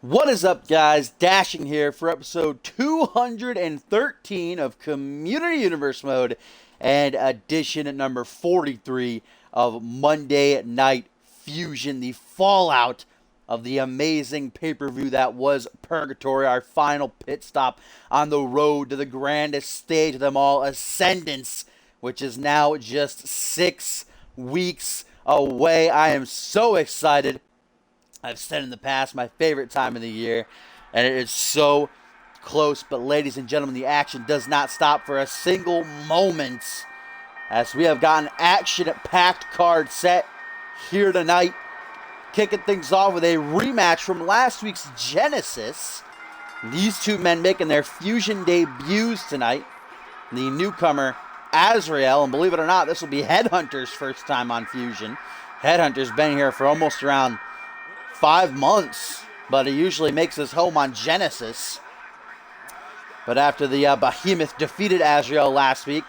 What is up, guys? Dashing here for episode 213 of Community Universe Mode and edition number 43 of Monday Night Fusion, the fallout of the amazing pay-per-view that was Purgatory, our final pit stop on the road to the grandest stage of them all, Ascendance, which is now just 6 weeks away. I am so excited. I've said in the past, my favorite time of the year, and it is so close. But ladies and gentlemen, the action does not stop for a single moment, as we have got an action-packed card set here tonight, kicking things off with a rematch from last week's Genesis. These two men making their Fusion debuts tonight. The newcomer, AZREAL, and believe it or not, this will be Headhunter's first time on Fusion. Headhunter's been here for almost around 5 months, but he usually makes his home on Genesis. But after the Behemoth defeated AZREAL last week,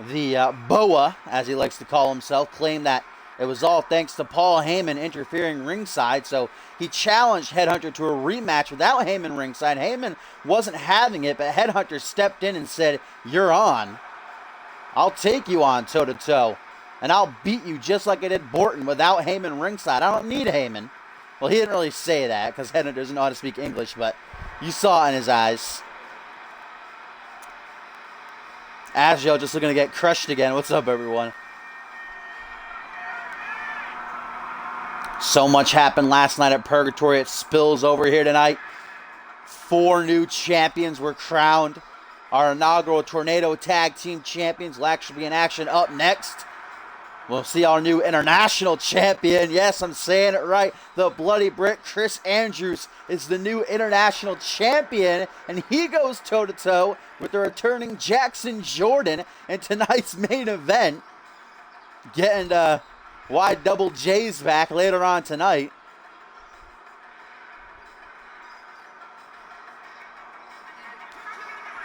the Boa, as he likes to call himself, claimed that it was all thanks to Paul Heyman interfering ringside, so he challenged Headhunter to a rematch without Heyman ringside. Heyman wasn't having it, but Headhunter stepped in and said, "You're on. I'll take you on toe-to-toe, and I'll beat you just like I did Borton without Heyman ringside. I don't need Heyman." Well, he didn't really say that because Headhunter doesn't know how to speak English, but you saw it in his eyes. AZREAL just looking to get crushed again. What's up, everyone? So much happened last night at Purgatory. It spills over here tonight. 4 new champions were crowned. Our inaugural Tornado Tag Team Champions will actually be in action up next. We'll see our new international champion. Yes, I'm saying it right. The Bloody Brick, Chris Andrews, is the new international champion. And he goes toe-to-toe with the returning Jackson Jordan in tonight's main event. Getting wide double J's back later on tonight.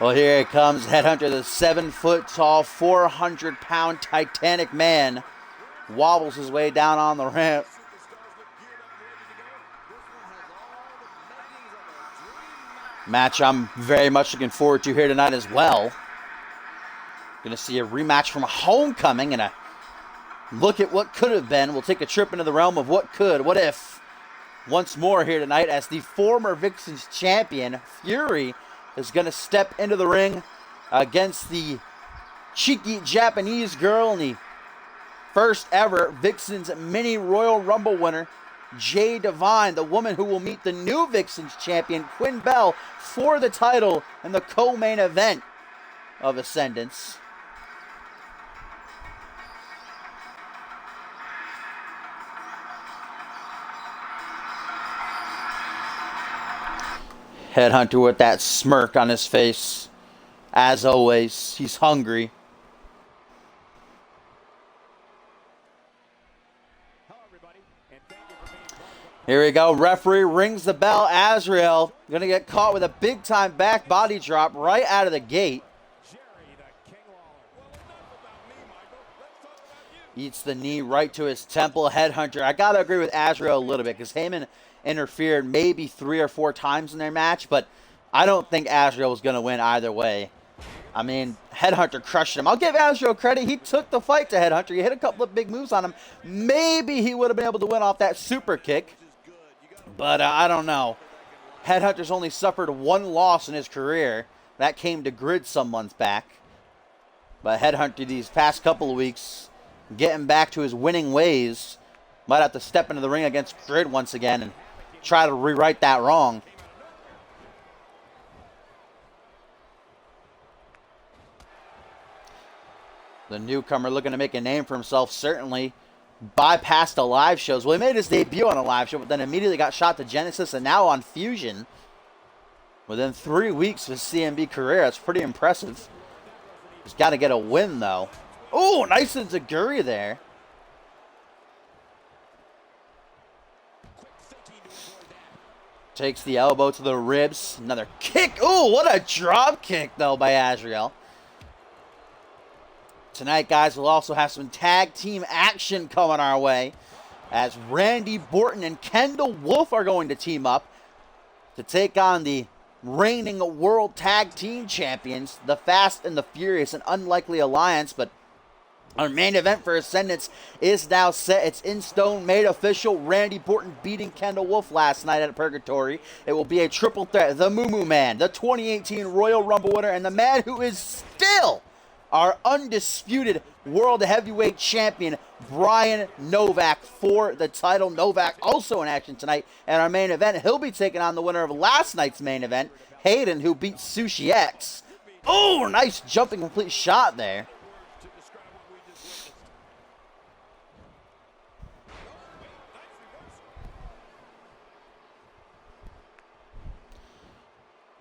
Well, here it comes, Headhunter, the 7-foot-tall, 400-pound Titanic man, wobbles his way down on the ramp. Match I'm very much looking forward to here tonight as well. Going to see a rematch from Homecoming and a look at what could have been. We'll take a trip into the realm of what could, what if, once more here tonight as the former Vixens champion, Fury, is going to step into the ring against the cheeky Japanese girl and the first ever Vixens Mini Royal Rumble winner, JADE, the woman who will meet the new Vixens champion, Quinn Bell, for the title in the co-main event of Ascendance. Headhunter with that smirk on his face. As always, he's hungry. Here we go. Referee rings the bell. AZREAL going to get caught with a big-time back body drop right out of the gate. Eats the knee right to his temple. Headhunter, I got to agree with AZREAL a little bit because Heyman interfered maybe 3 or 4 times in their match, but I don't think AZREAL was going to win either way. I mean, Headhunter crushed him. I'll give AZREAL credit. He took the fight to Headhunter. He hit a couple of big moves on him. Maybe he would have been able to win off that super kick, but I don't know. Headhunter's only suffered 1 loss in his career. That came to Grid some months back. But Headhunter these past couple of weeks, getting back to his winning ways, might have to step into the ring against Grid once again and try to rewrite that wrong. The newcomer looking to make a name for himself, certainly bypassed the live shows. Well, he made his debut on a live show, but then immediately got shot to Genesis and now on Fusion. Within 3 weeks of his CMV career, that's pretty impressive. He's got to get a win, though. Oh, nice enziguri there. Takes the elbow to the ribs. Another kick. Ooh, what a drop kick, though, by AZREAL. Tonight, guys, we'll also have some tag team action coming our way. as Randy Borton and Kendall Wolf are going to team up to take on the reigning World Tag Team Champions, the Fast and the Furious, an unlikely alliance, but our main event for Ascendance is now set. It's in stone, made official. Randy Orton beating Kendall Wolf last night at Purgatory. It will be a triple threat. The Moo Moo Man, the 2018 Royal Rumble winner, and the man who is still our undisputed World Heavyweight Champion, Brian Novak, for the title. Novak also in action tonight at our main event. He'll be taking on the winner of last night's main event, Hayden, who beat Sushi X. Oh, nice jumping complete shot there.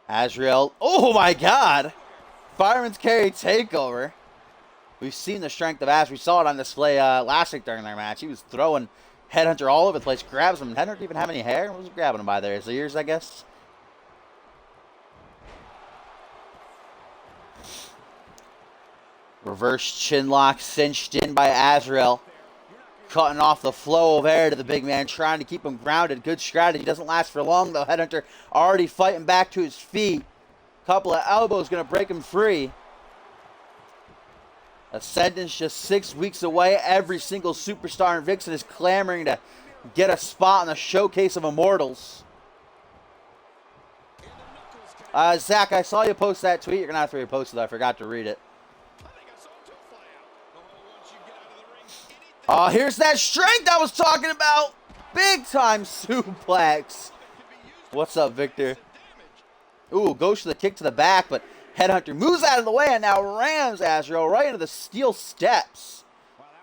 AZREAL, oh my god! Fireman's Carry takeover. We've seen the strength of Ash. We saw it on display last week during their match. He was throwing Headhunter all over the place, grabs him. Headhunter didn't even have any hair. What was grabbing him by there? His ears, I guess. Reverse chin lock cinched in by AZREAL. Cutting off the flow of air to the big man, trying to keep him grounded. Good strategy. Doesn't last for long, though. Headhunter already fighting back to his feet. Couple of elbows going to break him free. Ascendance just 6 weeks away. Every single superstar in Vixen is clamoring to get a spot in the showcase of Immortals. Zach, I saw you post that tweet. You're going to have to repost it. I forgot to read it. Oh, here's that strength I was talking about. Big time suplex. What's up, Victor? Ooh, goes for the kick to the back, but Headhunter moves out of the way and now rams AZREAL right into the steel steps.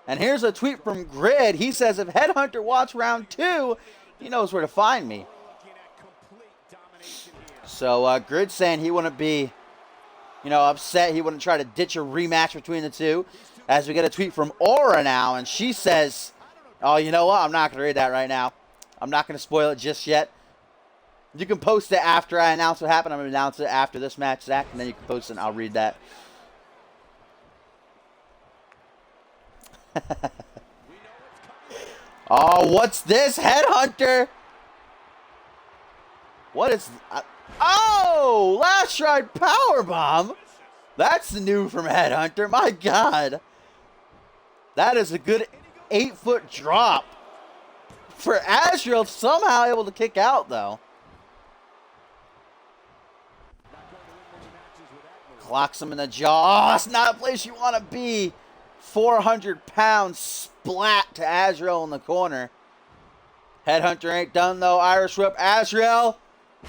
And here's a tweet from Grid. He says, if Headhunter wants round 2, he knows where to find me. So Grid saying he wouldn't be, upset. He wouldn't try to ditch a rematch between the two. As we get a tweet from Aura now, and she says, oh, you know what? I'm not going to read that right now. I'm not going to spoil it just yet. You can post it after I announce what happened. I'm going to announce it after this match, Zach, and then you can post it and I'll read that. Oh, what's this? Headhunter! What is... oh! Last ride powerbomb! That's new from Headhunter. My God. That is a good 8-foot drop. For AZREAL, somehow able to kick out, though. Clocks him in the jaw. Oh, that's not a place you want to be. 400 pounds splat to AZREAL in the corner. Headhunter ain't done, though. Irish whip. AZREAL.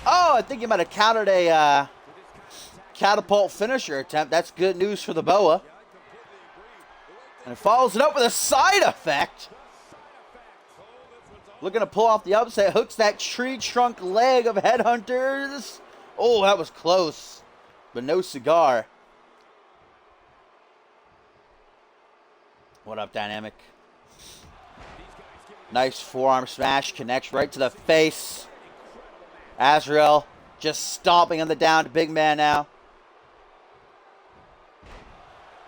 Oh, I think he might have countered a catapult finisher attempt. That's good news for the Boa. And follows it up with a side effect. Looking to pull off the upset. Hooks that tree trunk leg of Headhunters. Oh, that was close. But no cigar. What up, Dynamic? Nice forearm smash. Connects right to the face. AZREAL just stomping on the down to big man now.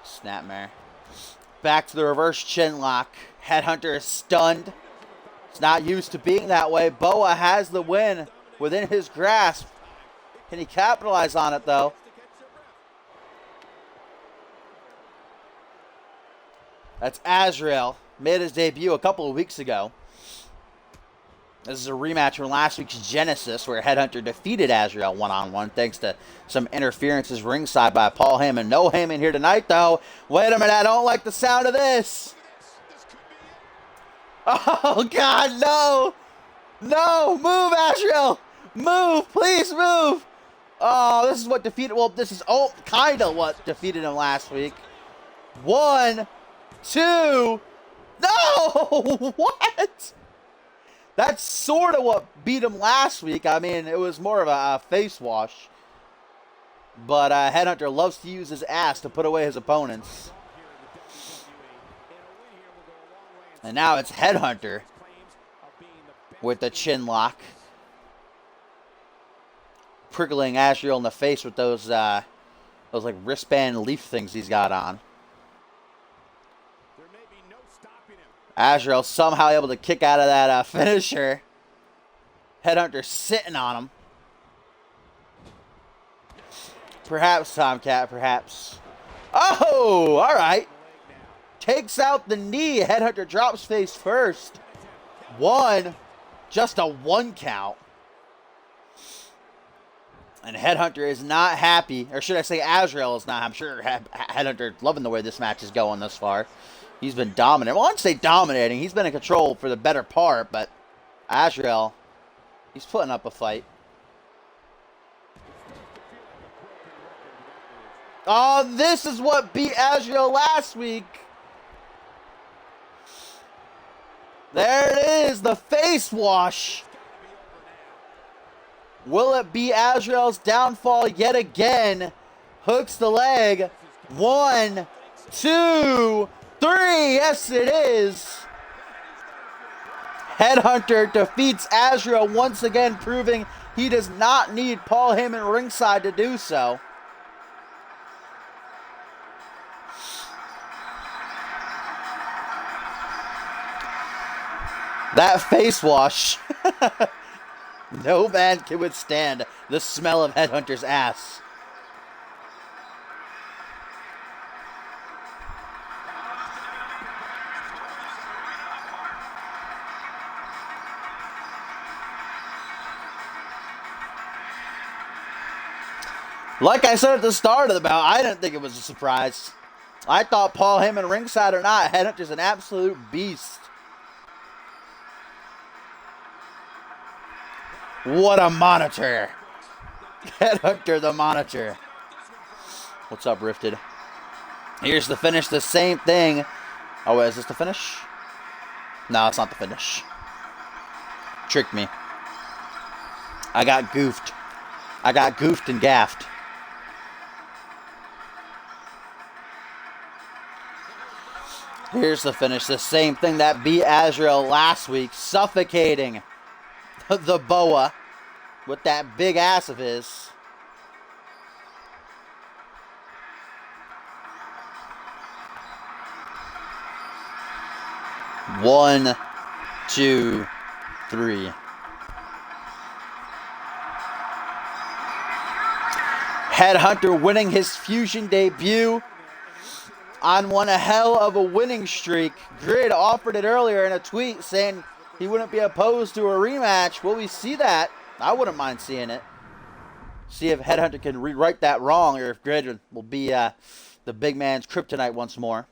Snapmare. Back to the reverse chin lock. Headhunter is stunned. It's not used to being that way. Boa has the win within his grasp. Can he capitalize on it, though? That's AZREAL. Made his debut a couple of weeks ago. This is a rematch from last week's Genesis, where Headhunter defeated AZREAL one-on-one thanks to some interferences ringside by Paul Heyman. No Heyman here tonight, though. Wait a minute, I don't like the sound of this. Oh, God, no. No, move, AZREAL. Move, please move. Oh, this is what defeated, well, this is kind of what defeated him last week. 1, 2, no, what? That's sort of what beat him last week. I mean, it was more of a face wash. But Headhunter loves to use his ass to put away his opponents. And now it's Headhunter with the chin lock. Prickling AZREAL in the face with those like wristband leaf things he's got on. AZREAL somehow able to kick out of that finisher. Headhunter sitting on him. Perhaps, Tomcat, perhaps. Oh, all right. Takes out the knee. Headhunter drops face first. One. Just a 1 count. And Headhunter is not happy. Or should I say AZREAL is not. I'm sure Headhunter loving the way this match is going thus far. He's been dominant. Well, I wouldn't say dominating. He's been in control for the better part. But AZREAL, he's putting up a fight. Oh, this is what beat AZREAL last week. There it is, the face wash. Will it be AZREAL's downfall yet again? Hooks the leg. 1, 2, 3. Yes, it is. Headhunter defeats AZREAL once again, proving he does not need Paul Heyman ringside to do so. That face wash. No man can withstand the smell of Headhunter's ass. Like I said at the start of the bout, I didn't think it was a surprise. I thought Paul Heyman ringside or not, Headhunter's an absolute beast. What a monitor. Headhunter the monitor. What's up, Rifted? Here's the finish, the same thing. Oh, wait, is this the finish? No, it's not the finish. Tricked me. I got goofed. I got goofed and gaffed. Here's the finish, the same thing that beat AZREAL last week. Suffocating the boa with that big ass of his. One, 2, 3. Headhunter winning his Fusion debut on one hell of a winning streak. Grid offered it earlier in a tweet saying he wouldn't be opposed to a rematch. Will we see that? I wouldn't mind seeing it. See if Headhunter can rewrite that wrong, or if Grid will be the big man's kryptonite once more.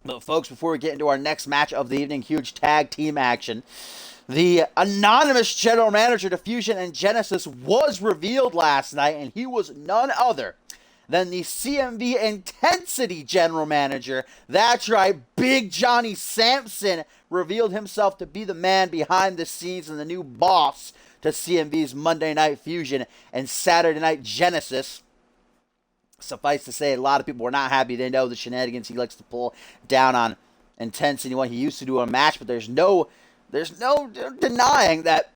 But folks, before we get into our next match of the evening, huge tag team action. The anonymous general manager to Fusion and Genesis was revealed last night, and he was none other than the CMV Intensity general manager. That's right, Big Johnny Sampson revealed himself to be the man behind the scenes and the new boss to CMV's Monday Night Fusion and Saturday Night Genesis. Suffice to say, a lot of people were not happy. They know the shenanigans he likes to pull down on Intensity, what he used to do on a match, but there's no denying that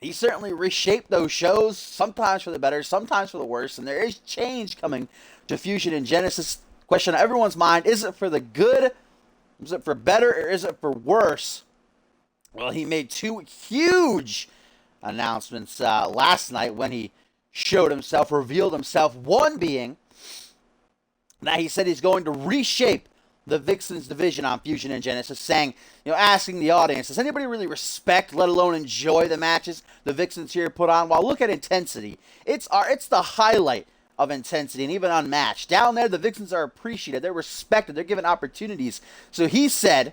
he certainly reshaped those shows, sometimes for the better, sometimes for the worse, and there is change coming to Fusion and Genesis. Question on everyone's mind, is it for the good, is it for better, or is it for worse? Well, he made 2 huge announcements last night when he showed himself, revealed himself, one being that he said he's going to reshape the Vixens division on Fusion and Genesis, saying, asking the audience, does anybody really respect, let alone enjoy the matches the Vixens here put on? Well, look at Intensity. It's the highlight of Intensity, and even Unmatched. Down there, the Vixens are appreciated. They're respected. They're given opportunities. So he said,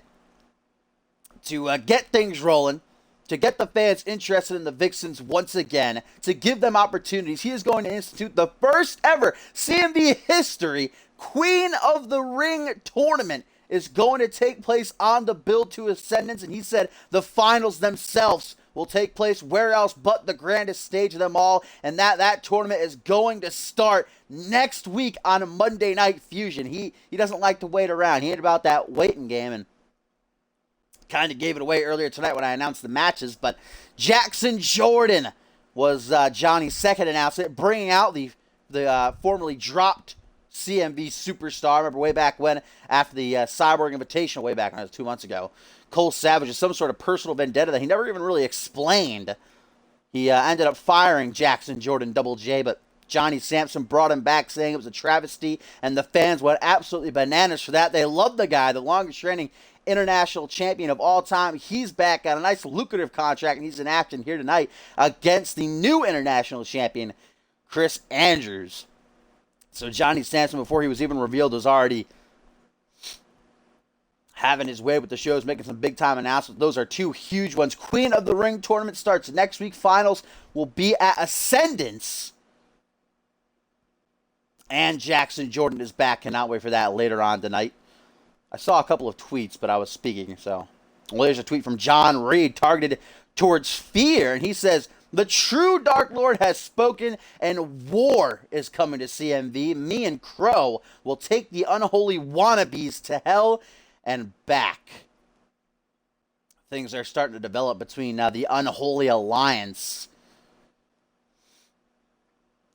to get things rolling, to get the fans interested in the Vixens once again, to give them opportunities, he is going to institute the first ever CMV history Queen of the Ring tournament is going to take place on the Build to Ascendance, and he said the finals themselves will take place where else but the grandest stage of them all, and that tournament is going to start next week on a Monday Night Fusion. He doesn't like to wait around. He ain't about that waiting game, and kind of gave it away earlier tonight when I announced the matches, but Jackson Jordan was Johnny's second announcement, bringing out the formerly dropped CMV superstar. Remember way back when, after the Cyborg Invitational, way back when it was 2 months ago, Cole Savage is some sort of personal vendetta that he never even really explained. He ended up firing Jackson Jordan, Double J, but Johnny Sampson brought him back saying it was a travesty, and the fans went absolutely bananas for that. They love the guy, the longest reigning international champion of all time. He's back, got a nice lucrative contract, and he's in action here tonight against the new international champion, Chris Andrews. So Johnny Sampson, before he was even revealed, was already having his way with the shows, making some big-time announcements. Those are two huge ones. Queen of the Ring tournament starts next week. Finals will be at Ascendance. And Jackson Jordan is back. Cannot wait for that later on tonight. I saw a couple of tweets, but I was speaking, so. Well, there's a tweet from John Reed targeted towards Fear, and he says, "The true Dark Lord has spoken, and war is coming to CMV. Me and Crow will take the unholy wannabes to hell and back." Things are starting to develop between the Unholy Alliance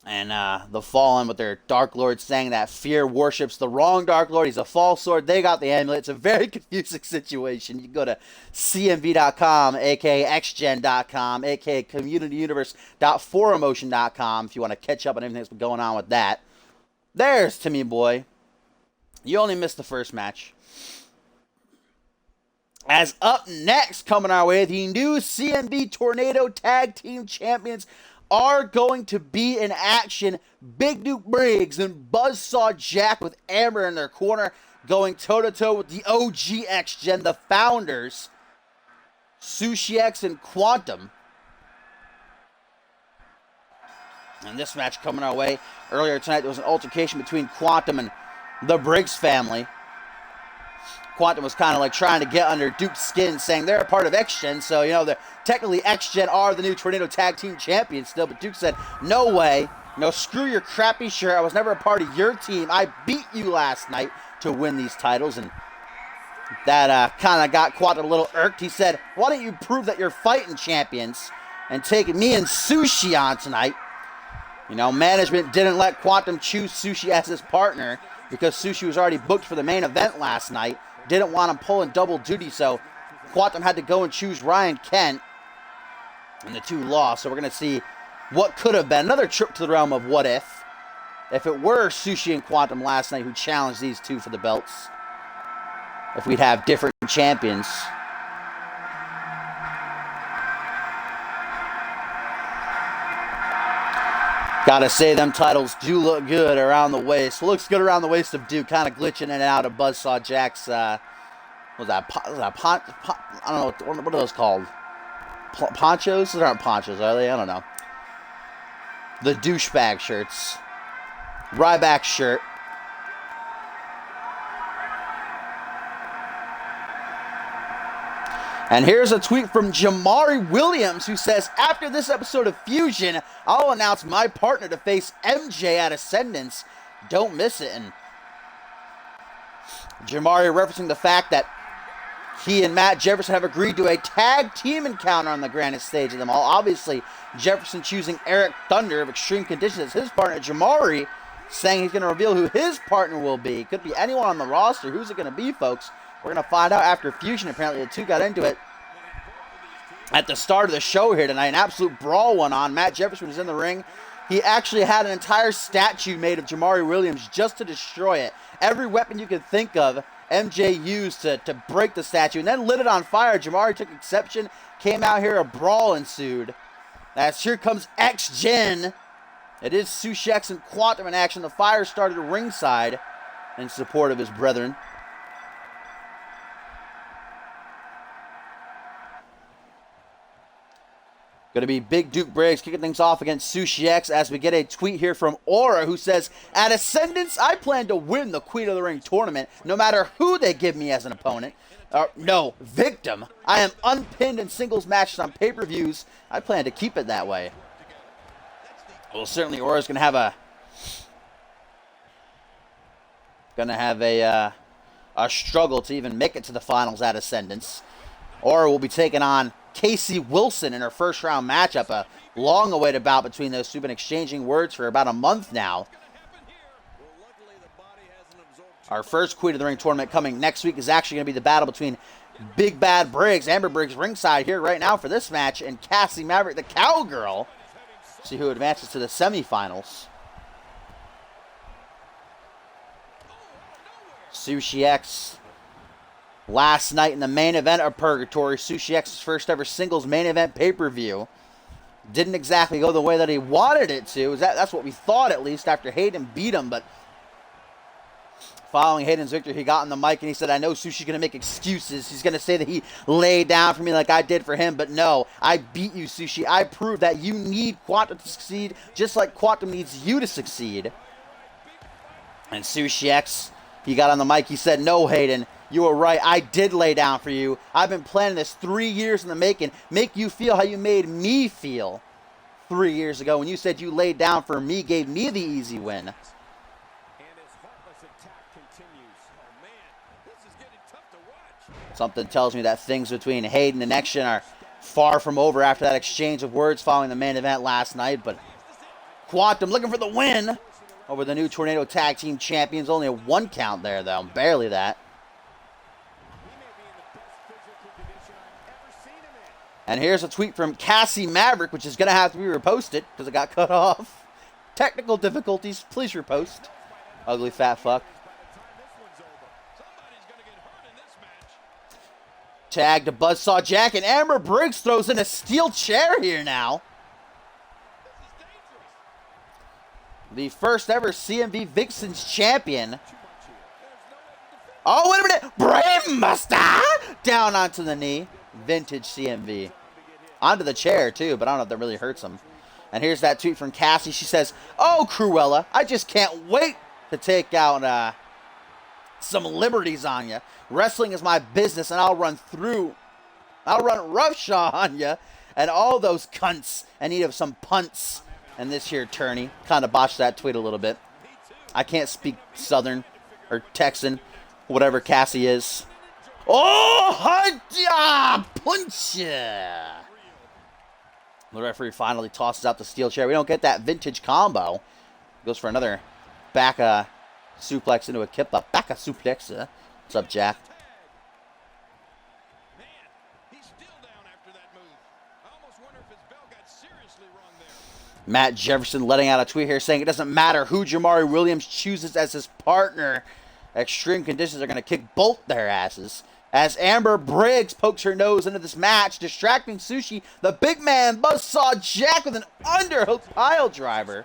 and the Fallen, with their Dark Lord saying that Fear worships the wrong Dark Lord. He's a false Lord. They got the amulet. It's a very confusing situation. You can go to CMV.com, aka XGen.com, aka CommunityUniverse.4emotion.com if you want to catch up on everything that's been going on with that. There's Timmy Boy. You only missed the first match. As up next, coming our way, the new CMV Tornado Tag Team Champions are going to be in action. Big Duke Briggs and Buzzsaw Jack with Amber in their corner, going toe-to-toe with the OG X-Gen, the founders, Sushi X and Quantum. And this match coming our way. Earlier tonight, there was an altercation between Quantum and the Briggs family. Quantum was kind of like trying to get under Duke's skin, saying they're a part of X-Gen, so, you know, they're technically X-Gen are the new Tornado Tag Team Champions still, but Duke said, no way, no, screw your crappy shirt, I was never a part of your team, I beat you last night to win these titles, and that kind of got Quantum a little irked. He said, why don't you prove that you're fighting champions and take me and Sushi on tonight? You know, management didn't let Quantum choose Sushi as his partner because Sushi was already booked for the main event last night. Didn't want him pulling double duty, so Quantum had to go and choose Ryan Kent, and the two lost. So we're going to see what could have been another trip to the realm of what if it were Sushi and Quantum last night who challenged these two for the belts, if we'd have different champions. Gotta say, them titles do look good around the waist. Looks good around the waist of Duke, kind of glitching in and out of Buzzsaw Jack's, what was that? I don't know, what are those called? Ponchos? Those aren't ponchos, are they? I don't know. The douchebag shirts. Ryback shirt. And here's a tweet from Jamari Williams, who says, after this episode of Fusion, I'll announce my partner to face MJ at Ascendance. Don't miss it. And Jamari referencing the fact that he and Matt Jefferson have agreed to a tag team encounter on the grandest stage of them all. Obviously, Jefferson choosing Eric Thunder of Extreme Conditions as his partner. Jamari saying he's going to reveal who his partner will be. Could be anyone on the roster. Who's it going to be, folks? We're going to find out after Fusion. Apparently, the two got into it at the start of the show here tonight. An absolute brawl went on. Matt Jefferson was in the ring. He actually had an entire statue made of Jamari Williams just to destroy it. Every weapon you could think of, MJ used to break the statue and then lit it on fire. Jamari took exception. Came out here. A brawl ensued. As here comes X-Gen. It is Sushi X and Quantum in action. The fire started ringside in support of his brethren. Going to be Big Duke Briggs kicking things off against Sushi X as we get a tweet here from Aura, who says, at Ascendance, I plan to win the Queen of the Ring tournament no matter who they give me as an opponent. No, victim. I am unpinned in singles matches on pay-per-views. I plan to keep it that way. Well, certainly Aura's going to have a struggle to even make it to the finals at Ascendance. Aura will be taking on Casey Wilson in her first round matchup. A long-awaited bout between those two. Been exchanging words for about a month now. Our first Queen of the Ring tournament coming next week is actually going to be the battle between Big Bad Briggs, Amber Briggs ringside here right now for this match, and Cassie Maverick, the Cowgirl. See who advances to the semifinals. Sushi X last night in the main event of Purgatory. Sushi X's first ever singles main event pay-per-view. Didn't exactly go the way that he wanted it to. That's what we thought, at least, after Hayden beat him. But following Hayden's victory, he got on the mic and he said, I know Sushi's going to make excuses. He's going to say that he laid down for me like I did for him. But no, I beat you, Sushi. I proved that you need Quantum to succeed just like Quantum needs you to succeed. And Sushi X, he got on the mic. He said, no, Hayden, you were right. I did lay down for you. I've been planning this 3 years in the making. Make you feel how you made me feel 3 years ago when you said you laid down for me, gave me the easy win. Something tells me that things between Hayden and Action are far from over after that exchange of words following the main event last night. But Quantum looking for the win over the new Tornado Tag Team Champions. Only a 1 count there, though. Barely that. And here's a tweet from Cassie Maverick, which is going to have to be reposted because it got cut off. Technical difficulties. Please repost. Ugly fat fuck. Tag to Buzzsaw Jack, and Amber Briggs throws in a steel chair here now. The first ever CMV Vixens champion. Oh, wait a minute. Brainbuster! Down onto the knee. Vintage CMV. Onto the chair, too, but I don't know if that really hurts him. And here's that tweet from Cassie. She says, oh, Cruella, I just can't wait to take out some liberties on you. Wrestling is my business, and I'll run roughshod on you and all those cunts in need of some punts. And this here tourney kind of botched that tweet a little bit. I can't speak Southern or Texan, whatever Cassie is. Oh, punch ya! The referee finally tosses out the steel chair. We don't get that vintage combo. Goes for another back suplex into a kippa. Back suplex. What's up, Jack? Matt Jefferson letting out a tweet here saying it doesn't matter who Jamari Williams chooses as his partner. Extreme conditions are going to kick both their asses. As Amber Briggs pokes her nose into this match, distracting Sushi, the big man Buzzsaw Jack with an underhook pile driver.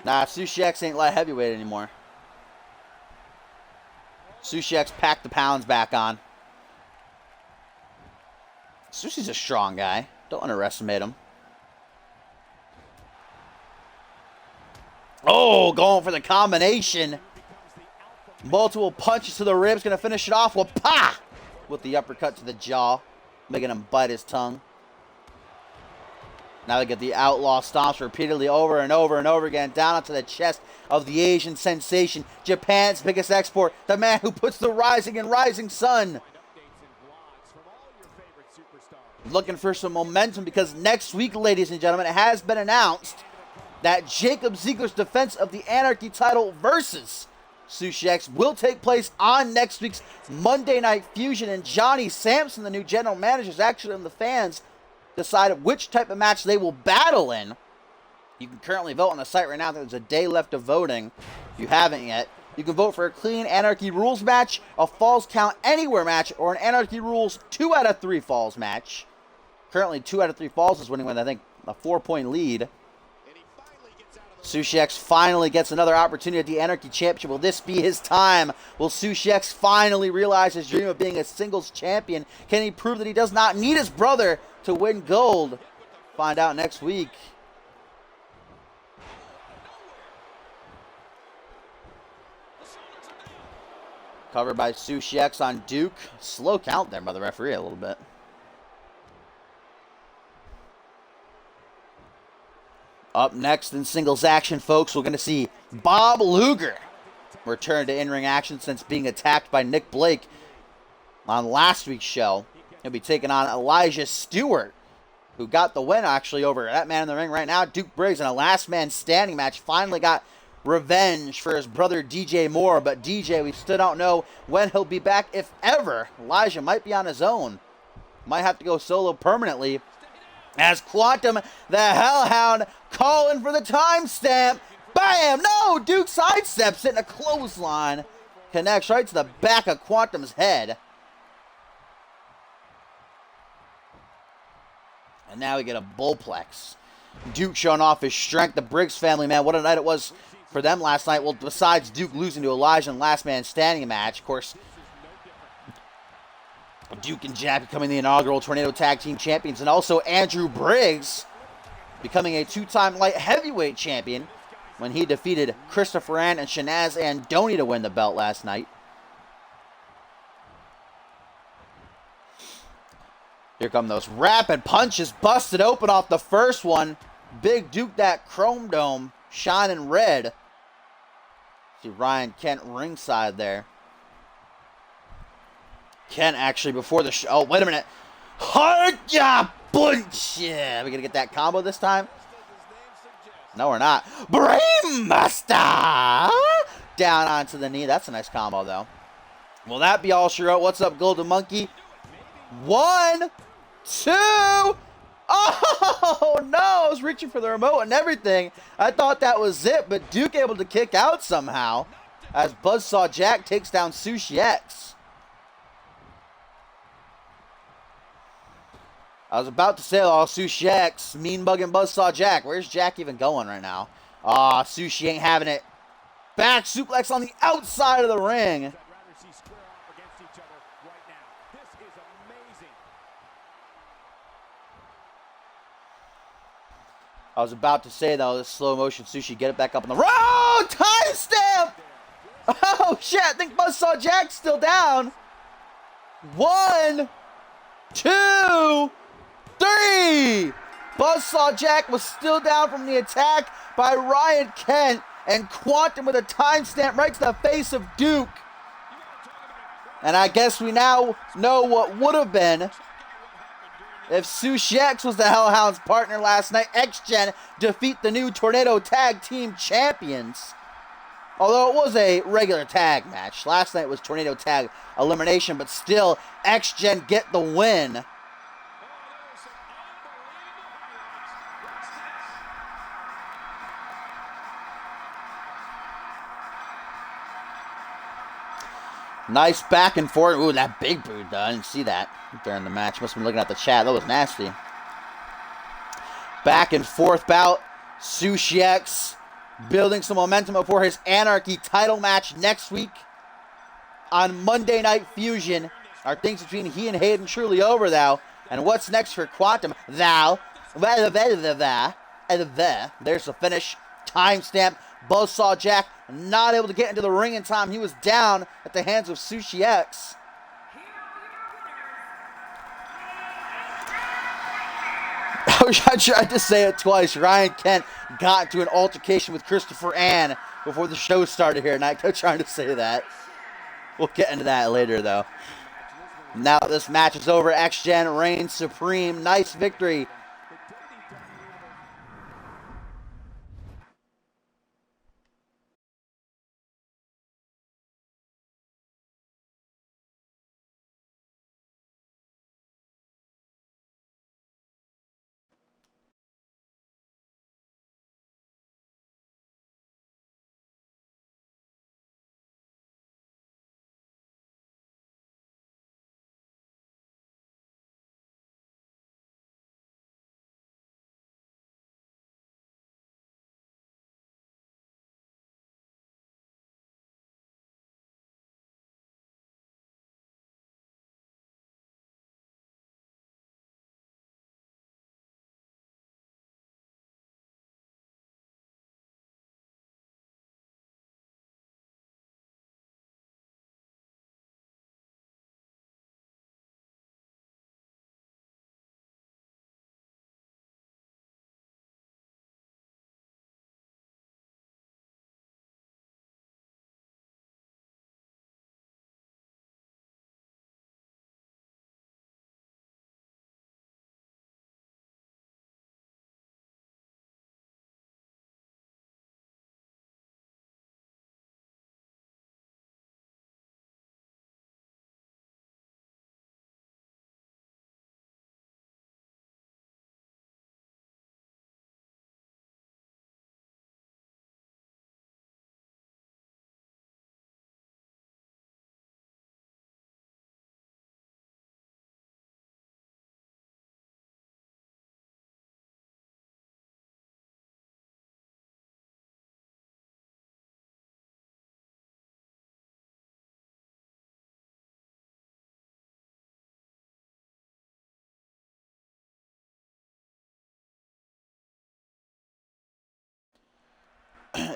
Nah, Sushi X ain't light heavyweight anymore. Sushi X packed the pounds back on. Sushi's a strong guy. Don't underestimate him. Oh, going for the combination. Multiple punches to the ribs. Going to finish it off with pa! With the uppercut to the jaw. Making him bite his tongue. Now we get the outlaw stomps repeatedly over and over and over again. Down onto the chest of the Asian sensation. Japan's biggest export. The man who puts the rising and rising sun. Looking for some momentum because next week, ladies and gentlemen, it has been announced that Jacob Ziegler's defense of the Anarchy title versus Sushi X will take place on next week's Monday Night Fusion. And Johnny Sampson, the new general manager, is actually on the fans decide which type of match they will battle in. You can currently vote on the site right now. There's a day left of voting. If you haven't yet, you can vote for a clean Anarchy Rules match, a Falls Count Anywhere match, or an Anarchy Rules 2 out of 3 Falls match. Currently, 2 out of 3 Falls is winning with, I think, a 4-point lead. Sushi X finally gets another opportunity at the Anarchy Championship. Will this be his time? Will Sushi X finally realize his dream of being a singles champion? Can he prove that he does not need his brother to win gold? Find out next week. Covered by Sushi X on Duke. Slow count there by the referee a little bit. Up next in singles action, folks, we're going to see Bob Luger return to in-ring action since being attacked by Nick Blake on last week's show. He'll be taking on Elijah Stewart, who got the win, actually, over that man in the ring right now, Duke Briggs, in a last man standing match. Finally got revenge for his brother DJ Moore, but DJ, we still don't know when he'll be back, if ever. Elijah might be on his own. Might have to go solo permanently As Quantum, the Hellhound, calling for the timestamp. Bam! No! Duke sidesteps it in a clothesline. Connects right to the back of Quantum's head. And now we get a bullplex. Duke showing off his strength. The Briggs family, man, what a night it was for them last night. Well, besides Duke losing to Elijah in last man standing match, of course, Duke and Jack becoming the inaugural Tornado Tag Team Champions, and also Andrew Briggs becoming a two-time light heavyweight champion when he defeated Christopher Ann and Shanaz Andoni to win the belt last night. Here come those rapid punches, busted open off the first one. Big Duke, that chrome dome, shining red. See Ryan Kent ringside there. Kent actually before the show. Oh, wait a minute. Hard-ja bunch. Yeah, we gonna get that combo this time? No, we're not. Brainbuster! Down onto the knee. That's a nice combo, though. Will that be all she wrote? What's up, Golden Monkey? 1, 2. Oh, no. I was reaching for the remote and everything. I thought that was it, but Duke able to kick out somehow as Buzzsaw Jack takes down Sushi X. I was about to say, oh, Sushi X, mean bugging Buzzsaw Jack. Where's Jack even going right now? Ah, Sushi ain't having it. Back suplex on the outside of the ring. I was about to say, though, this slow motion Sushi, get it back up on the road. Oh, timestamp! Oh, shit, I think Buzzsaw Jack's still down. 1, 2, 3! Buzzsaw Jack was still down from the attack by Ryan Kent, and Quantum with a timestamp right to the face of Duke. And I guess we now know what would have been if Sushi X was the Hellhound's partner last night. X-Gen defeat the new Tornado Tag Team Champions. Although it was a regular tag match. Last night was Tornado Tag Elimination, but still, X-Gen get the win. Nice back and forth. Ooh, that big boot, though. I didn't see that during the match. Must have been looking at the chat. That was nasty. Back and forth bout. Sushi X building some momentum before his Anarchy title match next week on Monday Night Fusion. Are things between he and Hayden truly over, though? And what's next for Quantum? There's the finish. Timestamp. Buzzsaw Jack not able to get into the ring in time. He was down at the hands of Sushi X. I tried to say it twice. Ryan Kent got into an altercation with Christopher Ann before the show started here, and I kept trying to say that. We'll get into that later, though. Now that this match is over, X-Gen reigns supreme. Nice victory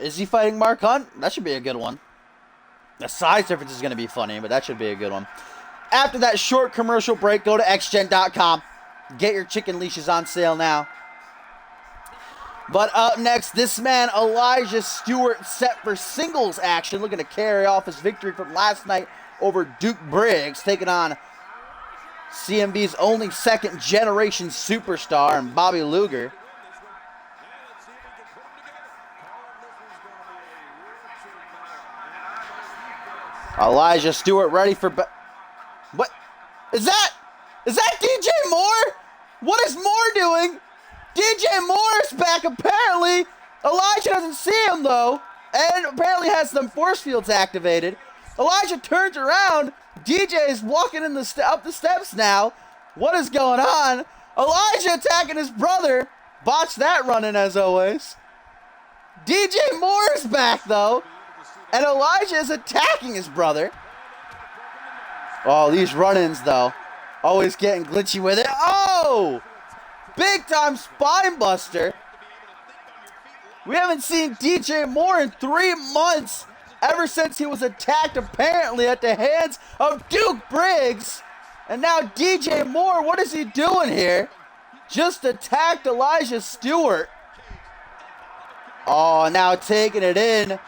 Is he fighting Mark Hunt? That should be a good one. The size difference is going to be funny, but that should be a good one. After that short commercial break, go to xgen.com. Get your chicken leashes on sale now. But up next, this man, Elijah Stewart, set for singles action, looking to carry off his victory from last night over Duke Briggs, taking on CMV's only second-generation superstar and Bobby Luger. Elijah Stewart ready for... What? Is that DJ Moore? What is Moore doing? DJ Moore is back, apparently. Elijah doesn't see him, though. And apparently has some force fields activated. Elijah turns around. DJ is walking in up the steps now. What is going on? Elijah attacking his brother. Botched that run-in, as always. DJ Moore is back, though. And Elijah is attacking his brother. Oh, these run-ins, though. Always getting glitchy with it. Oh! Big-time spine buster. We haven't seen DJ Moore in 3 months. Ever since he was attacked, apparently, at the hands of Duke Briggs. And now DJ Moore, what is he doing here? Just attacked Elijah Stewart. Oh, now taking it in.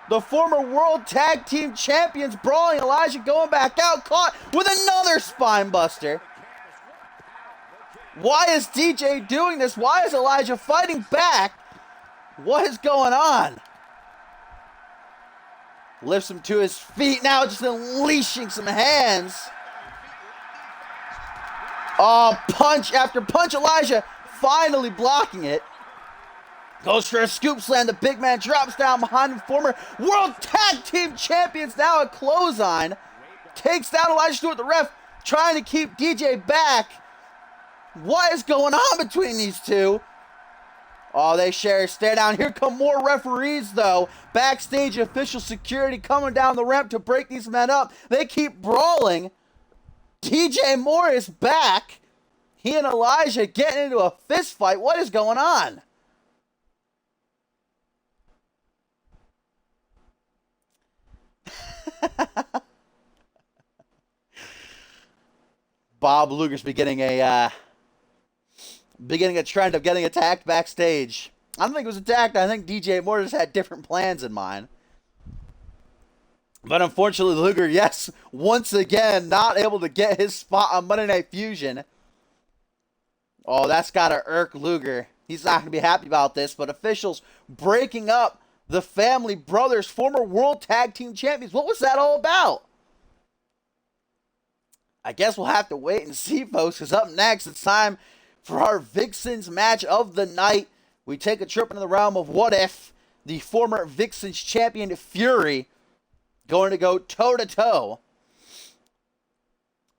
The former World Tag Team Champions brawling. Elijah going back out, caught with another spine buster. Why is DJ doing this? Why is Elijah fighting back? What is going on? Lifts him to his feet now, just unleashing some hands. Oh, punch after punch. Elijah finally blocking it. Goes for a scoop slam. The big man drops down behind him. Former World Tag Team Champions, now a clothesline. Takes down Elijah Stewart, the ref, trying to keep DJ back. What is going on between these two? Oh, they share a stare down. Here come more referees, though. Backstage official security coming down the ramp to break these men up. They keep brawling. DJ Moore is back. He and Elijah getting into a fist fight. What is going on? Bob Luger's beginning a trend of getting attacked backstage. I don't think it was attacked. I think DJ Moore just had different plans in mind. But unfortunately, Luger, yes, once again, not able to get his spot on Monday Night Fusion. Oh, that's got to irk Luger. He's not going to be happy about this. But officials breaking up the Family Brothers, former World Tag Team Champions. What was that all about? I guess we'll have to wait and see, folks, because up next, it's time for our Vixens match of the night. We take a trip into the realm of what if the former Vixens champion Fury going to go toe-to-toe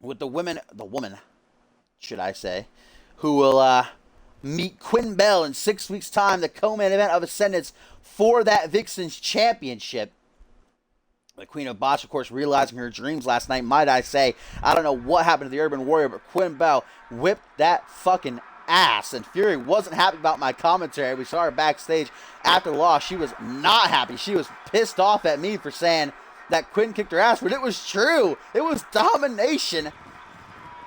with the woman, should I say, who will meet Quinn Bell in 6 weeks' time, the co-main event of Ascendance for that Vixens championship. The Queen of Botch, of course, realizing her dreams last night, might I say. I don't know what happened to the Urban Warrior, but Quinn Bell whipped that fucking ass. And Fury wasn't happy about my commentary. We saw her backstage after the loss. She was not happy. She was pissed off at me for saying that Quinn kicked her ass, but it was true. It was domination.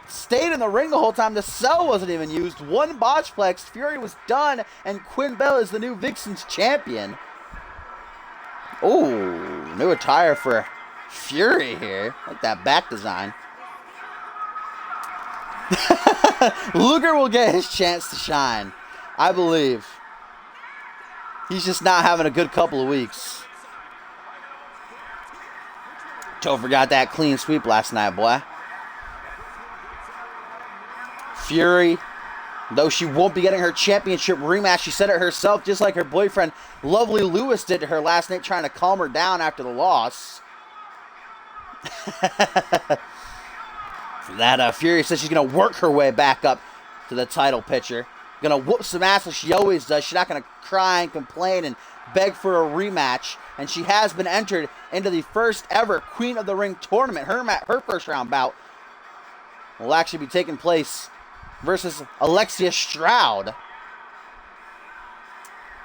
Stayed in the ring the whole time. The cell wasn't even used. One botchplex. Fury was done, and Quinn Bell is the new Vixens champion. Oh, new attire for Fury here. Like that back design. Luger will get his chance to shine, I believe. He's just not having a good couple of weeks. Topher got that clean sweep last night, boy. Fury, though she won't be getting her championship rematch, she said it herself, just like her boyfriend Lovely Lewis did to her last night, trying to calm her down after the loss. That Fury says she's going to work her way back up to the title picture. Going to whoop some ass like she always does. She's not going to cry and complain and beg for a rematch. And she has been entered into the first ever Queen of the Ring tournament. Her first round bout will actually be taking place versus Alexia Stroud.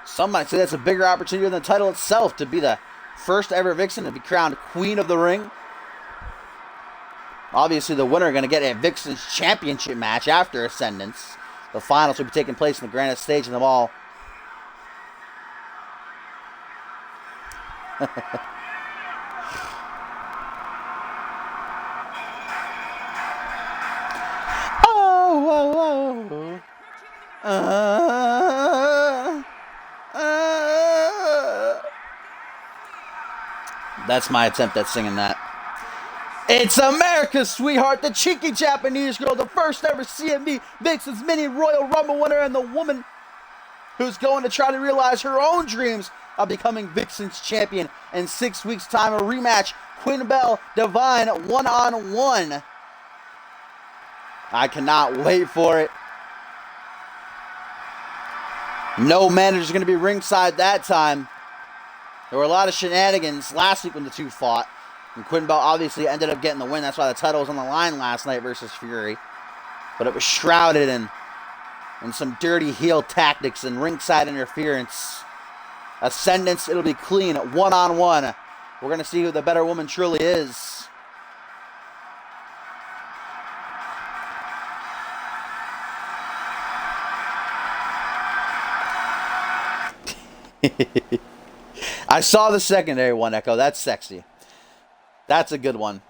Some might say that's a bigger opportunity than the title itself, to be the first ever Vixen to be crowned Queen of the Ring. Obviously, the winner going to get a Vixen's Championship match after Ascendance. The finals will be taking place in the grandest stage in them all. That's my attempt at singing that. It's America's sweetheart, the cheeky Japanese girl, the first ever CMV Vixen's Mini Royal Rumble winner, and the woman who's going to try to realize her own dreams of becoming Vixen's champion in 6 weeks' time. A rematch, Quinn Bell, Divine, one-on-one. I cannot wait for it. No manager's going to be ringside that time. There were a lot of shenanigans last week when the two fought. And Quinn Bell obviously ended up getting the win. That's why the title was on the line last night versus Fury. But it was shrouded in some dirty heel tactics and ringside interference. Ascendance, it'll be clean at one-on-one. We're going to see who the better woman truly is. I saw the secondary one, Echo. That's sexy. That's a good one.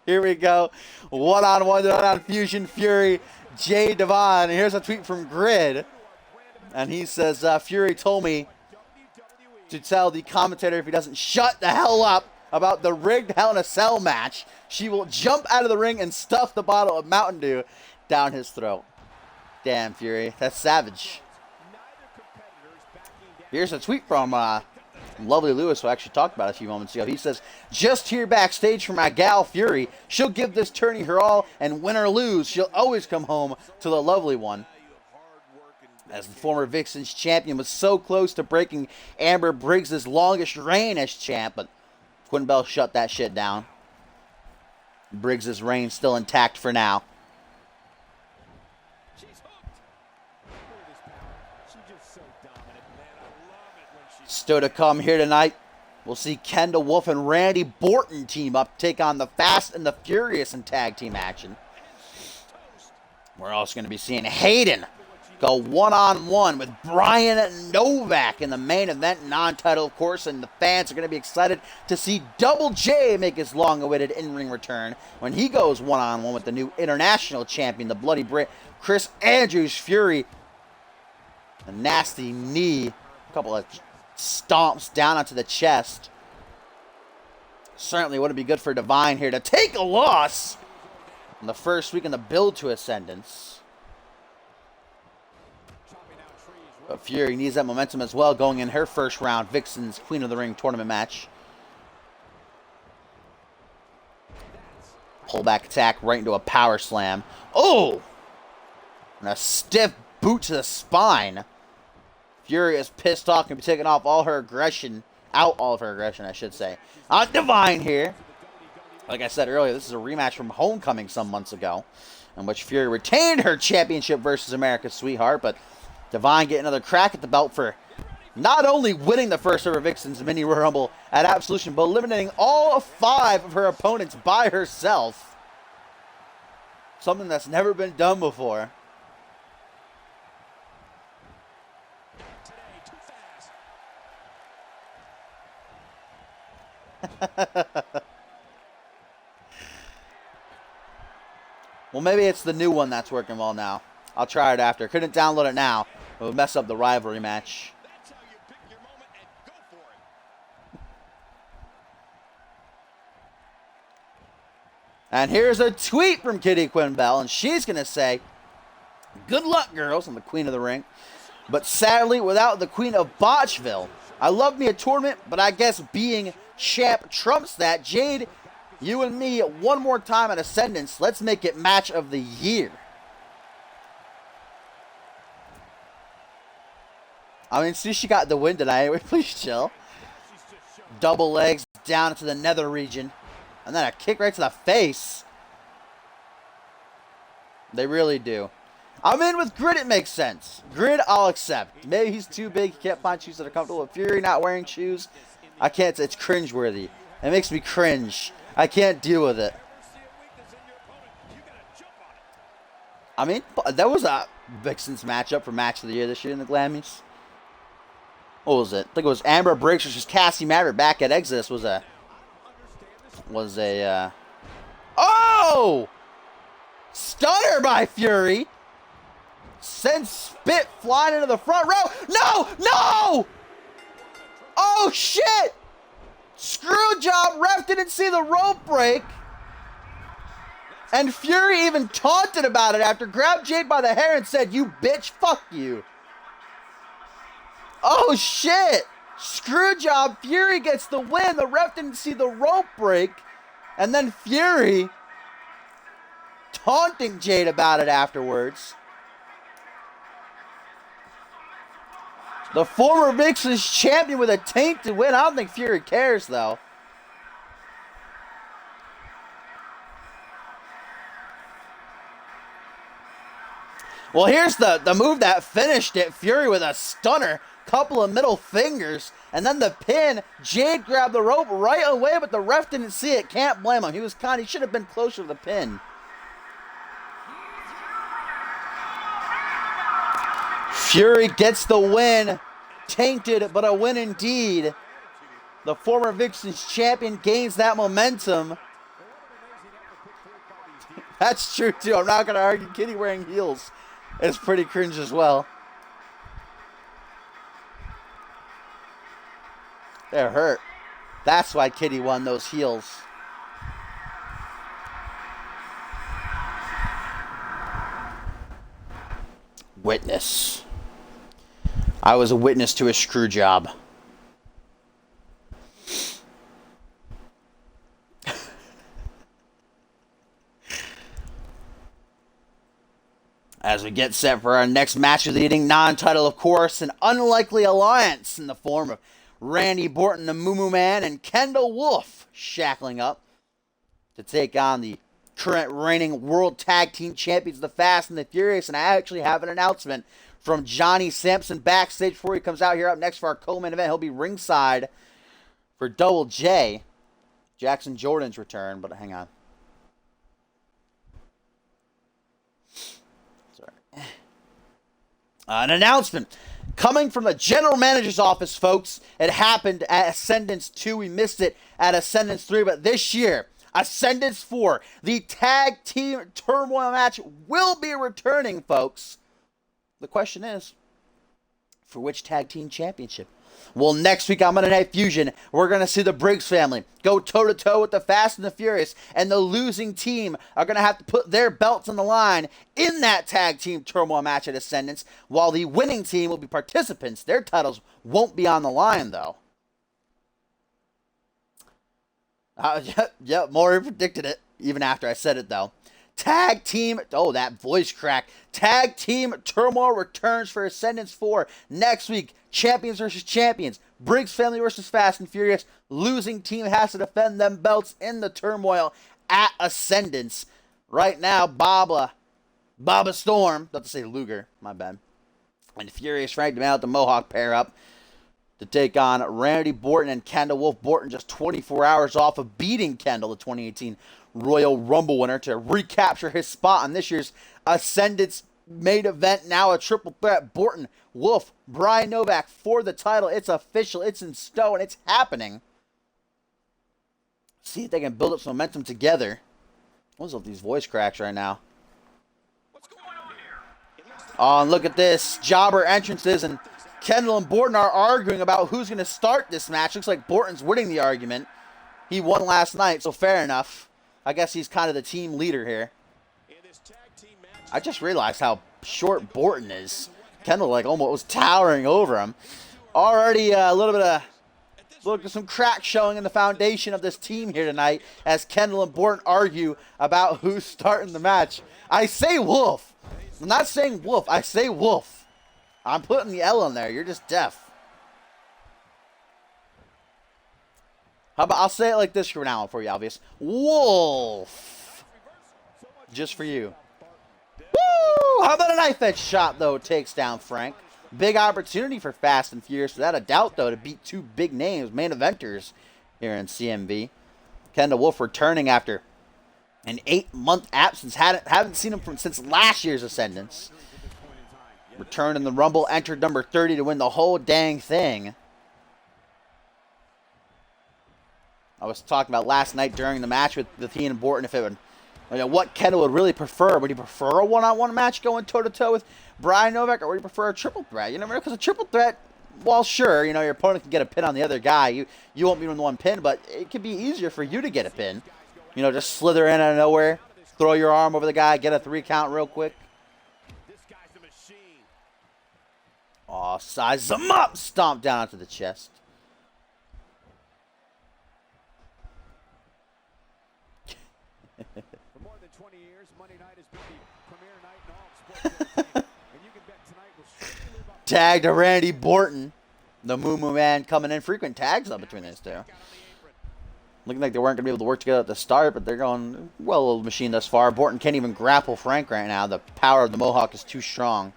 Here we go. One-on-one on Fusion Fury, Jade Devon. Here's a tweet from Grid. And he says, Fury told me to tell the commentator if he doesn't shut the hell up about the rigged Hell in a Cell match, she will jump out of the ring and stuff the bottle of Mountain Dew down his throat. Damn, Fury. That's savage. Here's a tweet from Lovely Lewis, who I actually talked about a few moments ago. He says, just here backstage for my gal Fury. She'll give this tourney her all, and win or lose, she'll always come home to the lovely one. As the former Vixen's champion was so close to breaking Amber Briggs' longest reign as champ, but Quinn Bell shut that shit down. Briggs' reign still intact for now. Still to come here tonight, we'll see Kendall Wolf and Randy Borton team up, take on the Fast and the Furious in tag team action. We're also going to be seeing Hayden go one-on-one with Brian Novak in the main event, non-title, of course, and the fans are going to be excited to see Double J make his long-awaited in-ring return when he goes one-on-one with the new international champion, the Bloody Brit, Chris Andrews. Fury, a nasty knee, a couple of stomps down onto the chest. Certainly wouldn't be good for Divine here to take a loss in the first week in the build to Ascendance. But Fury needs that momentum as well going in her first round Vixen's Queen of the Ring tournament match. Pullback attack right into a power slam. Oh! And a stiff boot to the spine. Fury is pissed off and be taking off all her aggression. All of her aggression, I should say. On Divine here. Like I said earlier, this is a rematch from Homecoming some months ago, in which Fury retained her championship versus America's sweetheart, but Divine get another crack at the belt for not only winning the first ever Vixen's Mini Royal Rumble at Absolution, but eliminating all 5 of her opponents by herself. Something that's never been done before. Well, maybe it's the new one that's working well now. I'll try it after. Couldn't download it now. It would mess up the rivalry match. That's how you pick your moment and go for it. And here's a tweet from Kitty Quinn Bell, and she's going to say, good luck, girls, on the Queen of the Ring. But sadly, without the Queen of Botchville, I love me a tournament, but I guess being champ trumps that. Jade, you and me one more time at Ascendance. Let's make it match of the year. I mean, see, she got the win tonight. Please chill. Double legs down into the nether region. And then a kick right to the face. They really do. I'm in with Grid, it makes sense. Grid, I'll accept. Maybe he's too big, he can't find shoes that are comfortable. Fury not wearing shoes, I can't, it's cringeworthy. It makes me cringe. I can't deal with it. I mean, that was a Vixen's matchup for Match of the Year this year in the Grammys. What was it? I think it was Amber Briggs versus Cassie Maverick back at Exodus oh! Stunner by Fury. Sends Spit flying into the front row. No! No! Oh, shit! Screw job. Ref didn't see the rope break. And Fury even taunted about it after grabbed Jade by the hair and said, "You bitch, fuck you." Oh, shit. Screw job. Fury gets the win. The ref didn't see the rope break. And then Fury taunting Jade about it afterwards. The former Vixen's champion with a tainted win. I don't think Fury cares, though. Well, here's the move that finished it. Fury with a stunner. Couple of middle fingers. And then the pin. Jade grabbed the rope right away, but the ref didn't see it. Can't blame him. He should have been closer to the pin. Fury gets the win. Tainted, but a win indeed. The former Vixen's champion gains that momentum. That's true, too. I'm not going to argue Kitty wearing heels. It's pretty cringe as well. They're hurt. That's why Kitty won those heels. Witness. I was a witness to a screw job. As we get set for our next match of the evening, non-title, of course, an unlikely alliance in the form of Randy Orton, the Moo Moo Man, and Kendall Wolf shackling up to take on the current reigning World Tag Team Champions, the Fast and the Furious. And I actually have an announcement from Johnny Sampson backstage before he comes out here up next for our co-main event. He'll be ringside for Double J, Jackson Jordan's return, but hang on. Sorry. An announcement coming from the general manager's office, folks. It happened at Ascendance 2. We missed it at Ascendance 3, but this year, Ascendance 4, the Tag Team Turmoil match will be returning, folks. The question is, for which Tag Team Championship? Well, next week on Monday Night Fusion, we're going to see the Briggs family go toe-to-toe with the Fast and the Furious, and the losing team are going to have to put their belts on the line in that Tag Team Turmoil match at Ascendance, while the winning team will be participants. Their titles won't be on the line, though. Yep, Maury predicted it, even after I said it, though. Tag Team, oh, that voice crack. Tag Team Turmoil returns for Ascendance 4 next week. Champions versus champions. Briggs family versus Fast and Furious. Losing team has to defend them belts in the Turmoil at Ascendance. Right now, Baba Storm, not to say Luger, my bad, and Furious Frank DeMille at the Mohawk pair up to take on Randy Orton and Kendall Wolf. Orton just 24 hours off of beating Kendall, the 2018 Royal Rumble winner, to recapture his spot on this year's Ascendance main event. Now a triple threat. Orton, Wolf, Brian Novak for the title. It's official. It's in stone. It's happening. See if they can build up some momentum together. What's up with these voice cracks right now? What's going on here? Oh, and look at this. Jobber entrances, and Kendall and Orton are arguing about who's going to start this match. Looks like Orton's winning the argument. He won last night, so fair enough. I guess he's kind of the team leader here. I just realized how short Orton is. Kendall like almost was towering over him. Already a little bit of some crack showing in the foundation of this team here tonight as Kendall and Orton argue about who's starting the match. I say Wolf. I'm not saying Wolf. I say Wolf. I'm putting the L in there. You're just deaf. How about I'll say it like this for now for you, obvious. Wolf. Just for you. Woo! Ooh, how about a knife edge shot, though, takes down Frank. Big opportunity for Fast and Furious, without a doubt, though, to beat two big names, main eventers here in CMV. Kendall Wolf returning after an 8-month absence. Haven't seen him since last year's Ascendance. Returned in the Rumble, entered number 30 to win the whole dang thing. I was talking about last night during the match with Ian and Borton, if it would, what Kendall would really prefer. Would he prefer a one-on-one match going toe-to-toe with Brian Novak, or would he prefer a triple threat? You know, because a triple threat, well, sure, your opponent can get a pin on the other guy. You won't be in one pin, but it could be easier for you to get a pin. Just slither in out of nowhere, throw your arm over the guy, get a 3 count real quick. Oh, size him up! Stomp down onto the chest. For more than 20 years, Monday night has been the premier night in all sports entertainment. And you can bet tonight will surely live up. Tag to Randy Borton. The Moo Moo Man coming in. Frequent tags up between these two. Looking like they weren't going to be able to work together at the start, but they're going well machine thus far. Borton can't even grapple Frank right now. The power of the Mohawk is too strong.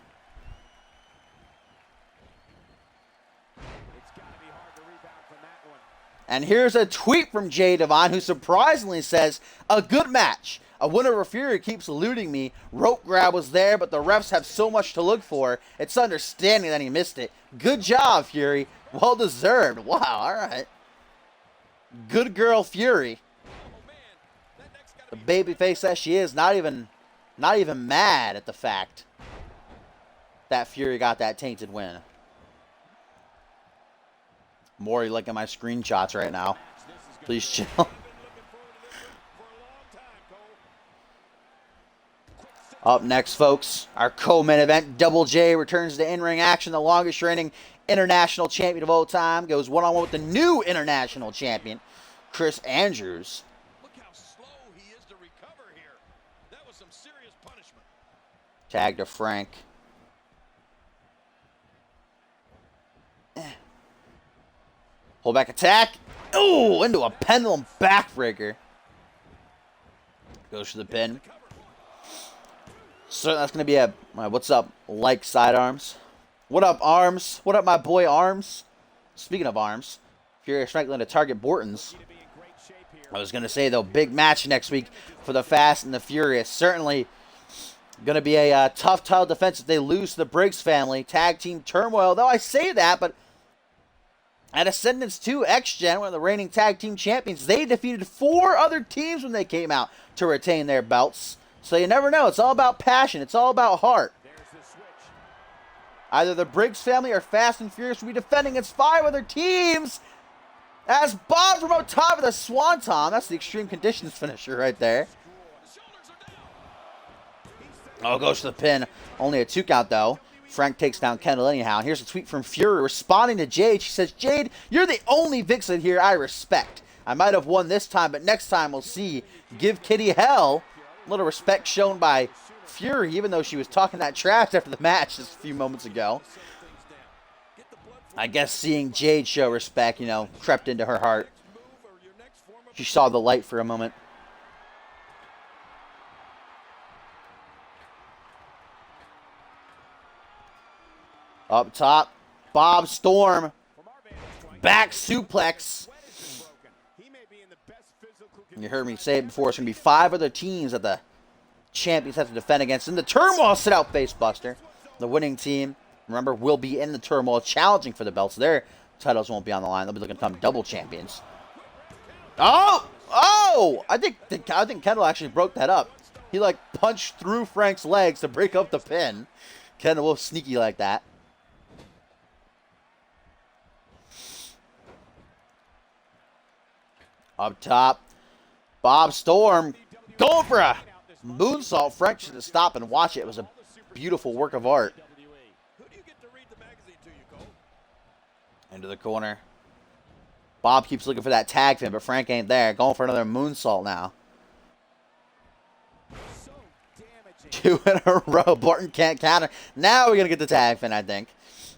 And here's a tweet from Jay Devon, who surprisingly says, "A good match. A winner of Fury keeps eluding me. Rope grab was there, but the refs have so much to look for. It's understanding that he missed it. Good job, Fury. Well deserved." Wow, all right. Good girl, Fury. The babyface that she is, not even mad at the fact that Fury got that tainted win. Maury looking at my screenshots right now. Please chill. Up next, folks, our co-main event, Double J returns to in-ring action. The longest reigning international champion of all time goes one-on-one with the new international champion, Chris Andrews. Look how slow he is to recover here. That was some serious punishment. Tag to Frank. Pull back attack. Ooh, into a pendulum backbreaker. Goes for the pin. So that's going to be a, what's up, like sidearms. What up, Arms? What up, my boy, Arms? Speaking of Arms, Furious Franklin to target Borton's. I was going to say, though, big match next week for the Fast and the Furious. Certainly going to be a tough title defense if they lose to the Briggs family. Tag team turmoil, though I say that, but at Ascendance 2, X-Gen, one of the reigning tag team champions, they defeated 4 other teams when they came out to retain their belts. So you never know. It's all about passion. It's all about heart. Either the Briggs family or Fast and Furious will be defending against 5 other teams. As Bob from out top with a swanton. That's the Extreme Conditions finisher right there. Oh, goes to the pin. Only a 2 count, though. Frank takes down Kendall anyhow. Here's a tweet from Fury responding to Jade. She says, "Jade, you're the only Vixen here I respect. I might have won this time, but next time we'll see. Give Kitty hell." A little respect shown by Fury, even though she was talking that trash after the match just a few moments ago. I guess seeing Jade show respect, crept into her heart. She saw the light for a moment. Up top, Bob Storm, back suplex. You heard me say it before, it's going to be 5 other teams that the champions have to defend against. In the turmoil, sit out facebuster. The winning team, remember, will be in the turmoil challenging for the belts. Their titles won't be on the line. They'll be looking to become double champions. Oh! I think Kendall actually broke that up. He punched through Frank's legs to break up the pin. Kendall Wolf sneaky like that. Up top, Bob Storm going for a moonsault. Frank should have stopped and watch it. It was a beautiful work of art. Into the corner. Bob keeps looking for that tag fin, but Frank ain't there. Going for another moonsault now. 2 in a row. Borton can't counter. Now we're going to get the tag fin, I think.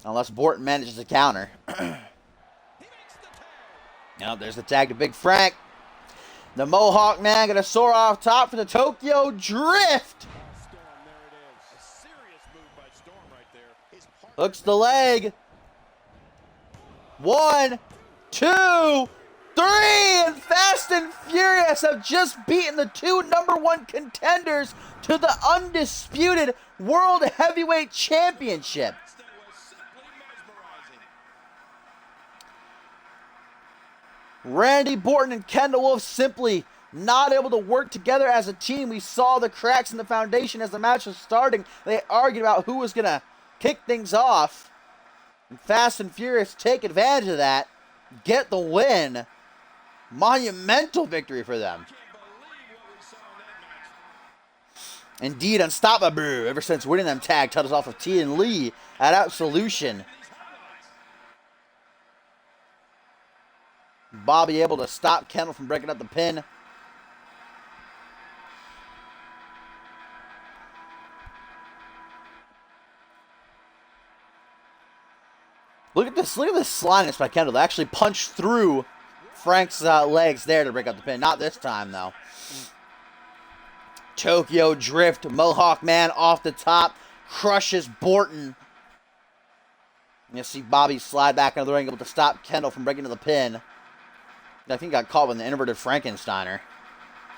Unless Borton manages to counter. There's the tag to Big Frank. The Mohawk man going to soar off top for the Tokyo Drift. Hooks the leg. 1, 2, 3, and Fast and Furious have just beaten the 2 #1 contenders to the undisputed World Heavyweight Championship. Randy Orton and Kendall Wolf simply not able to work together as a team. We saw the cracks in the foundation as the match was starting. They argued about who was going to kick things off. And Fast and Furious take advantage of that, get the win. Monumental victory for them. Indeed, unstoppable ever since winning them tag titles off of T and Lee at Absolution. Bobby able to stop Kendall from breaking up the pin. Look at this slyness by Kendall. They actually punched through Frank's legs there to break up the pin. Not this time, though. Tokyo Drift, Mohawk Man off the top, crushes Orton. You see Bobby slide back into the ring, able to stop Kendall from breaking to the pin. I think he got caught with an inverted Frankensteiner.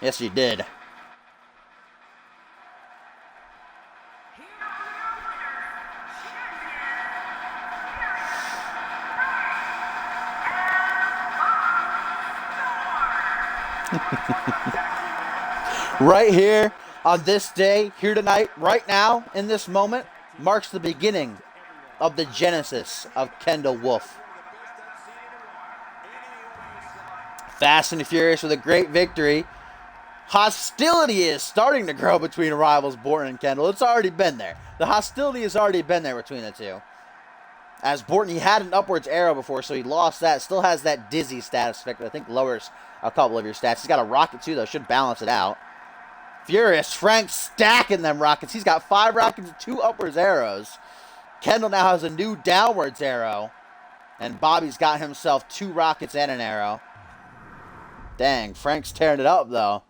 Yes, he did. Right here, on this day, here tonight, right now, in this moment, marks the beginning of the genesis of Kendall Wolf. Fast and Furious with a great victory. Hostility is starting to grow between rivals Orton and Kendall. It's already been there. The hostility has already been there between the two. As Orton, he had an upwards arrow before, so he lost that. Still has that dizzy status effect that I think lowers a couple of your stats. He's got a rocket too, though. Should balance it out. Furious, Frank stacking them rockets. He's got 5 rockets and 2 upwards arrows. Kendall now has a new downwards arrow. And Bobby's got himself 2 rockets and an arrow. Dang, Frank's tearing it up, though.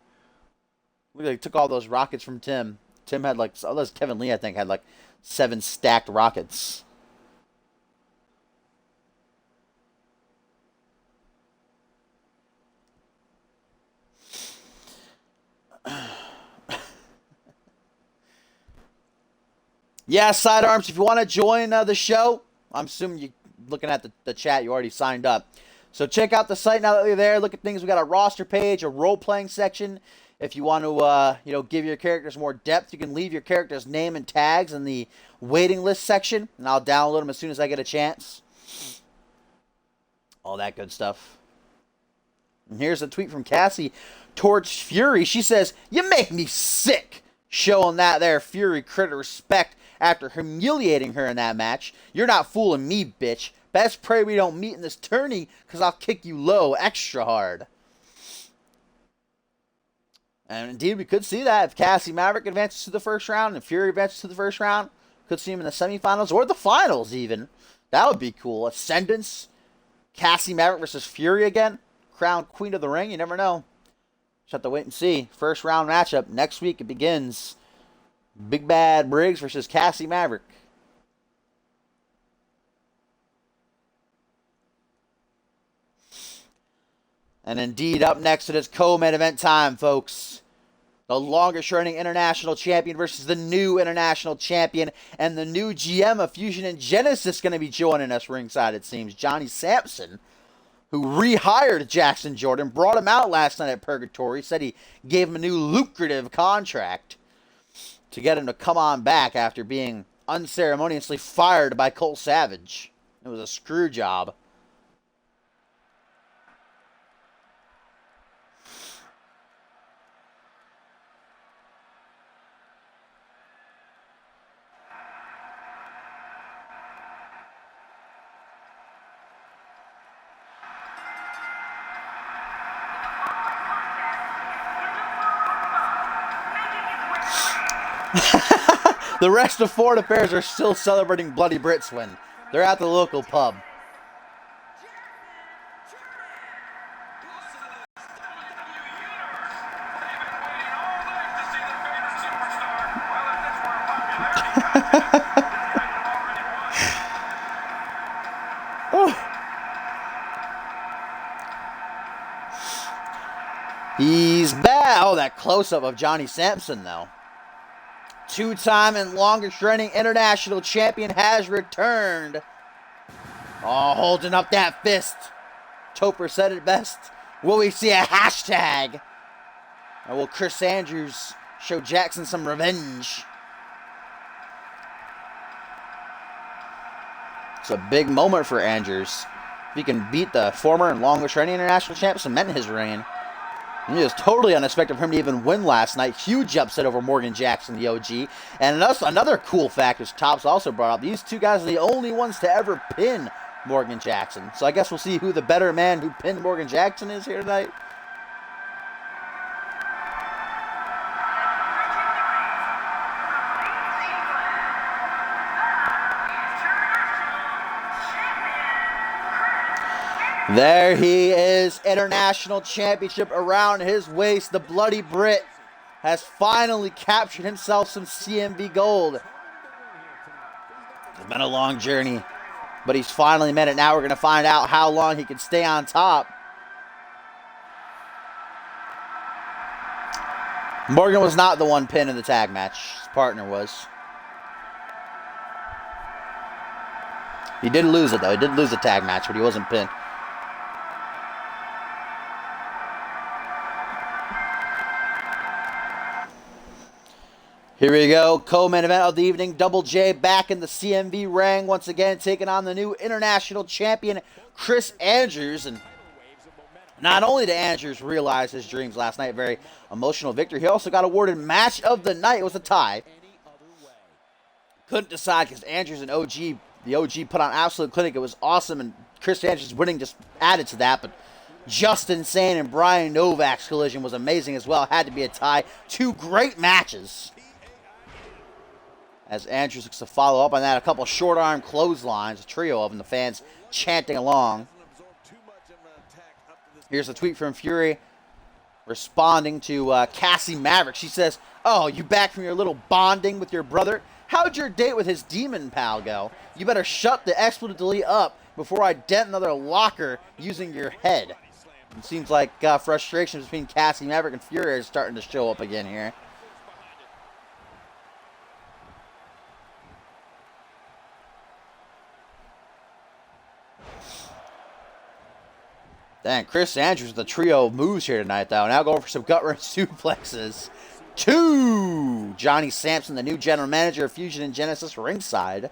Look like he took all those rockets from Tim. Tim had like, oh, those Kevin Lee, I think, had like 7 stacked rockets. Yeah, Sidearms, if you want to join the show, I'm assuming you're looking at the chat, you already signed up. So check out the site now that you're there. Look at things. We got a roster page, a role-playing section. If you want to, give your characters more depth, you can leave your character's name and tags in the waiting list section, and I'll download them as soon as I get a chance. All that good stuff. And here's a tweet from Cassie towards Fury. She says, "You make me sick." Showing that there Fury critter respect after humiliating her in that match. "You're not fooling me, bitch. Best pray we don't meet in this tourney, because I'll kick you low extra hard." And indeed, we could see that if Cassie Maverick advances to the first round and Fury advances to the first round. Could see him in the semifinals or the finals even. That would be cool. Ascendance, Cassie Maverick versus Fury again. Crowned Queen of the Ring. You never know. Just have to wait and see. First round matchup. Next week it begins. Big Bad Briggs versus Cassie Maverick. And indeed, up next it is co-main event time, folks. The longest running international champion versus the new international champion. And the new GM of Fusion and Genesis going to be joining us ringside, it seems. Johnny Sampson, who rehired Jackson Jordan, brought him out last night at Purgatory, said he gave him a new lucrative contract to get him to come on back after being unceremoniously fired by Cole Savage. It was a screw job. The rest of Florida Bears are still celebrating Bloody Brit's win. They're at the local pub. that close-up of Johnny Sampson, though. Two-time and longest-reigning international champion has returned. Oh, holding up that fist. Topper said it best. Will we see a hashtag? Or will Chris Andrews show Jackson some revenge? It's a big moment for Andrews. If he can beat the former and longest-reigning international champion, cement his reign. And it was totally unexpected for him to even win last night. Huge upset over Morgan Jackson, the OG. And another cool fact, which Tops also brought up, these two guys are the only ones to ever pin Morgan Jackson. So I guess we'll see who the better man who pinned Morgan Jackson is here tonight. There he is, international championship around his waist. The Bloody Brit has finally captured himself some CMV gold. It's been a long journey, but he's finally made it. Now we're going to find out how long he can stay on top. Morgan was not the one pinned in the tag match. His partner was. He did lose it, though. He did lose the tag match, but he wasn't pinned. Here we go, co-main event of the evening. Double J back in the CMV ring once again, taking on the new international champion, Chris Andrews. And not only did Andrews realize his dreams last night, very emotional victory, he also got awarded match of the night. It was a tie. Couldn't decide because Andrews and the OG put on absolute clinic. It was awesome, and Chris Andrews winning just added to that. But Justin Sane and Brian Novak's collision was amazing as well. Had to be a tie. Two great matches. As Andrews looks to follow up on that, a couple short arm clotheslines, a trio of them, the fans chanting along. Here's a tweet from Fury responding to Cassie Maverick. She says, "Oh, you back from your little bonding with your brother? How'd your date with his demon pal go? You better shut the expletive delete up before I dent another locker using your head." It seems like frustration between Cassie Maverick and Fury is starting to show up again here. Dang, Chris Andrews with a trio of moves here tonight, though. Now going for some gut-wrench suplexes. Two! Johnny Sampson, the new general manager of Fusion and Genesis, ringside.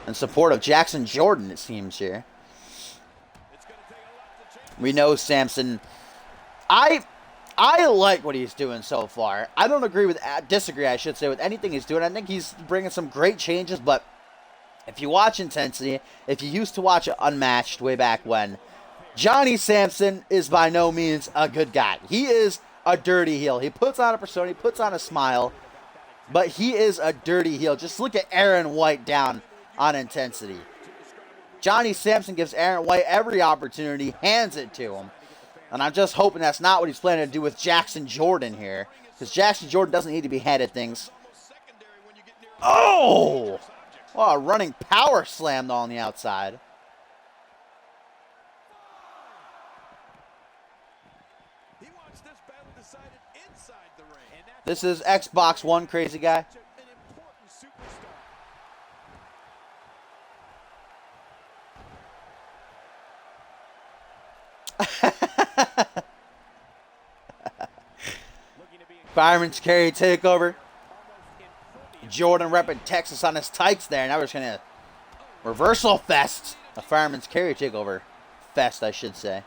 In support of Jackson Jordan, it seems here. We know Sampson. I like what he's doing so far. I don't disagree, I should say, with anything he's doing. I think he's bringing some great changes, but if you watch Intensity, if you used to watch Unmatched way back when, Johnny Sampson is by no means a good guy. He is a dirty heel. He puts on a persona, he puts on a smile, but he is a dirty heel. Just look at Aaron White down on Intensity. Johnny Sampson gives Aaron White every opportunity, hands it to him. And I'm just hoping that's not what he's planning to do with Jackson Jordan here, because Jackson Jordan doesn't need to be handed things. Oh! Well, a running power slam on the outside. This is Xbox One, crazy guy. Fireman's Carry takeover. Jordan repping Texas on his tights there. Now we're just going to reversal fest. A Fireman's Carry takeover fest, I should say.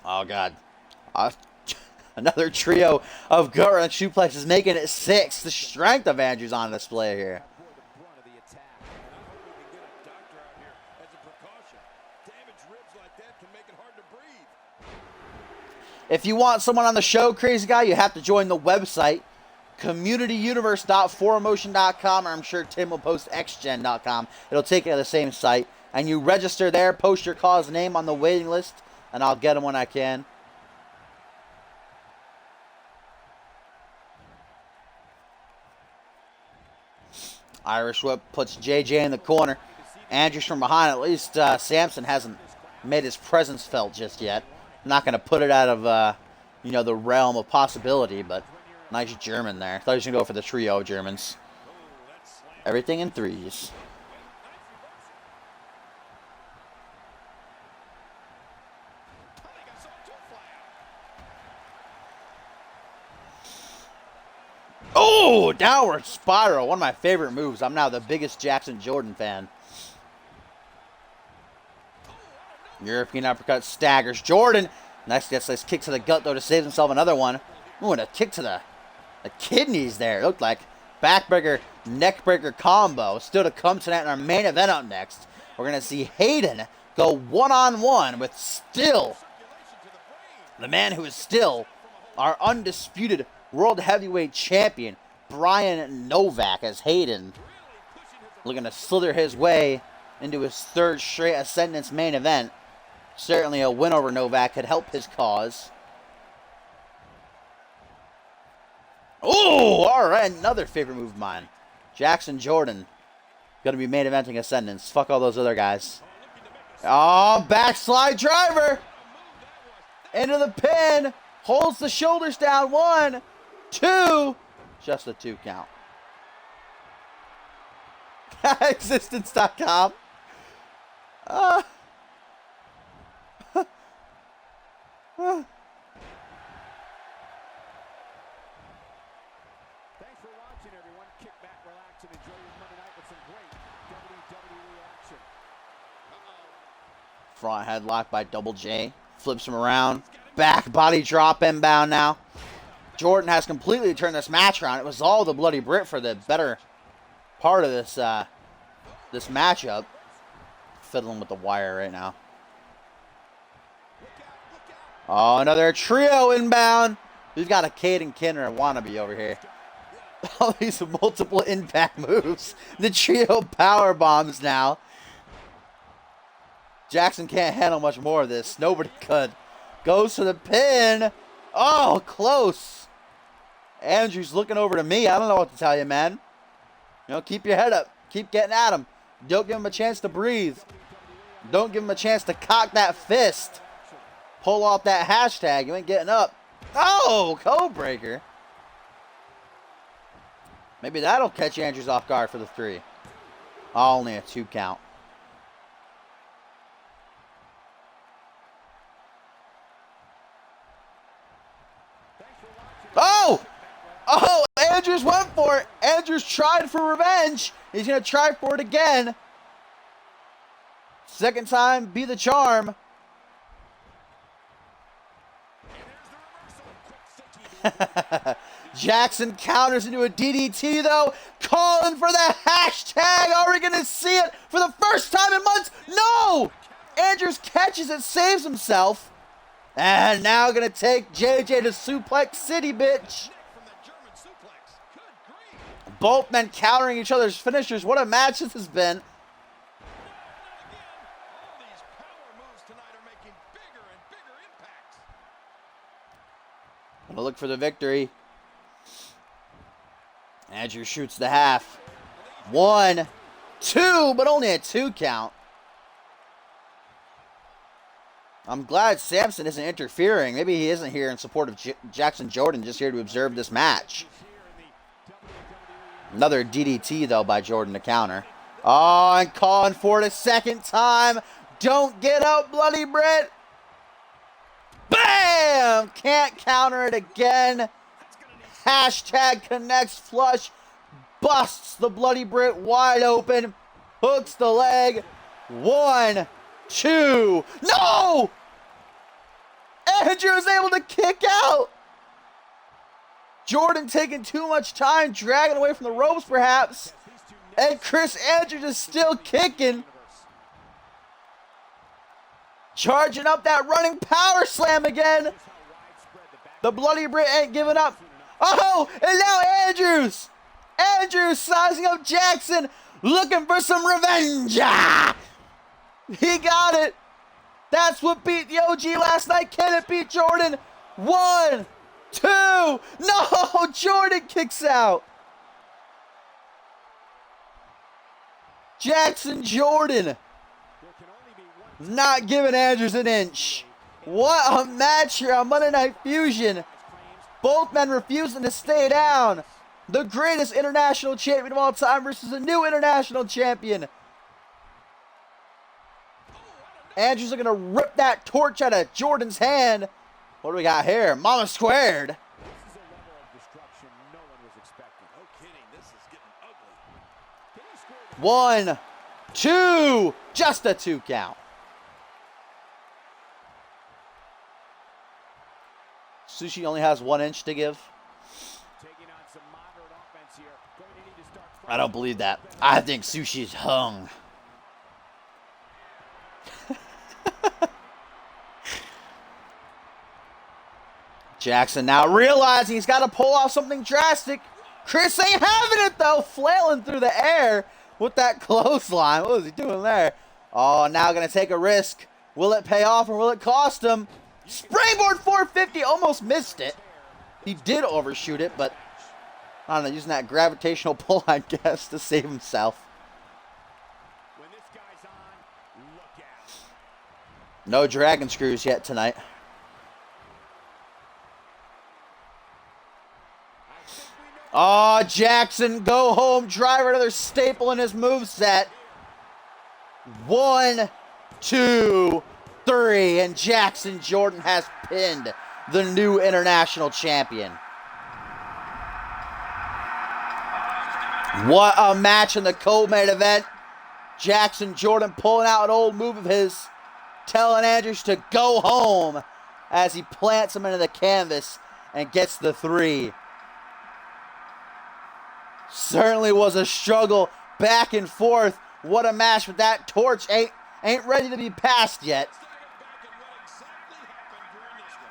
Oh, God. Another trio of gut-wrench suplexes, making it 6. The strength of Andrews on display here. If you want someone on the show, crazy guy, you have to join the website, communityuniverse.4motion.com, or I'm sure Tim will post xgen.com. It'll take you to the same site. And you register there, post your cause name on the waiting list, and I'll get them when I can. Irish Whip puts JJ in the corner. Andrews from behind. At least Sampson hasn't made his presence felt just yet. I'm not going to put it out of, you know, the realm of possibility, but nice German there. Thought he was going to go for the trio of Germans. Everything in threes. Oh, downward spiral. One of my favorite moves. I'm now the biggest Jackson Jordan fan. European uppercut staggers Jordan. Nice kick to the gut, though, to save himself another one. Ooh, and a kick to the kidneys there. It looked like backbreaker, neckbreaker combo. Still to come tonight in our main event up next. We're going to see Hayden go one-on-one with still the man who is still our undisputed World Heavyweight Champion, Brian Novak, as Hayden looking to slither his way into his third straight Ascendance main event. Certainly a win over Novak could help his cause. Oh, all right, another favorite move of mine. Jackson Jordan going to be main eventing Ascendance. Fuck all those other guys. Oh, backslide driver. Into the pin. Holds the shoulders down. 1, 2. Just a 2 count. Existence.com. Thanks for watching, everyone. Kick back, relax, and enjoy your Monday night with some great WWE action. Front headlock by Double J. Flips him around. Back body drop inbound now. Jordan has completely turned this match around. It was all the Bloody Brit for the better part of this this matchup. Fiddling with the wire right now. Oh, another trio inbound. We've got a Caden Kinner wannabe over here. All these multiple impact moves. The trio power bombs now. Jackson can't handle much more of this. Nobody could. Goes to the pin. Oh, close. Andrew's looking over to me. I don't know what to tell you, man. You know, keep your head up. Keep getting at him. Don't give him a chance to breathe. Don't give him a chance to cock that fist. Pull off that hashtag. You ain't getting up. Oh, code breaker. Maybe that'll catch Andrews off guard for the 3. Oh, only a 2 count. Oh! Oh, Andrews went for it. Andrews tried for revenge. He's going to try for it again. Second time, be the charm. Jackson counters into a DDT, though. Calling for the hashtag. Are we going to see it for the first time in months? No! Andrews catches it, saves himself. And now going to take JJ to Suplex City, bitch. Both men countering each other's finishers. What a match this has been. Gonna look for the victory. Andrew shoots the half. 1, 2, but only a 2 count. I'm glad Samson isn't interfering. Maybe he isn't here in support of Jackson Jordan, just here to observe this match. Another DDT, though, by Jordan to counter. Oh, and calling for it a second time. Don't get up, Bloody Brit. Bam! Can't counter it again. Hashtag connects flush. Busts the Bloody Brit wide open. Hooks the leg. 1, 2. No! Andrew is able to kick out. Jordan taking too much time, dragging away from the ropes perhaps. And Chris Andrews is still kicking. Charging up that running power slam again. The Bloody Brit ain't giving up. Oh, and now Andrews. Andrews sizing up Jackson, looking for some revenge. Ah! He got it. That's what beat the OG last night. Can it beat Jordan? 1, 2. No, Jordan kicks out. Jackson Jordan not giving Andrews an inch. What a match here on Monday Night Fusion. Both men refusing to stay down. The greatest international champion of all time versus a new international champion. Andrews looking to rip that torch out of Jordan's hand. What do we got here? Mama squared. This is a level of destruction no one was expecting. No kidding, this is getting ugly. Can he score? 1, 2, just a 2 count. Sushi only has 1 inch to give. Taking on some moderate offense here. Going to need to start I don't believe that. I think Sushi's hung. Jackson now realizing he's got to pull off something drastic. Chris ain't having it though, flailing through the air with that clothesline. What was he doing there? Oh, now going to take a risk. Will it pay off or will it cost him? Springboard 450, almost missed it. He did overshoot it, but I don't know, using that gravitational pull, I guess, to save himself. When this guy's on, look out. No dragon screws yet tonight. Oh, Jackson, go home driver, another staple in his moveset. 1, 2, 3, and Jackson Jordan has pinned the new international champion. What a match in the co-main event. Jackson Jordan pulling out an old move of his, telling Andrews to go home as he plants him into the canvas and gets the 3. Certainly was a struggle back and forth. What a match, but that torch ain't ready to be passed yet.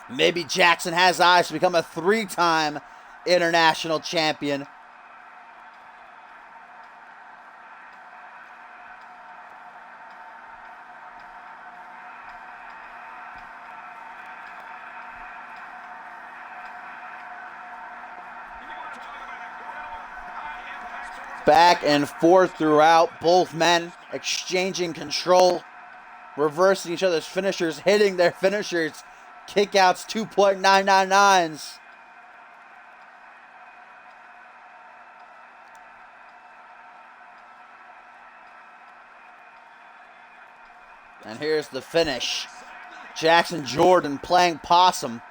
Maybe Jackson has eyes to become a 3-time international champion. Back and forth throughout, both men exchanging control, reversing each other's finishers, hitting their finishers, kickouts 2.999s. And here's the finish. Jackson Jordan playing possum,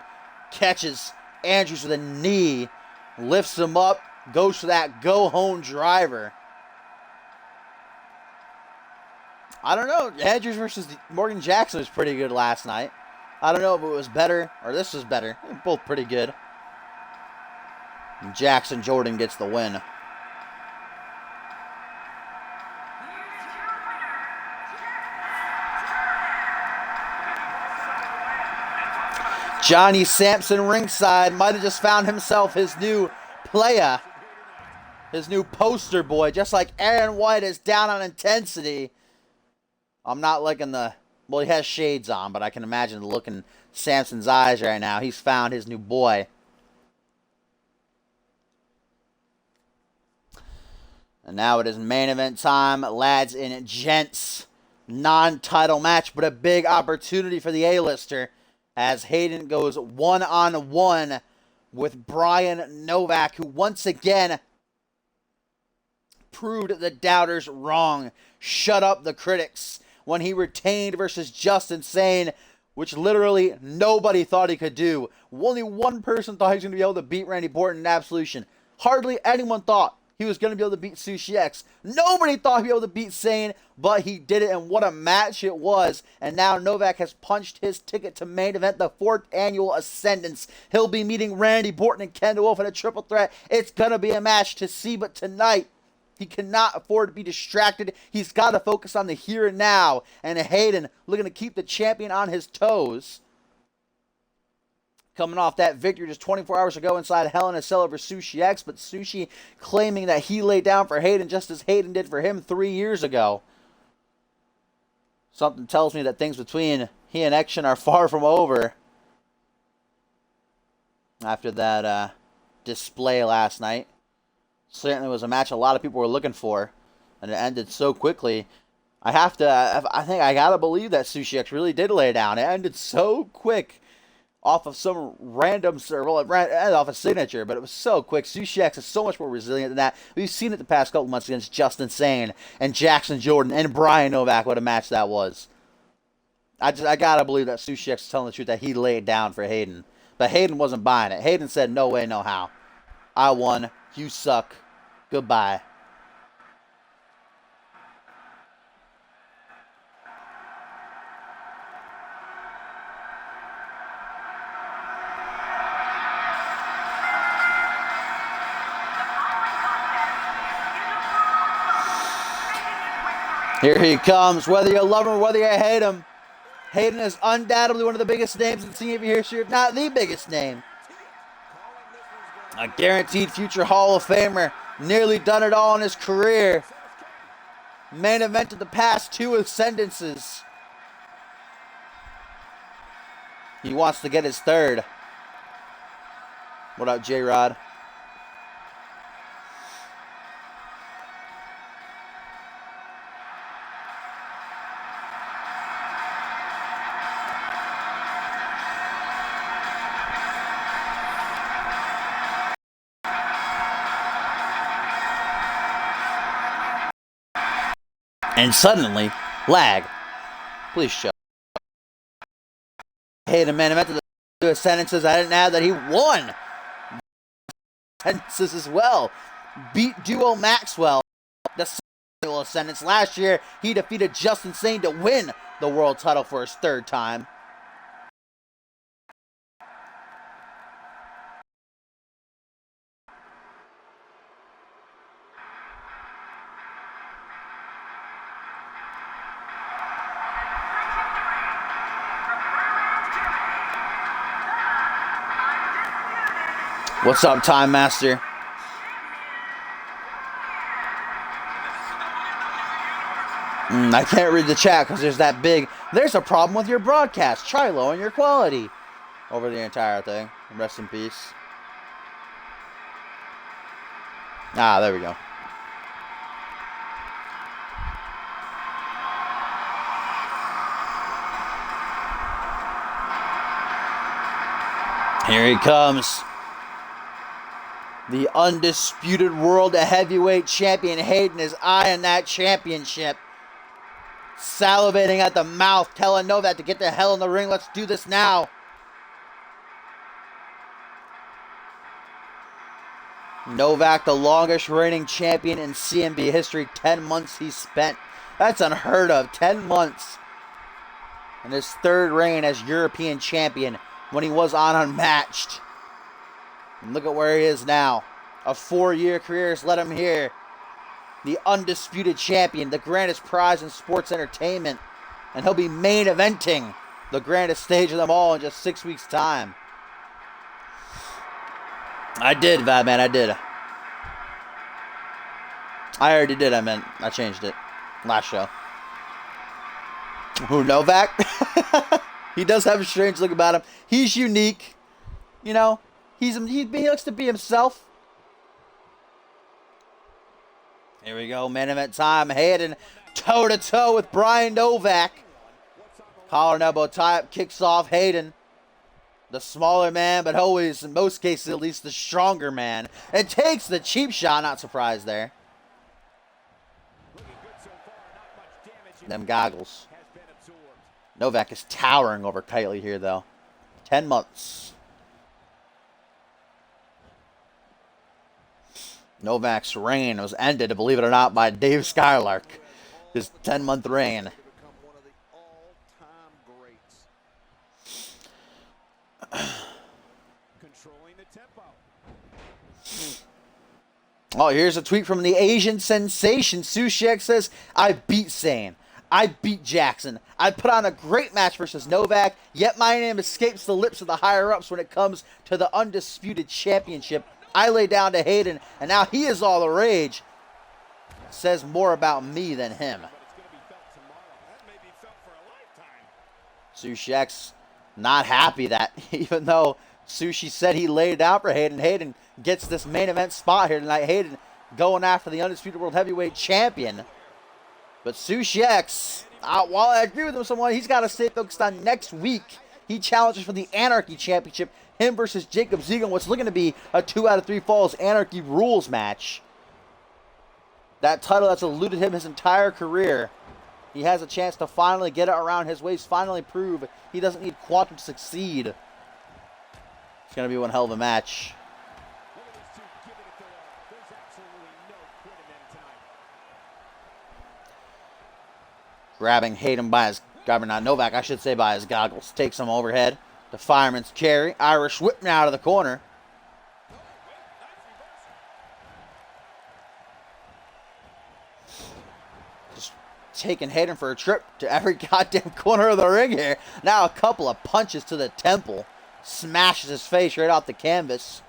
catches Andrews with a knee, lifts him up, goes for that go-home driver. I don't know. Andrews versus Morgan Jackson was pretty good last night. I don't know if it was better or this was better. They're both pretty good. And Jackson Jordan gets the win. Johnny Sampson ringside might have just found himself his new player. His new poster boy, just like Aaron White is down on intensity. I'm not liking the... Well, he has shades on, but I can imagine the look in Sampson's eyes right now. He's found his new boy. And now it is main event time. Lads and gents. Non-title match, but a big opportunity for the A-lister. As Hayden goes one-on-one with Brian Novak, who once again proved the doubters wrong. Shut up the critics when he retained versus Justin Sane, which literally nobody thought he could do. Only one person thought he was going to be able to beat Randy Orton in Absolution. Hardly anyone thought he was going to be able to beat Sushi X. Nobody thought he'd be able to beat Sane, but he did it, and what a match it was. And now Novak has punched his ticket to main event, the 4th annual Ascendance. He'll be meeting Randy Orton and Ken Wolf in a triple threat. It's going to be a match to see, but tonight, he cannot afford to be distracted. He's got to focus on the here and now. And Hayden looking to keep the champion on his toes. Coming off that victory just 24 hours ago inside Hell in a Cell over Sushi X, but Sushi claiming that he laid down for Hayden just as Hayden did for him 3 years ago. Something tells me that things between he and Action are far from over. After that display last night. Certainly was a match a lot of people were looking for, and it ended so quickly. I think I gotta believe that SushiX really did lay it down. It ended so quick off of some random server, off a signature, but it was so quick. SushiX is so much more resilient than that. We've seen it the past couple months against Justin Sane and Jackson Jordan and Brian Novak, what a match that was. I gotta believe that SushiX is telling the truth that he laid down for Hayden. But Hayden wasn't buying it. Hayden said, no way, no how. I won. You suck. Goodbye. Here he comes, whether you love him or whether you hate him. Hayden is undoubtedly one of the biggest names in CMV history, if not the biggest name. A guaranteed future Hall of Famer. Nearly done it all in his career. Main evented the past 2 ascendances. He wants to get his 3rd. What up, J-Rod? And suddenly, lag. Please shut. Hayden main event to the 2 ascendances. I didn't add that he won ascendances as well. Beat Duo Maxwell. The single ascendance. Last year, he defeated Justin Sane to win the world title for his 3rd time. What's up, Time Master? I can't read the chat because there's a problem with your broadcast. Try lowering your quality over the entire thing. Rest in peace. Ah, there we go. Here he comes. The undisputed world heavyweight champion Hayden is eyeing that championship. Salivating at the mouth, telling Novak to get the hell in the ring. Let's do this now. Novak, the longest reigning champion in CMV history. 10 months he spent. That's unheard of. 10 months. In his 3rd reign as European champion when he was on Unmatched. And look at where he is now. A 4-year career has led him here. The undisputed champion, the grandest prize in sports entertainment. And he'll be main eventing the grandest stage of them all in just 6 weeks' time. I did, Vadman, I did. I already did, I changed it. Last show. Who, Novak? He does have a strange look about him. He's unique. You know, he likes to be himself. Here we go, main event time. Hayden toe-to-toe with Brian Novak. Collar and elbow tie-up kicks off Hayden. The smaller man, but always, in most cases at least, the stronger man. And takes the cheap shot. Not surprised there. Them goggles. Novak is towering over Kitely here, though. 10 months. Novak's reign was ended, believe it or not, by Dave Skylark. His 10-month reign. Oh, here's a tweet from the Asian sensation. SushiX says, I beat Sane. I beat Jackson. I put on a great match versus Novak, yet my name escapes the lips of the higher-ups when it comes to the undisputed championship. I lay down to Hayden, and now he is all the rage. Says more about me than him. SushiX not happy that even though Sushi said he laid it out for Hayden, Hayden gets this main event spot here tonight. Hayden going after the undisputed world heavyweight champion. But Sushex, while I agree with him somewhat, he's got to stay focused on next week. He challenges for the Anarchy Championship. Him versus Jacob Ziegler, what's looking to be a 2 out of 3 falls Anarchy Rules match. That title that's eluded him his entire career. He has a chance to finally get it around his waist, finally prove he doesn't need Quantum to succeed. It's going to be one hell of a match. Grabbing Hayden by his, not Novak, I should say, by his goggles. Takes him overhead. The fireman's carry. Irish whip now out of the corner. Just taking Hayden for a trip to every goddamn corner of the ring here. Now a couple of punches to the temple. Smashes his face right off the canvas.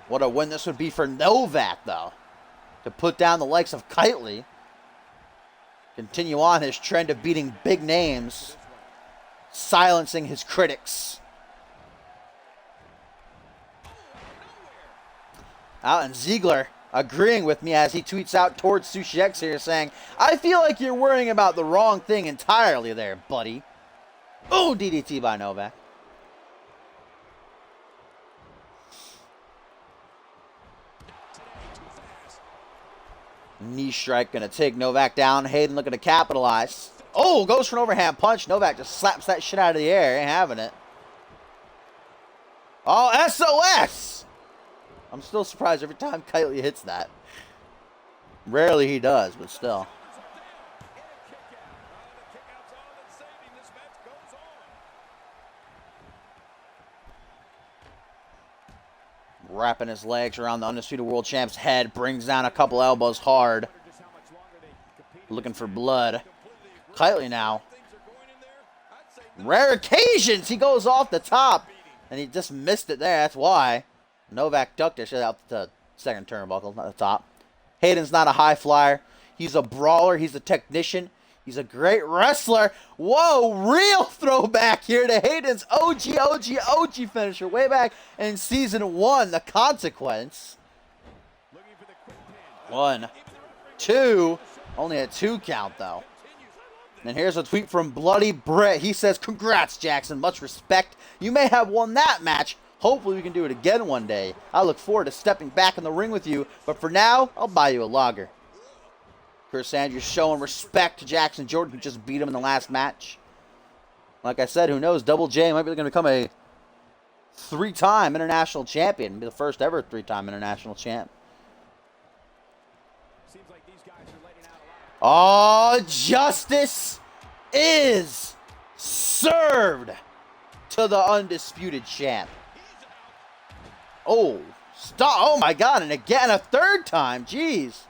What a win this would be for Novak, though. To put down the likes of Kitely. Continue on his trend of beating big names. Silencing his critics. And Ziegler agreeing with me as he tweets out towards Sushex here saying, I feel like you're worrying about the wrong thing entirely there, buddy. Oh, DDT by Novak. Knee strike going to take Novak down. Hayden looking to capitalize. Oh, goes for an overhand punch. Novak just slaps that shit out of the air. Ain't having it. Oh, SOS! I'm still surprised every time Kitely hits that. Rarely he does, but still. Wrapping his legs around the Undisputed World Champ's head. Brings down a couple elbows hard. Looking for blood. Kitely now. Rare occasions. He goes off the top. And he just missed it there. That's why. Novak ducked it out the second turnbuckle, not the top. Hayden's not a high flyer. He's a brawler. He's a technician. He's a great wrestler. Whoa, real throwback here to Hayden's OG finisher way back in Season 1, The Consequence. 1, 2. Only a 2 count, though. And here's a tweet from Bloody Brett. He says, congrats, Jackson. Much respect. You may have won that match. Hopefully we can do it again one day. I look forward to stepping back in the ring with you. But for now, I'll buy you a lager. Chris Andrews showing respect to Jackson Jordan, who just beat him in the last match. Like I said, who knows? Double J might be going to become a 3-time international champion. Be the first ever 3-time international champ. Oh, justice is served to the undisputed champ. Oh, stop. Oh, my God. And again, a 3rd time. Jeez.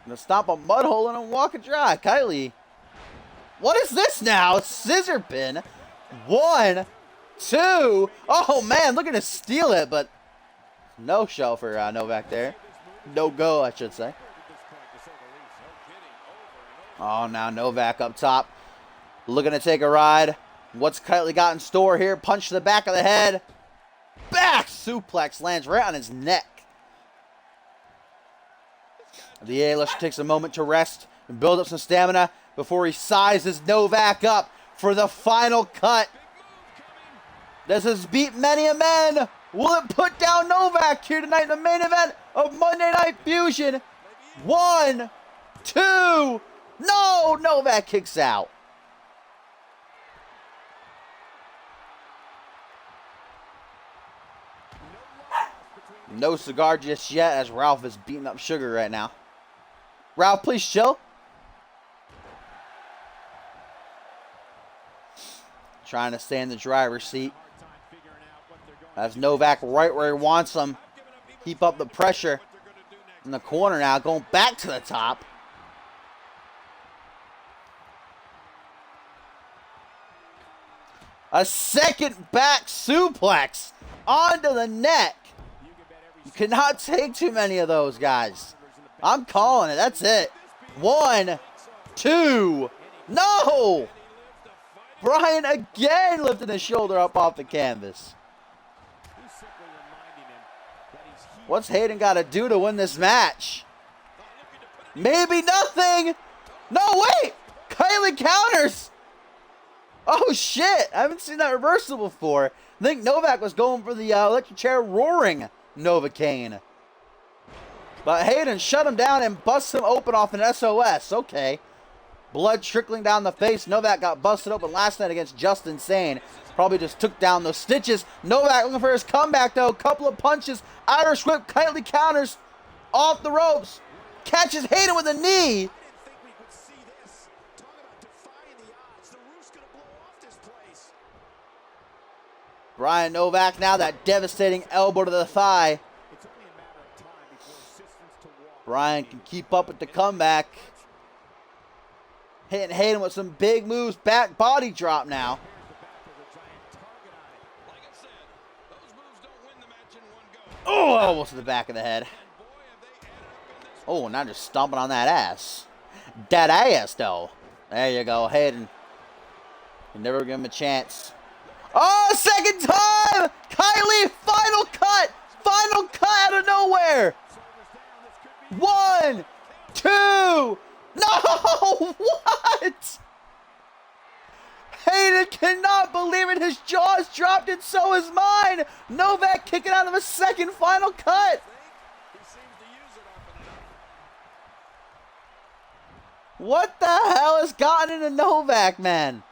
Gonna stomp a mud hole in and walk it dry. Kitely. What is this now? Scissor pin. 1, 2. Oh, man. Looking to steal it, but no show for Novak there. No go, I should say. Oh, now Novak up top. Looking to take a ride. What's Kitely got in store here? Punch to the back of the head. Back suplex lands right on his neck. The A-lister takes a moment to rest and build up some stamina before he sizes Novak up for the final cut. This has beat many a man. Will it put down Novak here tonight in the main event of Monday Night Fusion? 1, 2. No! Novak kicks out. No cigar just yet as Ralph is beating up Sugar right now. Ralph, please chill. Trying to stay in the driver's seat. As Novak right where he wants him. Keep up the pressure. In the corner now, going back to the top. A second back suplex onto the neck. You cannot take too many of those, guys. I'm calling it. That's it. 1, 2. No! Bryan again lifting his shoulder up off the canvas. What's Hayden got to do to win this match? Maybe nothing. No, wait. Kylie counters. Oh, shit. I haven't seen that reversal before. I think Novak was going for the electric chair roaring Novocaine. But Hayden shut him down and busts him open off an SOS. Okay. Blood trickling down the face. Novak got busted open last night against Justin Sane. Probably just took down those stitches. Novak looking for his comeback, though. Couple of punches. Irish whip. Kylie counters. Off the ropes. Catches Hayden with a knee. Brian Novak now, that devastating elbow to the thigh. Brian can keep up with the comeback. Hitting Hayden with some big moves. Back body drop now. Oh, almost to the back of the head. Oh, now just stomping on that ass. That ass, though. There you go, Hayden. You never give him a chance. Oh, second time! Kylie, final cut! Final cut out of nowhere! 1, 2... No! What? Hayden cannot believe it. His jaw's dropped and so is mine. Novak kicking out of a second final cut. What the hell has gotten into Novak, man?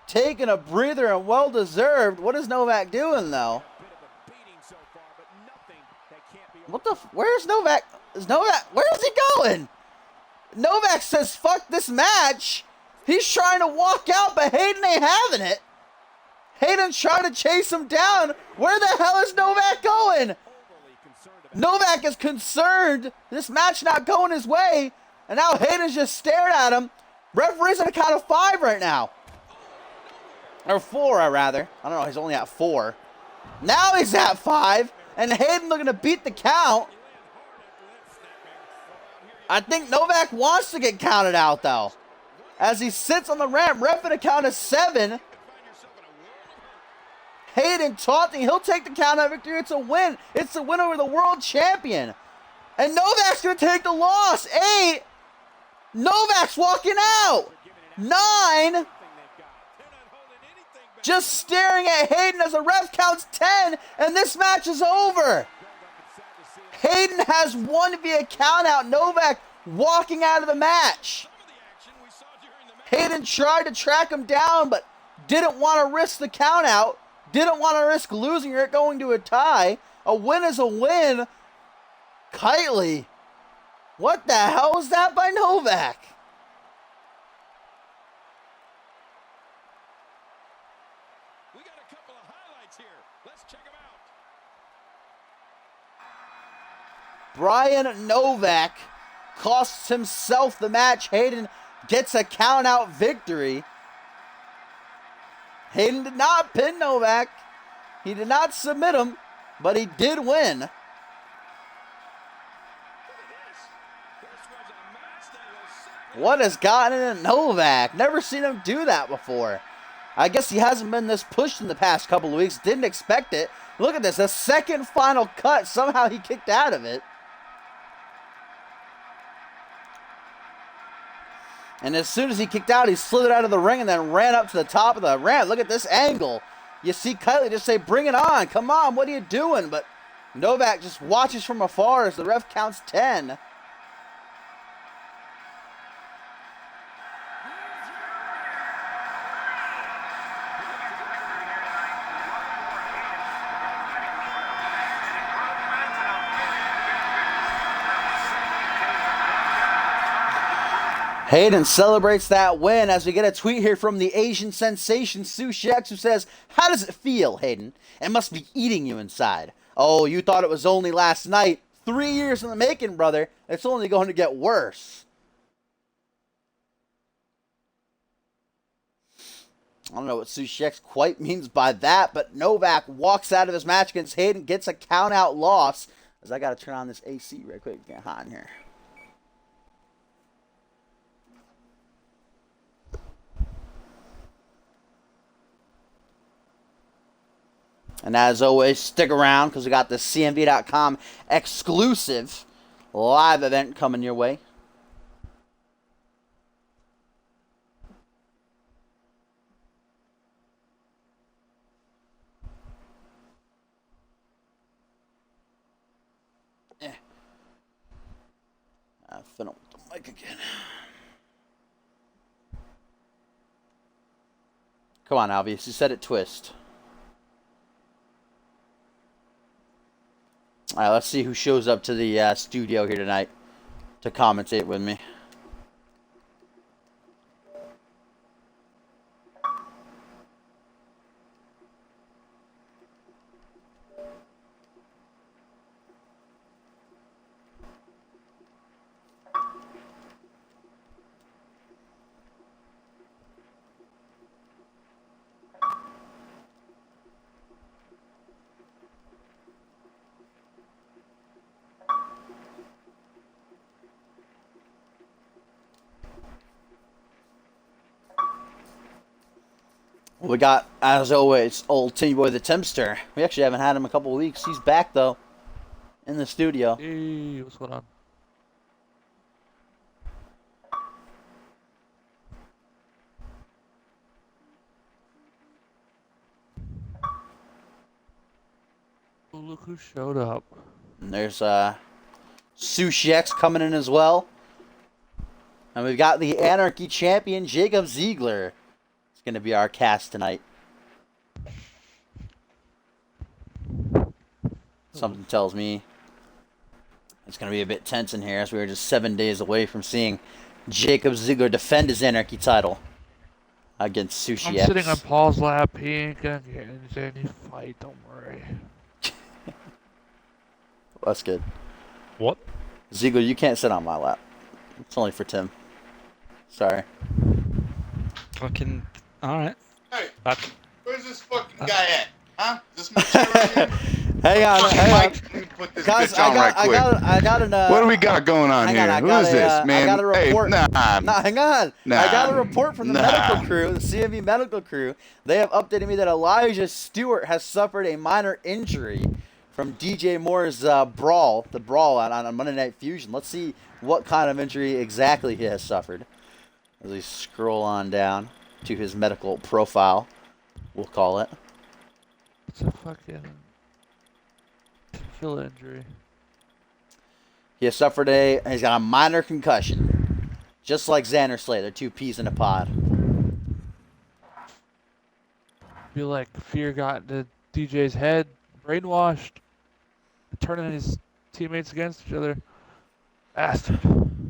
Taking a breather and well-deserved. What is Novak doing, though? What the... Where's Novak? Where is he going? Novak says, fuck this match. He's trying to walk out, but Hayden ain't having it. Hayden's trying to chase him down. Where the hell is Novak going? Novak is concerned. This match not going his way. And now Hayden's just staring at him. Referee's at a count of 5 right now. Or 4, rather. I don't know, he's only at 4. Now he's at 5. And Hayden looking to beat the count. I think Novak wants to get counted out, though. As he sits on the ramp, ref at a count of 7. Hayden taunting. He'll take the count out victory. It's a win. It's a win over the world champion. And Novak's going to take the loss. 8. Novak's walking out. 9. Just staring at Hayden as the ref counts 10. And this match is over. Hayden has won via countout. Novak walking out of the match. Hayden tried to track him down, but didn't want to risk the countout. Didn't want to risk losing or it going to a tie. A win is a win. Kylie. What the hell was that by Novak? We got a couple of highlights here. Let's check them out. Brian Novak costs himself the match. Hayden gets a count-out victory. Hayden did not pin Novak. He did not submit him, but he did win. What has gotten into Novak? Never seen him do that before. I guess he hasn't been this pushed in the past couple of weeks. Didn't expect it. Look at this. A second final cut. Somehow he kicked out of it. And as soon as he kicked out, he slithered out of the ring and then ran up to the top of the ramp. Look at this angle. You see Kylie just say, bring it on. Come on, what are you doing? But Novak just watches from afar as the ref counts 10. Hayden celebrates that win as we get a tweet here from the Asian sensation Sushi X, who says, how does it feel, Hayden? It must be eating you inside. Oh, you thought it was only last night. 3 years in the making, brother. It's only going to get worse. I don't know what Sushi X quite means by that, but Novak walks out of his match against Hayden, gets a count-out loss. As I got to turn on this AC real quick. Get hot in here. And as always, stick around because we got the CMV.com exclusive live event coming your way. I fiddle with the mic again. Come on, Albius. You said it twist. All right, let's see who shows up to the studio here tonight to commentate with me. We got, as always, old Timmy Boy the Tempster. We actually haven't had him a couple weeks. He's back, though, in the studio. Hey, what's going on? Oh, look who showed up. And there's Sushi X coming in as well. And we've got the Anarchy Champion, Jacob Ziegler. It's going to be our cast tonight. Something tells me it's going to be a bit tense in here as we were just 7 days away from seeing Jacob Ziegler defend his Anarchy title against Sushi I'm X. sitting on Paul's lap. He ain't gonna get into any fight. Don't worry. That's good. What? Ziegler, you can't sit on my lap. It's only for Tim. Sorry. Fucking. Alright. Hey, That's. where's this fucking guy at? Huh? This mature right here? Hang on, Fucking hang on. Mike, let me put this Guys, bitch on right quick. I got an, What do we got going on hang here? on, I Who got is a, this, man? I got a report. Hey, Nah, hang on. Nah. I got a report from the Nah. medical crew, the CMV medical crew. They have updated me that Elijah Stewart has suffered a minor injury from DJ Moore's brawl on Monday Night Fusion. Let's see what kind of injury exactly he has suffered. As we scroll on down to his medical profile, we'll call it. It's a fucking kill injury. He has suffered he's got a minor concussion. Just like Xander Slay, they're two peas in a pod. Feel like fear got into DJ's head, brainwashed, turning his teammates against each other. Bastard.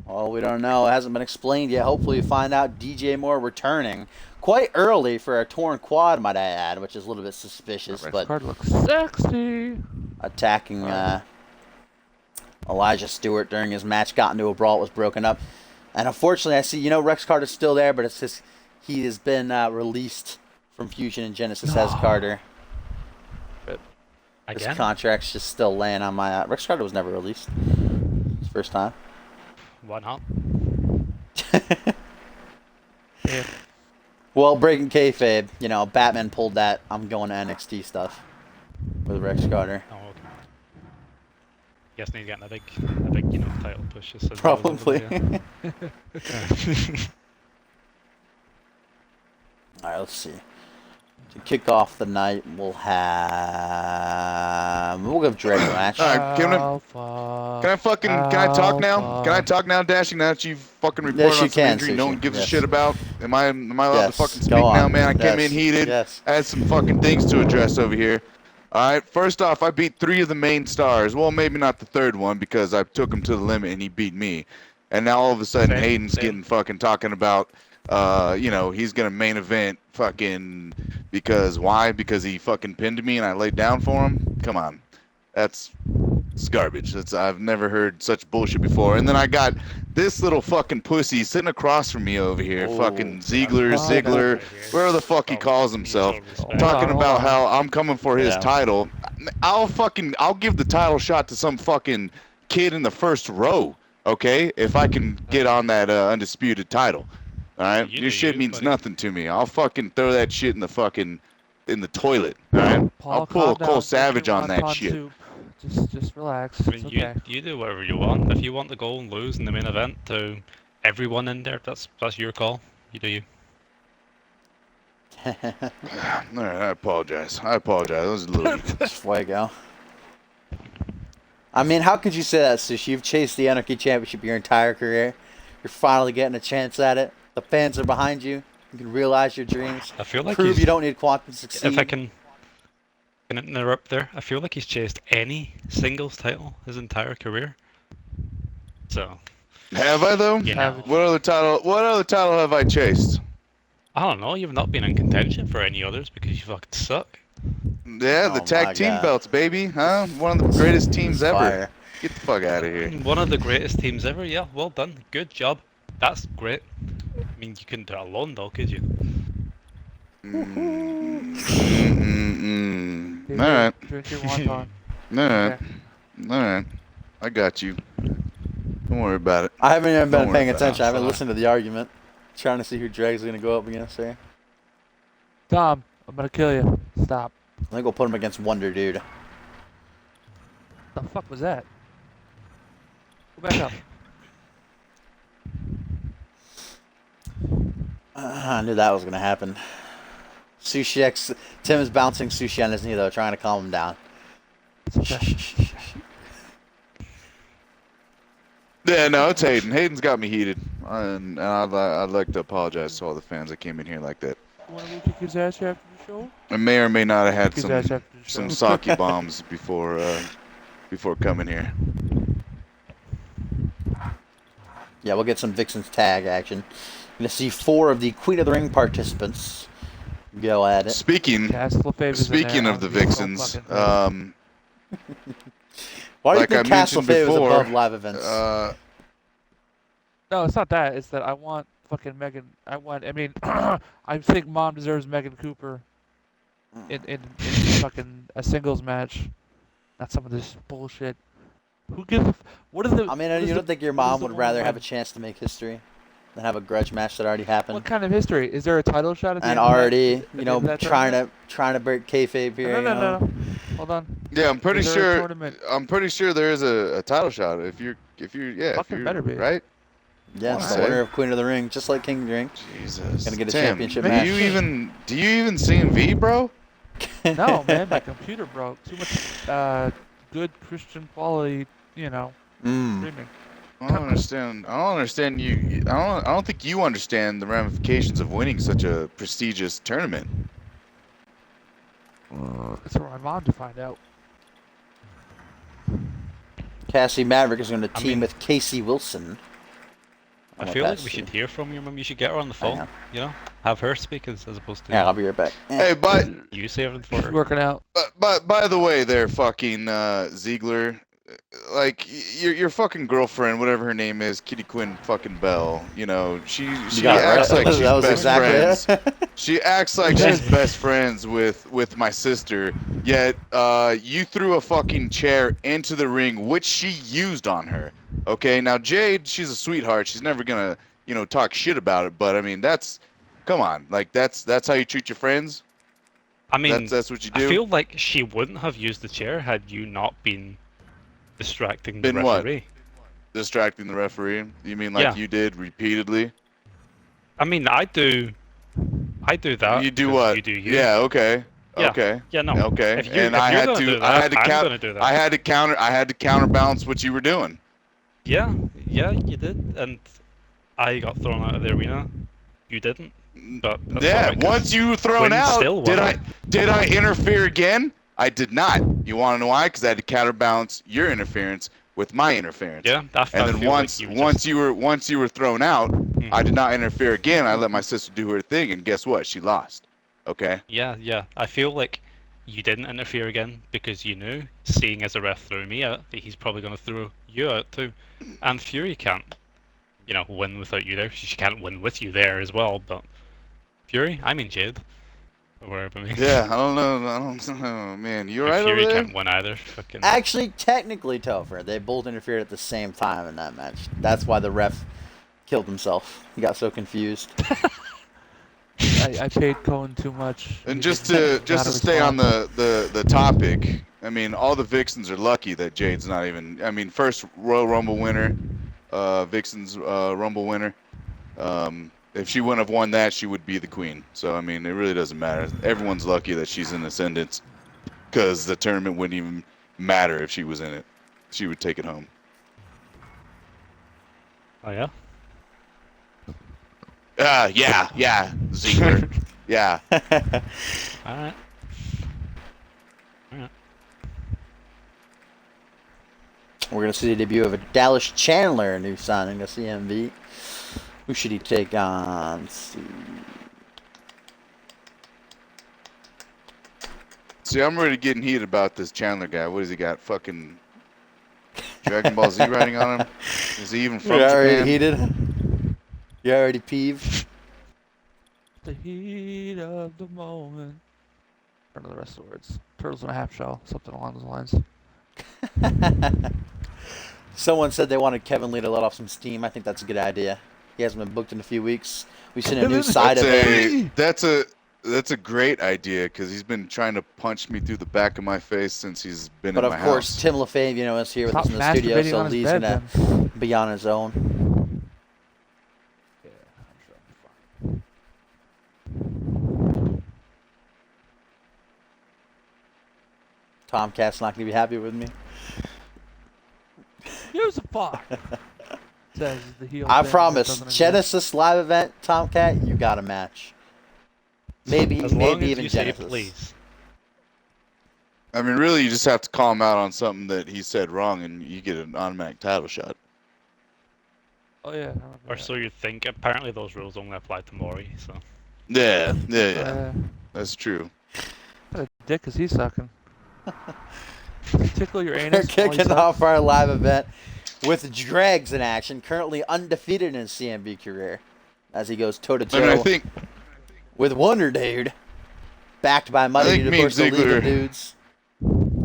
Well, we don't know. It hasn't been explained yet. Hopefully we find out DJ Moore returning quite early for a torn quad, might I add, which is a little bit suspicious. Rex But card looks sexy. attacking Elijah Stewart during his match, got into a brawl, it was broken up. And unfortunately, I see, Rex Carter's still there, but it's just he has been released from Fusion and Genesis as Carter. His Again? contract's just still laying on my... Rex Carter was never released. It's the first time. Why not? Yeah. Well, breaking kayfabe, Batman pulled that I'm going to NXT stuff with Rex Carter. Oh, okay. Guess he's getting a big, title push. Just as Probably. well, All right, let's see. To kick off the night, we'll give Drake a match. All right, can I talk now? Alpha. Can I talk now, Dashing? Now that you've fucking reported Yes, you on some can, injury no one Sushi. gives Yes. a shit about? Am I allowed Yes, to fucking go speak now, on. man? I came Yes. in heated. Yes. I had some fucking things to address over here. All right, first off, I beat 3 of the main stars. Well, maybe not the third one because I took him to the limit and he beat me. And now all of a sudden Same, Hayden's same. getting fucking talking about, he's going to main event fucking because why? Because he fucking pinned me and I laid down for him? Come on. It's garbage. I've never heard such bullshit before. And then I got this little fucking pussy sitting across from me over here. Oh. Fucking Ziegler, Oh, wherever the fuck he calls himself. Hold Talking on, hold about on. how I'm coming for his Yeah. title. I'll give the title shot to some fucking kid in the first row, okay? If I can get on that undisputed title. All right? You Your do shit you, means buddy. nothing to me. I'll fucking throw that shit in the toilet. All right? Paul, I'll pull a calm Cole down. Savage Drink on your that wonton shit. soup. Just relax. I It's mean, okay. you do whatever you want. If you want to go and lose in the main event to everyone in there, that's your call. You do you. All right, I apologize. That was a little. Fuego. I mean, how could you say that, Sushi? You've chased the Anarchy Championship your entire career. You're finally getting a chance at it. The fans are behind you. You can realize your dreams. I feel like Prove he's, you don't need Quantum to succeed. if I can interrupt there, I feel like he's chased any singles title his entire career. So, Have I though? you know, What other title have I chased? I don't know. You've not been in contention for any others because you fucking suck. Yeah, Oh the my tag team God. belts, baby. Huh? One of the greatest teams ever. Fire. Get the fuck out of here. One of the greatest teams ever. Yeah, well done. Good job. That's great. I mean, you couldn't do it alone though, could you? Dude, All right. Drink your wonton. All right. Okay. All right. I got you. Don't worry about it. I haven't even Don't been worry paying about it. attention. I haven't Sorry. listened to the argument. Trying to see who Dreg's going to go up against here. Tom, I'm gonna kill you. Stop. I think we'll put him against Wonder Dude. The fuck was that? Go back up. I knew that was going to happen. Sushi X. Tim is bouncing Sushi on his knee, though, trying to calm him down. It's okay. Yeah, no, it's Hayden. Hayden's got me heated, and I'd like to apologize to all the fans that came in here like that. You wanna go kick his ass after the show? I may or may not have had Kick his ass some after the show. sake bombs before coming here. Yeah, we'll get some Vixen's tag action. Going to see 4 of the Queen of the Ring participants go at it. Speaking Cast LaFavor's in speaking there. of the I'll be so Vixens, fucking pissed. Why do like you I think Castle mentioned Fave is before, above live events? No, it's not that. It's that I want fucking Megan. I mean, I think Mom deserves Megan Cooper in fucking a singles match. Not some of this bullshit. Who gives a what is the? I mean, what is you the- don't think your what is mom the would one rather win? have a chance to make history than have a grudge match that already happened? What kind of history? Is there a title shot at the And end of that- already, at the end of that tournament? trying to break kayfabe here. No. Hold on. yeah, I'm pretty Is there a sure. tournament? I'm pretty sure there is a title shot. If you're Fucking better be. right. Yeah, it's the Alright. winner of Queen of the Ring, just like King Drink. Jesus. Gonna get a Tim, championship do match. you even CMV, bro? No, man, my computer broke. Too much good Christian quality, streaming. I don't understand you. I don't think you understand the ramifications of winning such a prestigious tournament. That's for my mom to find out. Cassie Maverick is going to team mean- with Casey Wilson. I want feel that like we to- should hear from your mum. You should get her on the phone. on. You know, have her speak as opposed to Yeah, I'll be right back. Hey, but you say everything for She's her. working out. by the way, there, fucking Ziegler, like your fucking girlfriend, whatever her name is, Kitty Quinn fucking Bell. You know, she got it acts right. like she's That was best exactly friends. She acts like she's best friends with my sister. Yet you threw a fucking chair into the ring, which she used on her. Okay, now Jade, she's a sweetheart. She's never gonna talk shit about it. But I mean, come on, like that's how you treat your friends. I mean, That's what you do. I feel like she wouldn't have used the chair had you not been distracting the Been what? referee. Distracting the referee. You mean like Yeah. you did repeatedly? I mean, I do that. You do 'cause what? You do you. Yeah. Okay. Yeah. Okay. Yeah, no. Okay. If you, And if I you're had gonna to. do that, I had to I'm count. gonna do that. I had to counterbalance what you were doing. Yeah, you did, and I got thrown out of the arena. You didn't. But that's Yeah. alright, 'cause Once you were thrown Quinn out, still did won. I interfere again? I did not. You want to know why? Because I had to counterbalance your interference with my interference. Yeah, I And then feel once like you were once you were thrown out, Mhm. I did not interfere again. I let my sister do her thing, and guess what? She lost. Okay. Yeah. I feel like you didn't interfere again because you knew, seeing as the ref threw me out, that he's probably going to throw you out too. And Fury can't, win without you there. She can't win with you there as well. But Fury, I mean Jade, or wherever. Yeah. I don't know. Man, you alright Fury over there? can't win either. Fucking. Actually, technically, Topher, they both interfered at the same time in that match. That's why the ref killed himself. He got so confused. I paid Cohen too much. And He just didn't to know how stay on respond. the topic, I mean, all the Vixens are lucky that Jade's not even. I mean, first Royal Rumble winner, Vixen's Rumble winner. If she wouldn't have won that, she would be the queen. So I mean, it really doesn't matter. Everyone's lucky that she's in Ascendance, because the tournament wouldn't even matter if she was in it. She would take it home. Oh yeah. Yeah, Ziegler. Yeah. All right. We're going to see the debut of a Dallas Chandler, new signing to CMV. Who should he take on? Let's see. See, I'm already getting heated about this Chandler guy. What has he got? Fucking Dragon Ball Z writing on him? Is he even from You're already Japan? heated? You're already peeved? The heat of the moment. I don't know the rest of the words. Turtles in a half shell. Something along those lines. Someone said they wanted Kevin Lee to let off some steam. I think that's a good idea. He hasn't been booked in a few weeks. We've seen a new side of him. That's a great idea, because he's been trying to punch me through the back of my face since he's been But in my of course, house. Tim LaFave, is here with us in the studio, masturbating so on his Lee's bed, gonna then. be on his own. Yeah, I'm sure I'll be fine. Tomcat's not gonna be happy with me. Use a fuck. Says the heel. I thing that promise. doesn't exist. Genesis live event, Tomcat, you got a match. Maybe As long as even you say Genesis. please. I mean, really, you just have to call him out on something that he said wrong, and you get an automatic title shot. Oh yeah. I remember Or that. so you think. Apparently those rules only apply to Maury, so. Yeah. Uh, That's true. what a dick is he sucking? Tickle your We're anus. while he kicking sucks? off our live event with Dregs in action, currently undefeated in his CMV career, as he goes toe to I mean, I toe think with Wonder Dude, backed by Mighty think Dude, of me and course, the League Ziggler- of Dudes.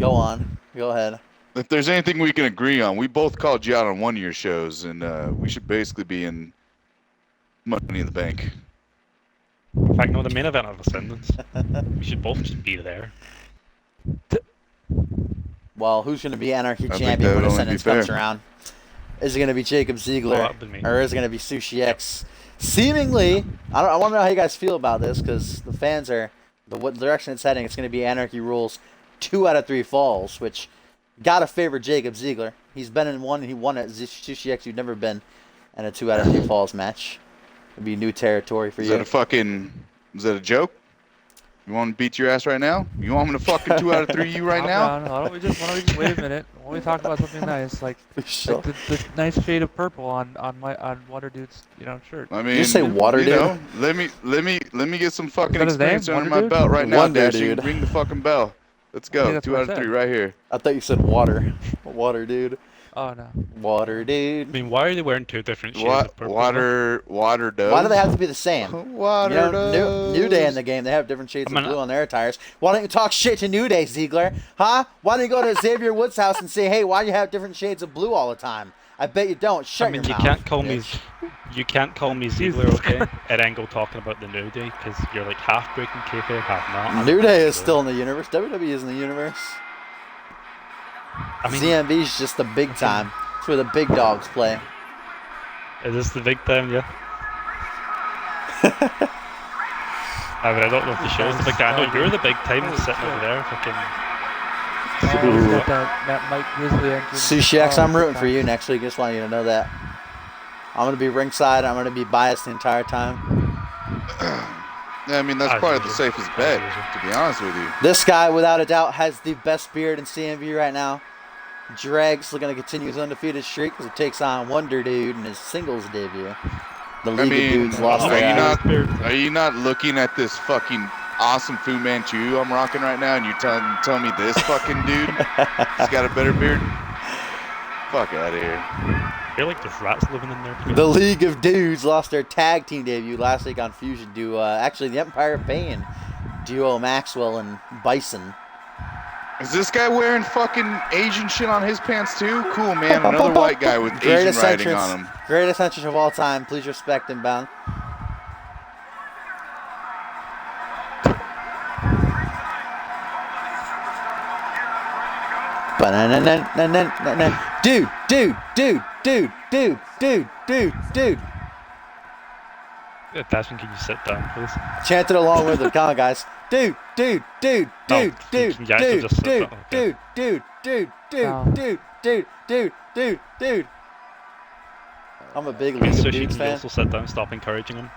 Go on, go ahead. if there's anything we can agree on, we both called you out on one of your shows, and we should basically be in Money in the Bank. In fact, no, the main event of Ascendance. We should both just be there. Well, who's going to be Anarchy I think champion that when would only Ascendance be comes fair. around? Is it going to be Jacob Ziegler, that would be me. or is it going to be Sushi X? Seemingly, I want to know how you guys feel about this, because the fans are, what direction it's heading, it's going to be Anarchy Rules 2 out of 3 falls, which gotta favor Jacob Ziegler. He's been in one, and he won at Sushi X. You've never been in a 2 out of 3 falls match. It'd be new territory for Is you. that a joke? You want to beat your ass right now? You want me to fucking 2 out of 3 you right Calm now? down. Why don't we just wait a minute? Why don't we talk about something nice, like the nice shade of purple on Water Dude's shirt? I mean, you say Water you Dude? know, let me get some fucking Is that his name, experience under Wonder my Dude? belt right now, Wonder Dashing. Dude. Ring the fucking bell. Let's I go. think that's 2 what I out of said. 3 right here. I thought you said water. Water Dude. Oh no. Water I Dude. mean, why are they wearing two different shades of purple? Water does. Why do they have to be the same? Water does. New Day in the game, they have different shades I of mean, blue on their attires. Why don't you talk shit to New Day, Ziegler? Huh? Why don't you go to Xavier Woods' house and say, hey, why do you have different shades of blue all the time? I bet you don't. Shut I mean, your you mouth. can't call me, bitch. you can't call me Ziegler, okay? At Angle talking about the New Day, because you're like half breaking kayfabe, half not. I'm New Day is not still in the universe. WWE is in the universe. I mean, ZMV's just the big time. It's where the big dogs play. is this the big time? Yeah. I mean, I don't know if the show's the big time. I know you're the big time sitting over there, fucking. He's got that Mike Grizzly entrance. Sushi X, I'm Oh, rooting for you next week. Just want you to know that. I'm going to be ringside. I'm going to be biased the entire time. Yeah, I mean, that's As probably the usual. safest As bet, usual. to be honest with you. This guy, without a doubt, has the best beard in CMV right now. Dregs looking to continue his undefeated streak as he takes on Wonder Dude in his singles debut. The League of Dudes lost are their you ass. not looking at this fucking awesome Fu Manchu I'm rocking right now, and you tell me this fucking dude has got a better beard? Fuck out of here. I feel like there's rats living in there. The League of Dudes lost their tag team debut last week on Fusion to actually the Empire of Pain duo Maxwell and Bison. Is this guy wearing fucking Asian shit on his pants too? Cool, man. Another white guy with Asian writing on him. Greatest entrance of all time. Please respect him, Bound. Ba-na-na-na-na-na-na. Dude. Dashing, can you sit down, please? Chant it along with it. Come on, guys. Dude. No, you can actually just sit down. Okay. Dude. I'm a big I mean, League of Sushi, Dudes can you fan. also sit down? Stop encouraging him.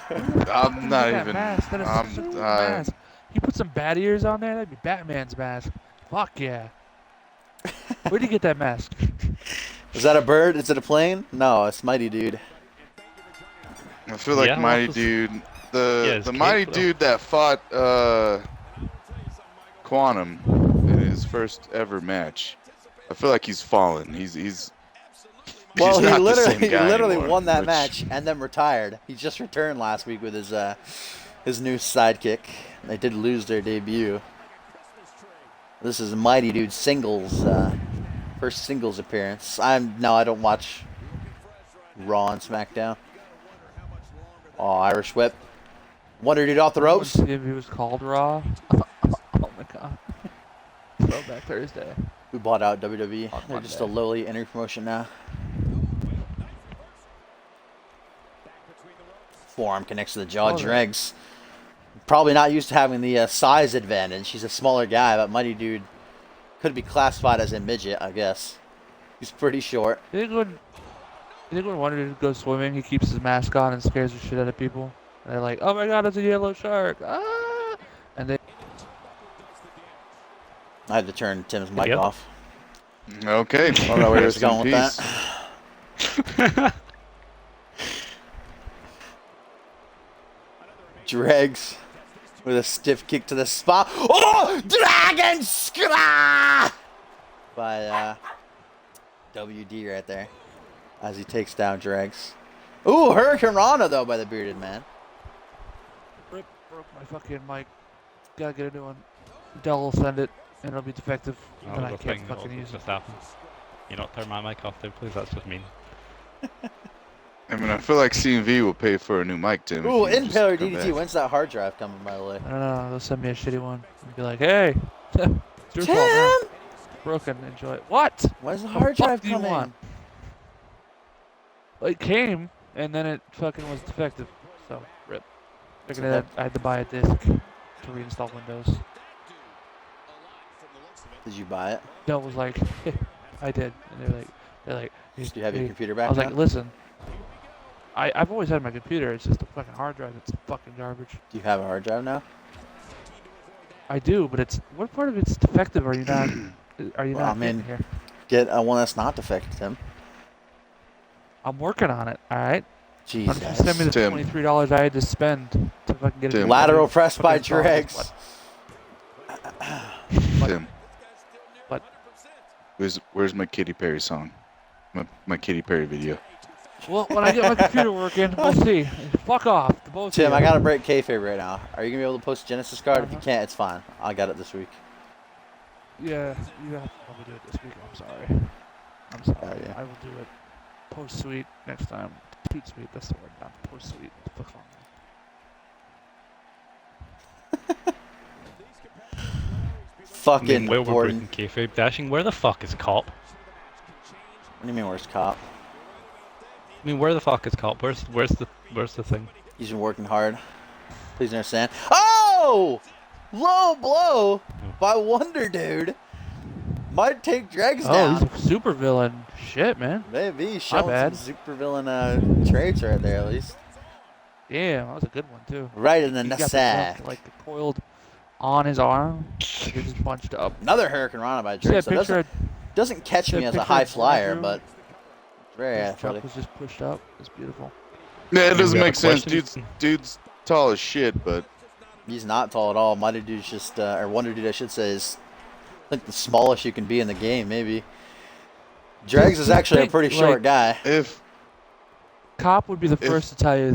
I'm not That even. mask, that is such a cool mask. He put some bat ears on there. That'd be Batman's mask. Fuck yeah. Where'd you get that mask? Is that a bird? Is it a plane? No, it's Mighty Dude. I feel like Yeah, Mighty well, Dude, yeah, the his Mighty cape, though. Dude that fought Quantum in his first ever match. I feel like he's fallen. He's Well, he not the literally, same guy anymore, won that which- match and then retired. He just returned last week with his new sidekick. They did lose their debut. This is Mighty Dude singles, first singles appearance. I don't watch Raw and SmackDown. Oh, Irish Whip. Wonder Dude off the ropes. CMV was called Raw. Oh my god. Throwback Thursday. Who bought out WWE? On They're just a Monday. lowly entry promotion now. Forearm connects to the jaw. Oh, Dregs. Probably not used to having the size advantage. He's a smaller guy, but Mighty Dude could be classified as a midget, I guess. He's pretty short. You think when Wonder Dude goes swimming, he keeps his mask on and scares the shit out of people? And they're like, oh my god, it's a yellow shark. Ah! And they I had to turn Tim's mic Yep. off. Okay. I don't know where he was Rest in going with peace. that. Dregs with a stiff kick to the spot. Oh! Dragon Scra! By WD right there. As he takes down Dregs. Ooh, Hurricane Rana though by the bearded man. broke my fucking mic. Gotta get a new one. Dell will send it, and it'll be defective. Oh, and I the can't thing fucking that use it. just happened. You not turn my mic off there, please? That's just mean. I mean, I feel like CMV will pay for a new mic, Tim. if Ooh, you just Impaler come DDT. back. When's that hard drive coming, by the way? I don't know. They'll send me a shitty one and be like, "Hey, it's your fault now. Tim! Broken. Enjoy it." What? When's the The hard fuck drive do you coming? want? It came, and then it fucking was defective. So, rip. Figured Okay. I had to buy a disc to reinstall Windows. Did you buy it? Dell was like, I did. And they're like, Do you have your "Hey." computer I back was now? like, listen, I've always had my computer. It's just a fucking hard drive. It's fucking garbage. Do you have a hard drive now? I do, but it's what part of it's defective? Are you not? Are you Well, not I mean- getting here? Get one that's not defective, Tim. I'm working on it. All right. Why don't you Jesus. send me the Tim. $23 I had to spend to fucking get it? Tim. Lateral press by Fucking Dregs. Tim. What? Where's my Katy Perry song? My Katy Perry video. Well, when I get my computer working, we'll see. Fuck off, the both of Tim, you. I gotta break kayfabe right now. Are you gonna be able to post Genesis card? If you Uh-huh. can't, it's fine. I got it this week. Yeah, you have to probably do it this week. I'm sorry. I'm sorry. Oh, yeah. I will do it. Post suite next time. Toot suite. That's the word. Not post suite. What the fuck's wrong with me? Fucking Where we're Gordon. breaking kayfabe, Dashing, where the fuck is Cop? What do you mean, where's Cop? I mean, where the fuck is Cop? Where's the thing? He's been working hard. Please understand. Oh! Low blow by Wonder Dude. Might take Dregs Oh, down. he's a super villain. Shit, man. Maybe he's showing some bad. supervillain traits right there, at least. Damn, that was a good one too. Right in the He got the sack. fuck, like coiled on his arm. Like it just bunched up. Another Hurricane Rana by See that Dregs. So picture? doesn't catch see me that as a picture high of flyer, Andrew? but very His athletic. truck was just pushed up. It's beautiful. Yeah, it doesn't got a make sense. question? Dude's tall as shit, but He's not tall at all. Mighty Dude's just, or Wonder Dude, I should say, is I think the smallest you can be in the game, maybe. Dregs is actually a think, pretty short like- guy. if Cop would be the If- first to tell you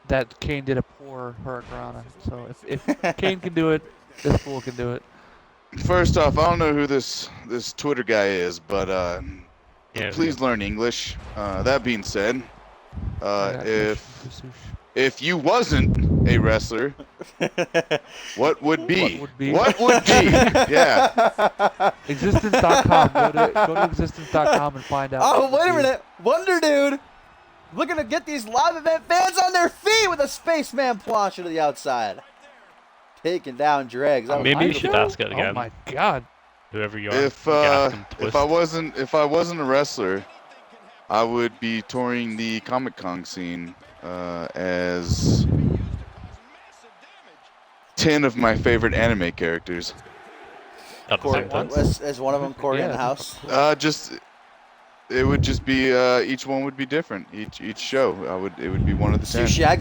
that Kane did a poor Hurricane. So if Kane can do it, this fool can do it. first off, I don't know who this Twitter guy is, but Yeah, please learn English. That being said, Yeah, if you wasn't a wrestler, what would be? What would be? What would be? Yeah. Existence.com. Go to existence.com and find out. Oh, what wait a would be. minute. Wonder Dude looking to get these live event fans on their feet with a spaceman plancha to the outside. Taking down Dregs. That was Maybe you beautiful. should ask it again. Oh my god. Whoever you are. If I wasn't a wrestler, I would be touring the Comic Con scene as 10 of my favorite anime characters. At the same time. As one of them, Corey in the Yeah. house. It would just be each one would be different. Each show, it would be one of the 10. Sushi, I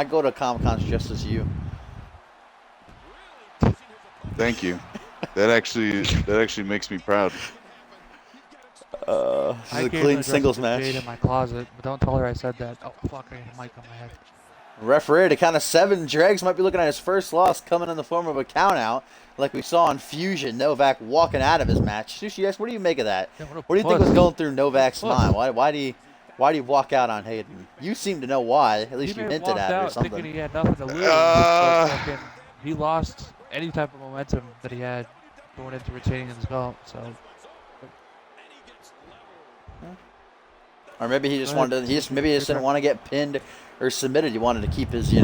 go to Comic Cons just as you. Thank you. That actually makes me proud. This is I a gave clean the singles dress to Jade match. in my closet, but don't tell her I said that. Oh fuck, I got a mic on my head. Referee to count of 7. Dregs might be looking at his first loss coming in the form of a count out, like we saw in Fusion. Novak walking out of his match. Sushi, yes, what do you make of that? Yeah, What do you think was going through Novak's Puss. mind? Why do you walk out on Hayden? You seem to know why. At least He you may have hinted walked at it or out thinking something. he had nothing to lose. but fucking, he lost any type of momentum that he had going into retaining his belt. So Or maybe he just Go ahead. wanted to, maybe he just didn't want to get pinned or submitted. He wanted to keep his, he's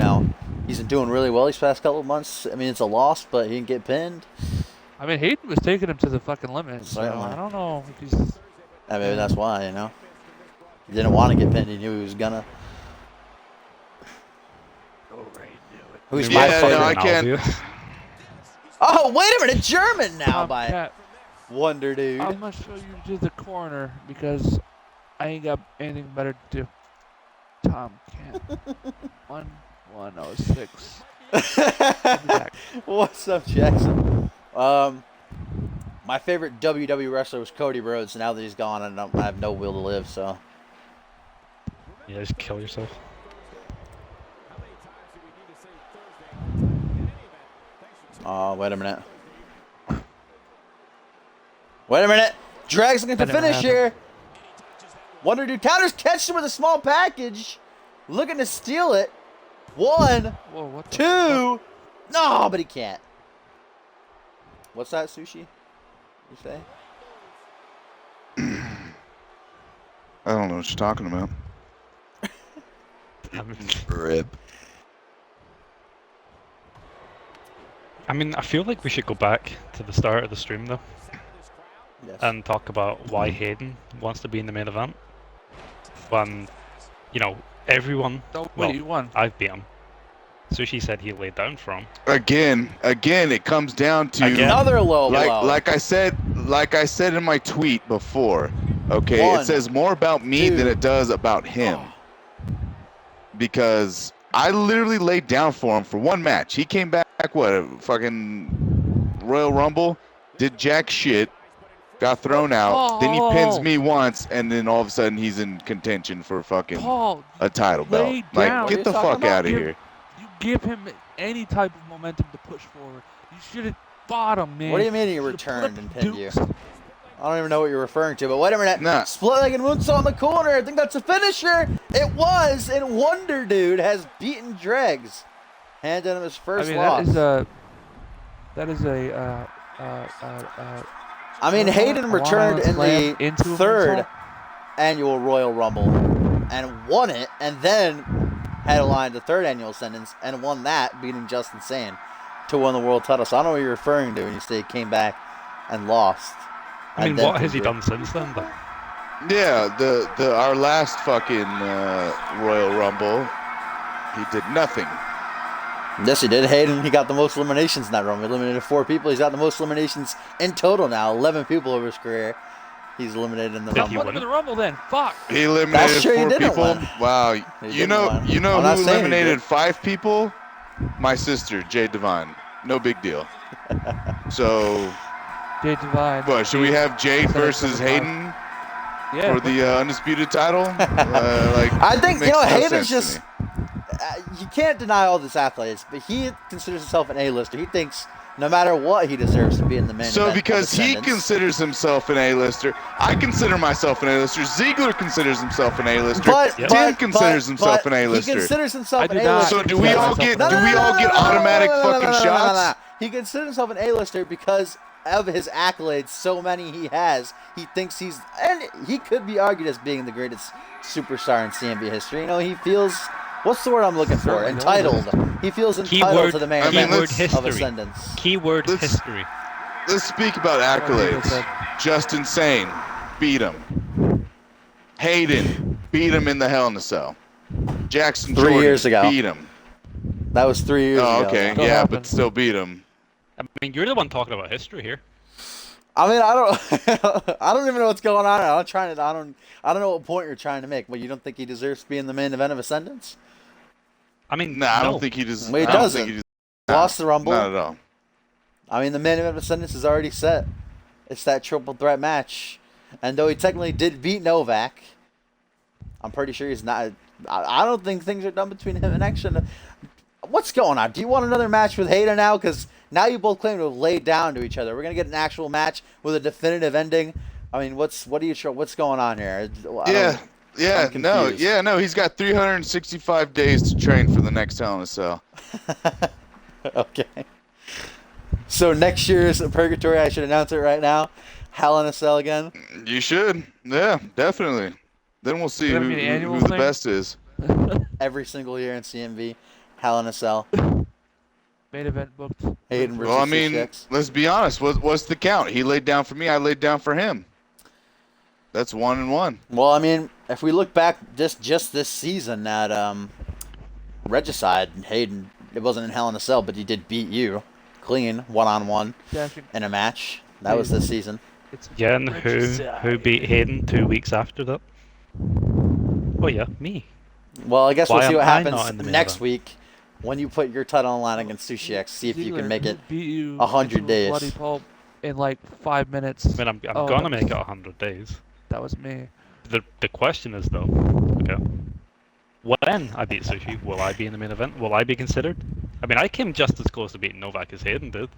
been doing really well these past couple of months. I mean, it's a loss, but he didn't get pinned. I mean, Hayden was taking him to the fucking limit. So Certainly. I don't know if he's. Maybe that's why, He didn't want to get pinned. He knew he was gonna. Who's my Yeah, favorite? no, I can't. Oh, wait a minute. German now by Cat, Wonder Dude. I'm gonna show you to the corner because I ain't got anything better to do. Tom Kent. 1106. back. What's up, Jackson? My favorite WWE wrestler was Cody Rhodes. Now that he's gone, I have no will to live. So Yeah, just kill yourself. wait a minute. Wait a minute. Drags looking to That never finish happened. here. Wonder Dude counters, catches him with a small package. Looking to steal it. 1, Whoa, what the 2. No, but he can't. What's that, Sushi? You say? I don't know what you're talking about. Rip. I mean, I feel like we should go back to the start of the stream though, Yes. and talk about why Hayden wants to be in the main event. When, everyone. Oh, well, wait, you won. I've beat him. Sushi said he laid down for him. Again, it comes down to Again. Another low blow. like I said in my tweet before. Okay, 1, it says more about me 2. than it does about him. Because I literally laid down for him for one match. He came back, a fucking Royal Rumble, did jack shit, got thrown out. Then he pins me once, and then all of a sudden he's in contention for fucking Paul, a title belt. lay Like, down. get the What are you fuck talking out of about? here. you give him any type of momentum to push forward. You should have fought him, man. What do you mean he Should've returned put and up pinned you? Dukes. I don't even know what you're referring to, but wait a minute. Nah. Split-legged moonsault in the corner. I think that's a finisher. It was, and Wonder Dude has beaten Dregs. Handed him his first loss. That is a I mean, Hayden returned in the into a 3rd moonsault. annual Royal Rumble and won it, and then headlined the 3rd annual Ascendance and won that, beating Justin Sane to win the world title. So I don't know what you're referring to when you say he came back and lost. I mean, And then what has he pinned done since then? Though? Yeah, our last fucking Royal Rumble, he did nothing. you. Yes, he did. Hayden, he got the most eliminations in that Rumble. He eliminated 4 people. He's got the most eliminations in total now. 11 people over his career. He's eliminated in the Did he Rumble. Put him win in the Rumble then. Fuck. He eliminated That's true, he 4 didn't people. win. Wow, He you didn't know win. you know I'm not who saying he eliminated did. 5 people? My sister, Jade Devine. No big deal. So, Jade Divine. what should we have Jade Said it versus 75. Hayden Yeah. for the undisputed title? Like, I think, makes no Hayden's sense to just... you can't deny all this accolades, but he considers himself an A-lister. He thinks no matter what, he deserves to be in the main So event. because he considers himself an A-lister, I consider myself an A-lister. Ziggler considers himself an A-lister. Tim considers himself an A-lister. He considers himself I an do not. A-lister. So do we all get automatic fucking shots? He considers himself an A-lister because of his accolades, so many he has. He thinks and he could be argued as being the greatest superstar in CMV history. You know, he feels, what's the word I'm looking for? Entitled. He feels entitled to the main event of Ascendance. Keyword history. Let's speak about accolades. Justin Sane, beat him. Hayden, beat him in the Hell in a Cell. Jackson 3 years ago. beat him. That was 3 years ago. Oh, okay. Still Yeah, happened. but still beat him. I mean, you're the one talking about history here. I mean, I don't even know what's going on. I don't know what point you're trying to make. Well, you don't think he deserves to be in the main event of Ascendance? I mean, Nah, I don't think he does. Well, he I don't doesn't. think he does. Lost the Rumble. Not at all. I mean, the main event of Ascendance is already set. It's that triple threat match. And though he technically did beat Novak, I'm pretty sure he's not. I don't think things are done between him and Action. What's going on? Do you want another match with Hayden now? Because now you both claim to have laid down to each other. We're gonna get an actual match with a definitive ending. I mean, what's going on here? No. He's got 365 days to train for the next Hell in a Cell. Okay. So next year's Purgatory, I should announce it right now. Hell in a Cell again. You should. Yeah, definitely. Then we'll see Is that who gonna be an annual the thing? best is. Every single year in CMV, Hell in a Cell. Main event booked. Hayden versus Well, I mean, CX. let's be honest. What's the count? He laid down for me. I laid down for him. That's 1-1. Well, I mean, if we look back just this season at Regicide, Hayden, it wasn't in Hell in a Cell, but he did beat you clean, one-on-one Dashing. in a match. That was this season. It's Yeah, and who beat Hayden 2 weeks after that? Oh yeah, me. Well, I guess Why we'll see am what I happens not in the main next event? week when you put your title on the line against Sushi X. See if you can Ziggler make it beat you 100 into a days. Bloody pulp in like 5 minutes. I mean, I'm Oh, gonna that make was- it 100 days. That was me. The question is though, okay, when I beat Sushi, will I be in the main event? Will I be considered? I mean, I came just as close to beating Novak as Hayden did.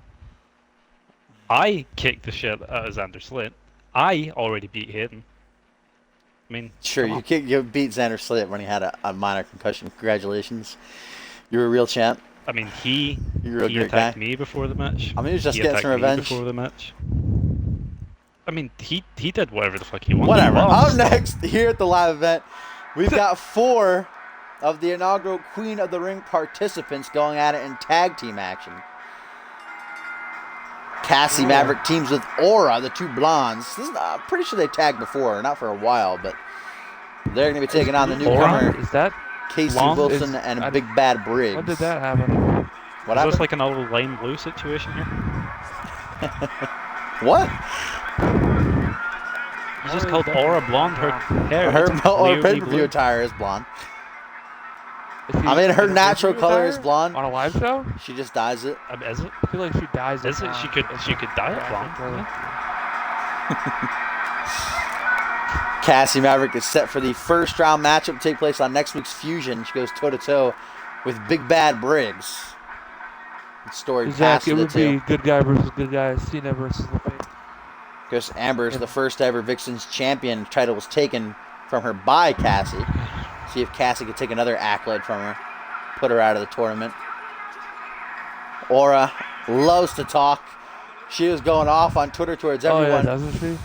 I kicked the shit out of Xander Slate. I already beat Hayden. I mean, Sure, come you beat Xander Slate when he had a minor concussion. Congratulations. You're a real champ. I mean, he You're a great attacked guy. me before the match. I mean, he was just He getting attacked some me revenge. before the match. I mean, he did whatever the fuck he wanted. Whatever. He Up lost. next, here at the live event, we've got 4 of the inaugural Queen of the Ring participants going at it in tag team action. Cassie Maverick teams with Aura, the two blondes. I'm pretty sure they tagged before, not for a while, but they're going to be taking on the Aura? newcomer, Is that? Casey Blonde Wilson is- and I- Big Bad Briggs. When did that happen? What Is happened? this like another Lime Blue situation here? What? You just called Aura blonde. Her hair Her is clearly pay-per-view blue. attire is blonde. Is she I mean, her in a natural pay-per-view color is attire? blonde. On a live show? She just dyes it. Is it? I feel like she dyes it. Is it? She could dye it blonde. Yeah. Cassie Maverick is set for the first round matchup to take place on next week's Fusion. She goes toe-to-toe with Big Bad Briggs. Story Zach, past it the would two. be good guy versus good guy. Cena versus the Fake. Because Amber is the first ever Vixen's champion. Title was taken from her by Cassie. See if Cassie could take another accolade from her. Put her out of the tournament. Aura loves to talk. She was going off on Twitter towards Oh yeah, everyone, doesn't she?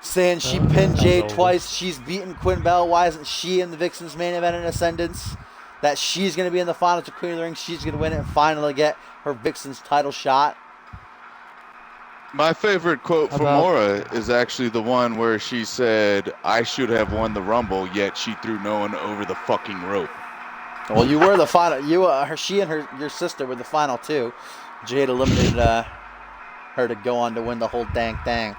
saying she pinned Jade That's twice. She's beaten Quinn Bell. Why isn't she in the Vixen's main event in Ascendance? That she's going to be in the finals of Queen of the Ring. She's going to win it and finally get her Vixen's title shot. My favorite quote from About- Aura is actually the one where she said, "I should have won the Rumble, yet she threw no one over the fucking rope." Well, you were the final. She and your sister were the final two. Jade eliminated her to go on to win the whole dang thing.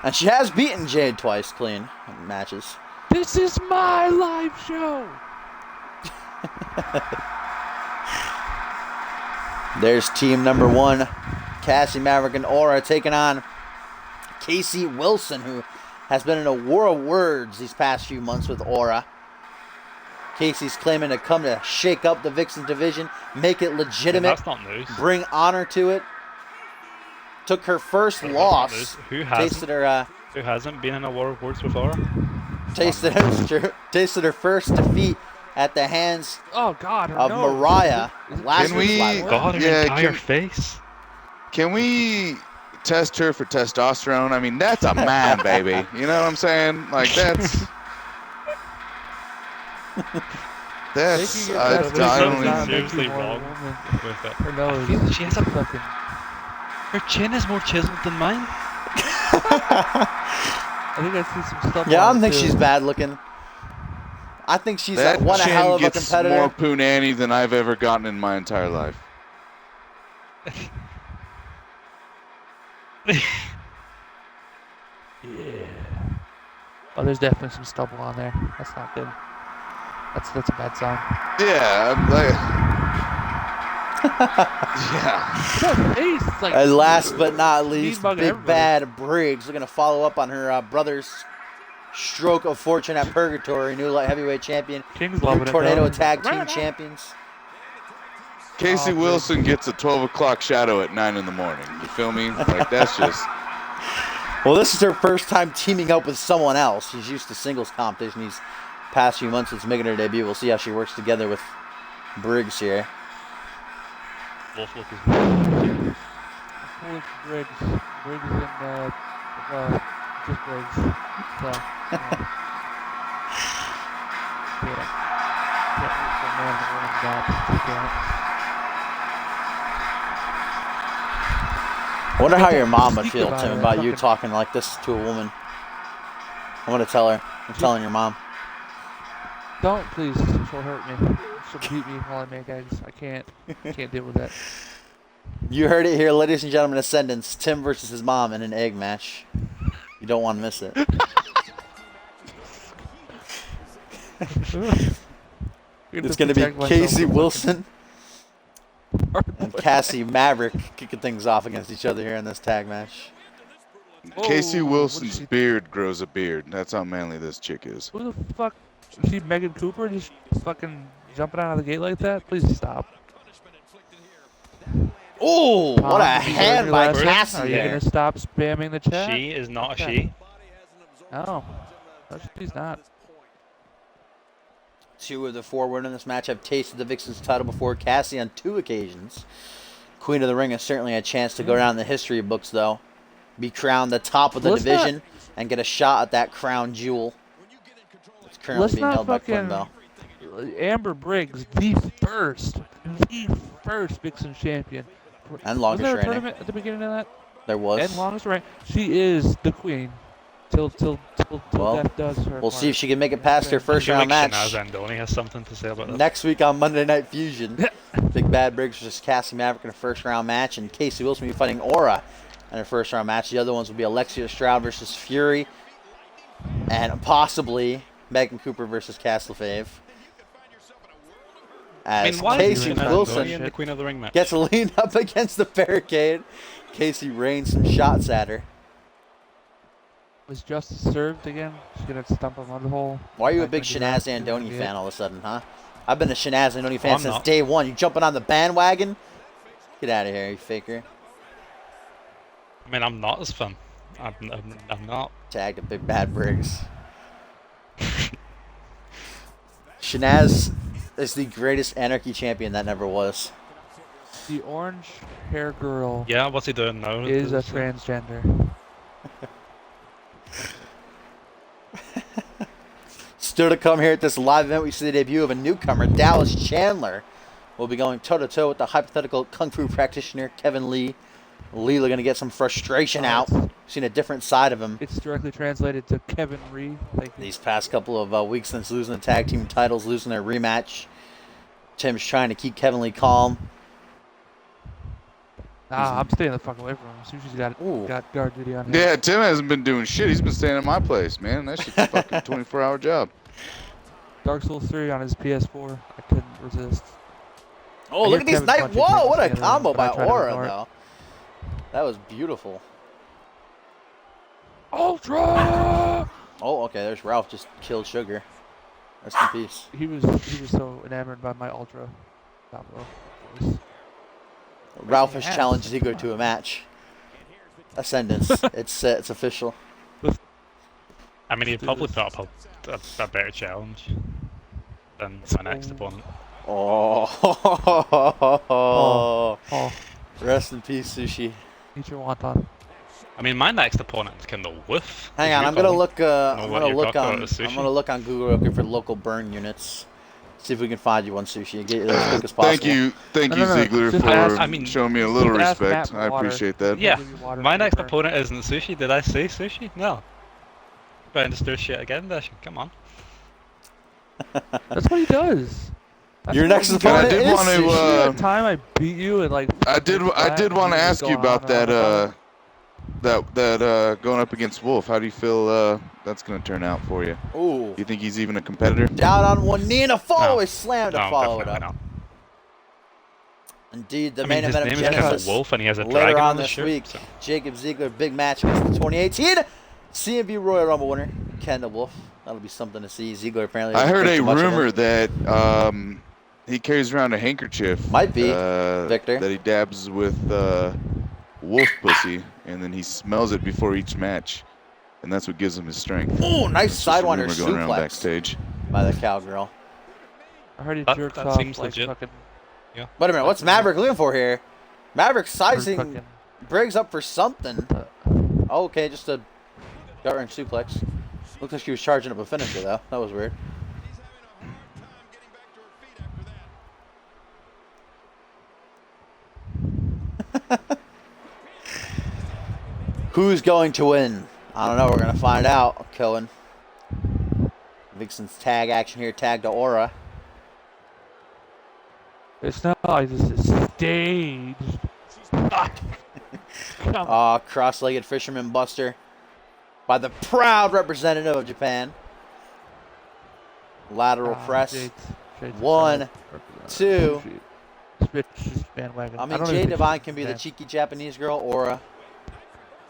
And she has beaten Jade twice clean in matches. This is my live show. There's team number 1, Cassie Maverick and Aura taking on Casey Wilson, who has been in a war of words these past few months with Aura. Casey's claiming to come to shake up the Vixen division, make it And legitimate, that's not news. bring honor to it. Took her first That's not loss. news. Who Tasted hasn't been in a war of words before? tasted her first defeat at the hands Oh God, her of nose. Mariah last Can week's we- Live World. God, her Yeah, entire can- face. Can we test her for testosterone? I mean, that's a man, baby. You know what I'm saying? Like, that's... That's... Making it I better don't does not even... make you seriously more of a wrong woman. with it. Her nose. feel she has a- fucking. Her chin is more chiseled than mine. I think I see some stuff. Yeah, I on don't think it, she's too. bad looking. I think she's That one chin hell of a gets competitor. more punani than I've ever gotten in my entire life. Yeah. Oh, there's definitely some stubble on there. That's not good. That's a bad sign. Yeah, I'm like... yeah. That face, it's like. And last but not least, mean-mugging Big everybody. Bad Briggs looking to follow up on her brother's stroke of fortune at Purgatory, new light heavyweight champion, King's new loving it. Tornado though. Tag Team champions. Casey Oh, Wilson gets a 12 o'clock shadow at 9 in the morning. You feel me? Like, that's just... Well, this is her first time teaming up with someone else. She's used to singles competition these past few months since making her debut. We'll see how she works together with Briggs here. Wolf look is Holy Briggs. Briggs and just Briggs. So, yeah. Can't root for a man that wins that. Can't. I wonder how your mom would Speak feel, about Tim, her, about you fucking- talking like this to a woman. I'm going to tell her. I'm telling your mom. Don't, please. She'll hurt me. She'll beat me while I make eggs. I can't deal with that. You heard it here, ladies and gentlemen, Ascendants. Tim versus his mom in an egg match. You don't want to miss it. It's going to be Casey Wilson and Cassie Maverick kicking things off against each other here in this tag match. Casey Oh, Wilson's what is she- beard grows a beard. That's how manly this chick is. Who the fuck? Is she Megan Cooper just fucking jumping out of the gate like that? Please stop. Oh, what a Tom, did you learn hand your by lesson? Cassie Are you there. gonna stop spamming the chat? She is not a Okay. she. No, she's not. Two of the four women in this match have tasted the Vixen's title before. Cassie on 2 occasions. Queen of the Ring has certainly a chance to go down in the history books, though. Be crowned the top of the Let's division and get a shot at that crown jewel. It's currently Let's being not held by Quinn fucking Bell. Amber Briggs, the first Vixen champion. And Wasn't longest there a reigning. tournament at the beginning of that? There was. And longest reign. She is the queen. Till Well, death does her. We'll see if part. she can make it past her I I first feel round like match. Shanaz Andoni has something to say about this. Next week on Monday Night Fusion, Big Bad Briggs versus Cassie Maverick in a first round match, and Casey Wilson will be fighting Aura in a first round match. The other ones will be Alexia Stroud versus Fury, and possibly Megan Cooper versus Castlefave. I As mean, why Casey is Shanaz Andoni Wilson in the Queen of the Ring match? gets leaned up against the barricade, Casey rains some shots at her. Was Justice served again? She's gonna stump him on the hole. Why are you a Like big we did Shanaz last year, Andoni yeah. fan all of a sudden, huh? I've been a Shanaz Andoni fan I'm since not. day one. You jumping on the bandwagon? Get out of here, you faker. I mean, I'm not as fun. I'm not. Tagged a Big Bad Briggs. Shanaz is the greatest anarchy champion that never was. The orange hair girl Yeah, what's he doing now? is a transgender. Still to come here at this live event, we see the debut of a newcomer, Dallas Chandler. Will be going toe-to-toe with the hypothetical Kung Fu practitioner, Kevin Lee. Lee looking to get some frustration out. Seen a different side of him It's directly translated to Kevin Ree. Thank you. these past couple of weeks since losing the tag team titles, losing their rematch. Tim's trying to keep Kevin Lee calm. Nah, I'm staying the fuck away from him. Sushi's Ooh. got guard duty on him. Yeah, Tim hasn't been doing shit. He's been staying at my place, man. That shit's a fucking 24-hour job. Dark Souls 3 on his PS4. I couldn't resist. Oh, I look hear at these Kevin night. punching Whoa, things what a together, combo but I by try to Aura, ignore it. though. That was beautiful. Ultra! Oh, okay, there's Ralph just killed Sugar. Rest in peace. He was so enamored by my ultra top row voice. Ralph has Yes. challenged Ziggler to a match. Ascendance. It's official. I mean, he'd probably put up a better challenge than my next opponent. Oh. Oh, Rest in peace, Sushi. eat your wonton. I mean, my next opponent's kind of woof. Hang as on, you I'm gonna call him. look. know I'm what gonna you're look talking on. about with I'm Sushi. gonna look on Google real quick for local burn units. See if we can find you one, Sushi, and get you there as quick as possible. Thank you, No, Ziggler, just for ask- I mean, showing me a little just ask respect. Matt I for water. appreciate that. Yeah, Give you water my for next your burn. opponent isn't Sushi. Did I say Sushi? No. Trying to stir shit again, Dash. Come on. That's what he does. That's Your what next he opponent did is want to, Sushi. That time I beat you and like. I did want to ask you about that. Going up against Wolf. How do you feel that's going to turn out for you? Ooh. Do you think he's even a competitor? Down on one knee and a follow. No. He slammed to No, follow it definitely up. not. Indeed, the I main mean, his event name of is Kendall Genesis. Wolf, and he has a Later dragon on on the this shirt. week, So. Jacob Ziegler, big match against the 2018 CMV Royal Rumble winner, Kendall Wolf. That'll be something to see. Ziegler apparently. I doesn't heard think a too much of him. rumor that he carries around a handkerchief. Might be, Victor. That he dabs with wolf pussy, and then he smells it before each match, and that's what gives him his strength. Ooh, nice That's just a sidewinder rumor going around suplex backstage. by the cowgirl. I heard he That- jerks that off seems like legit. fucking. Wait a minute, what's Maverick looking for here? Maverick sizing fucking Briggs up for something. uh, Oh, okay, just a gut wrench suplex. Looks like she was charging up a finisher though. That was weird. Who's going to win? I don't know. We're gonna find out. Cohen. Vixen's tag action here. Tag to Aura. It's not like this is staged. Come on. Cross-legged fisherman buster by the proud representative of Japan. Lateral press. Jade's One, a representative. two. This bitch is bandwagon. I mean, don't even Jade think Divine she's can be the band- cheeky Japanese girl. Aura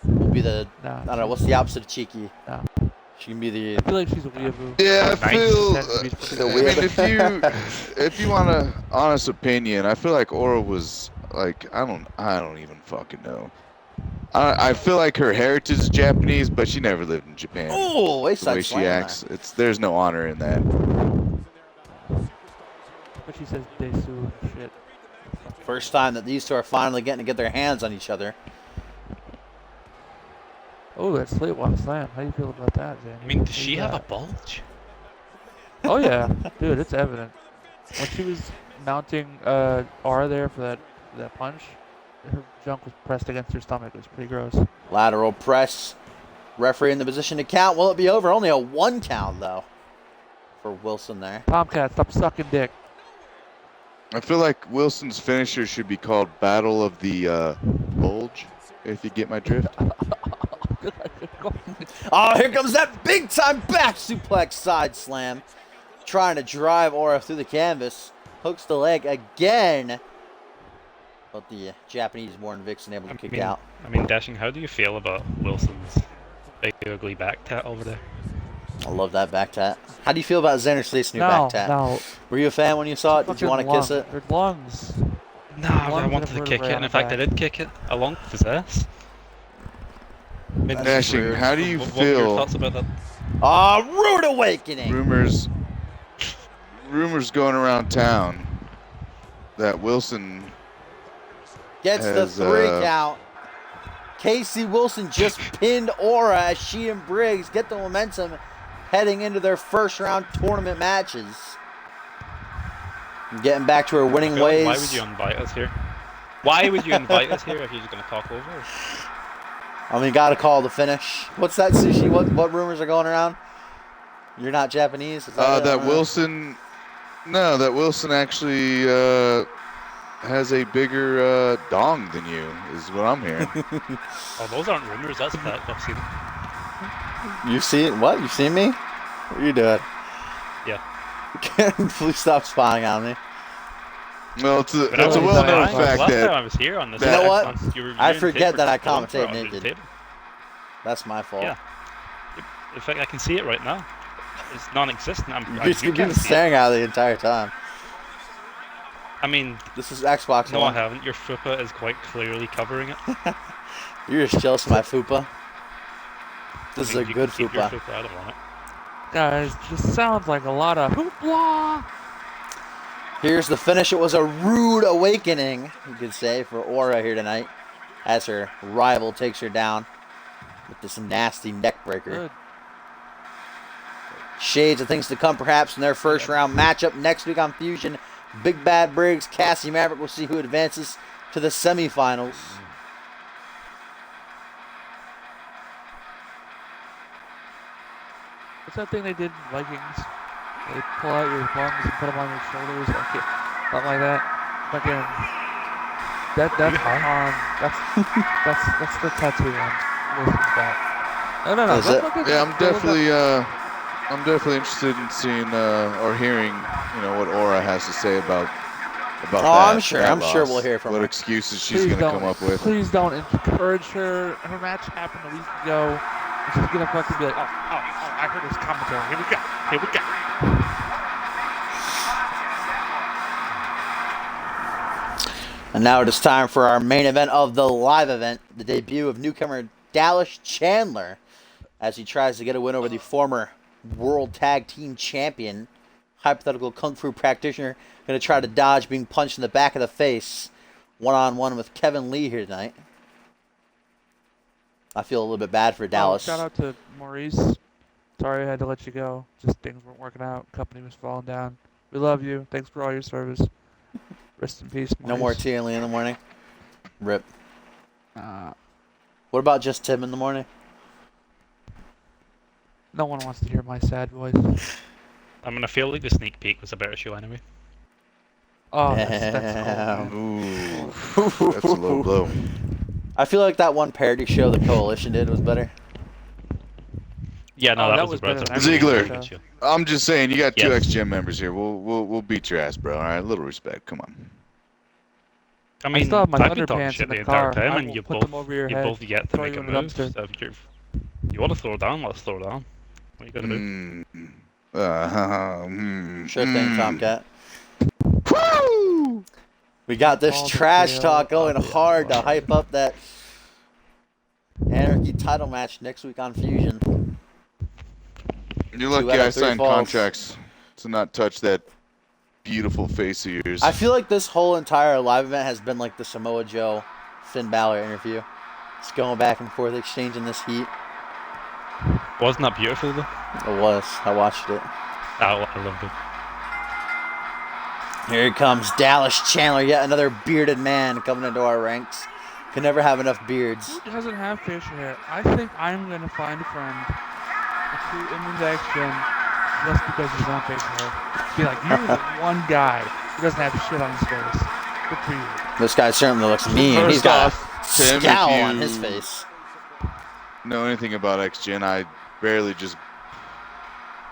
will be the, Nah, I don't know, what's the opposite of cheeky? Nah. She can be the, I feel like she's a weeaboo. Yeah, I feel. She's a I weirdo. mean, if you want an honest opinion, I feel like Aura was like I don't even fucking know. I feel like her heritage is Japanese, but she never lived in Japan. oh, the way wayside she slam there. acts, there's no honor in that. But she says Desu and shit. First time that these two are finally getting to get their hands on each other. Oh, that Slatewalk slam. How do you feel about that, Zan? I mean, does she have a bulge? Oh yeah, dude, it's evident. When she was mounting R there for that punch, her junk was pressed against her stomach. It was pretty gross. Lateral press. Referee in the position to count. Will it be over? Only a 1 count, though, for Wilson there. Tomcat, stop sucking dick. I feel like Wilson's finisher should be called Battle of the Bulge, if you get my drift. Oh, here comes that big-time back suplex side slam. Trying to drive Aura through the canvas. Hooks the leg again. But the Japanese-born Vixen able to kick out. I mean, Dashing, how do you feel about Wilson's big ugly back tat over there? I love that back tat. How do you feel about Xander Sleate's new back tat? No. Were you a fan when you saw it? Did you want to kiss it? Their lungs. No, I Lungs wanted and to kick it, vertebrae and in fact, I on the did kick it along with his ass. I mean, Dashing, weird. how do you what were your feel? thoughts about that? Rude awakening. Rumors going around town that Wilson Gets has, the 3 count. Casey Wilson just pinned Aura as she and Briggs get the momentum heading into their first round tournament matches. Getting back to her winning Phil, ways. why would you invite us here? Why would you invite us here if you're just going to talk over us? I mean, gotta call the finish. What's that, Sushi? What rumors are going around? You're not Japanese? Is that Wilson. No, that Wilson actually has a bigger dong than you, is what I'm hearing. Oh, those aren't rumors, that's fact. I've seen it. You see it? What? You seen me? What are you doing? Yeah. Please stop spying on me. Well, it's But a I was well-known lying. fact Last time that I was here on this. You know what? you were I reviewing forget tape that I for Golden commentate Throttle naked. tape. That's my fault. Yeah. In fact, I can see it right now. It's non-existent. You're You just can't been see it. staring at it the entire time. I mean, This is Xbox no, I One. haven't. Your fupa is quite clearly covering it. You're just jealous of my fupa. This I is mean, a you good can keep your fupa. fupa. I don't want it. Guys, just sounds like a lot of hoopla. Here's the finish. It was a rude awakening, you could say, for Aura here tonight, as her rival takes her down with this nasty neck breaker. Good. Shades of things to come, perhaps, in their first round matchup next week on Fusion. Big Bad Briggs, Cassie Maverick. We'll see who advances to the semifinals. What's that thing they did in Vikings? They pull out your lungs and put them on your shoulders, like it, something like that. Fucking that's that's the tattoo one. Listen to that. No. Is Go it? fucking- Yeah, go I'm definitely interested in seeing or hearing, what Aura has to say about Oh, that. I'm sure. that I'm sure loss. we'll hear from what her. excuses she's Please gonna don't- come up with. Please don't encourage her. Her match happened a week ago. And she's gonna fucking be like, oh, I heard this commentary. Here we go. And now it is time for our main event of the live event, the debut of newcomer Dallas Chandler, as he tries to get a win over the former World Tag Team Champion, hypothetical Kung Fu practitioner, going to try to dodge being punched in the back of the face, one-on-one with Kevin Lee here tonight. I feel a little bit bad for Dallas. Shout out to Maurice. Sorry I had to let you go. Just things weren't working out. Company was falling down. We love you. Thanks for all your service. Rest in peace, Maurice. No more T and Lee in the morning. Rip. Uh, What about just Tim in the morning? no one wants to hear my sad voice. I mean, I feel like the sneak peek was a better show anyway. Oh, that's cool. Ooh, that's a low blow. I feel like that one parody show the Coalition did was better. Yeah, no, Oh, that that was was a better better than Ziggler. good show. I'm just saying, you got two Yes. XGM members here. We'll beat your ass, bro. All right, a little respect. Come on. I mean, still have my I've been talking underpants shit in the the entire car. time, I and will you put both them over your you head, both yet to throw make you a in the move. dumpster. So if you want to throw down, let's throw down. What are you gonna do? Sure thing, Tomcat. Woo! We got this All the trash tail talk going of the hard to Empire. hype up that Anarchy title match next week on Fusion. You're 2 lucky out of I 3 signed falls. contracts to not touch that beautiful face of yours. I feel like this whole entire live event has been like the Samoa Joe Finn Balor interview. It's going back and forth, exchanging this heat. Wasn't that beautiful though? It was. I watched it. I loved it. Here comes Dallas Chandler, yet another bearded man coming into our ranks. Can never have enough beards. Who doesn't have facial hair? I think I'm gonna find a friend, a true Indian action, just because he's on facial hair. Be like, you're the one guy who doesn't have shit on his face. Good for you. This guy certainly looks mean. He's First got off, a Tim, if scowl on you- his face. know anything about XGen, I barely just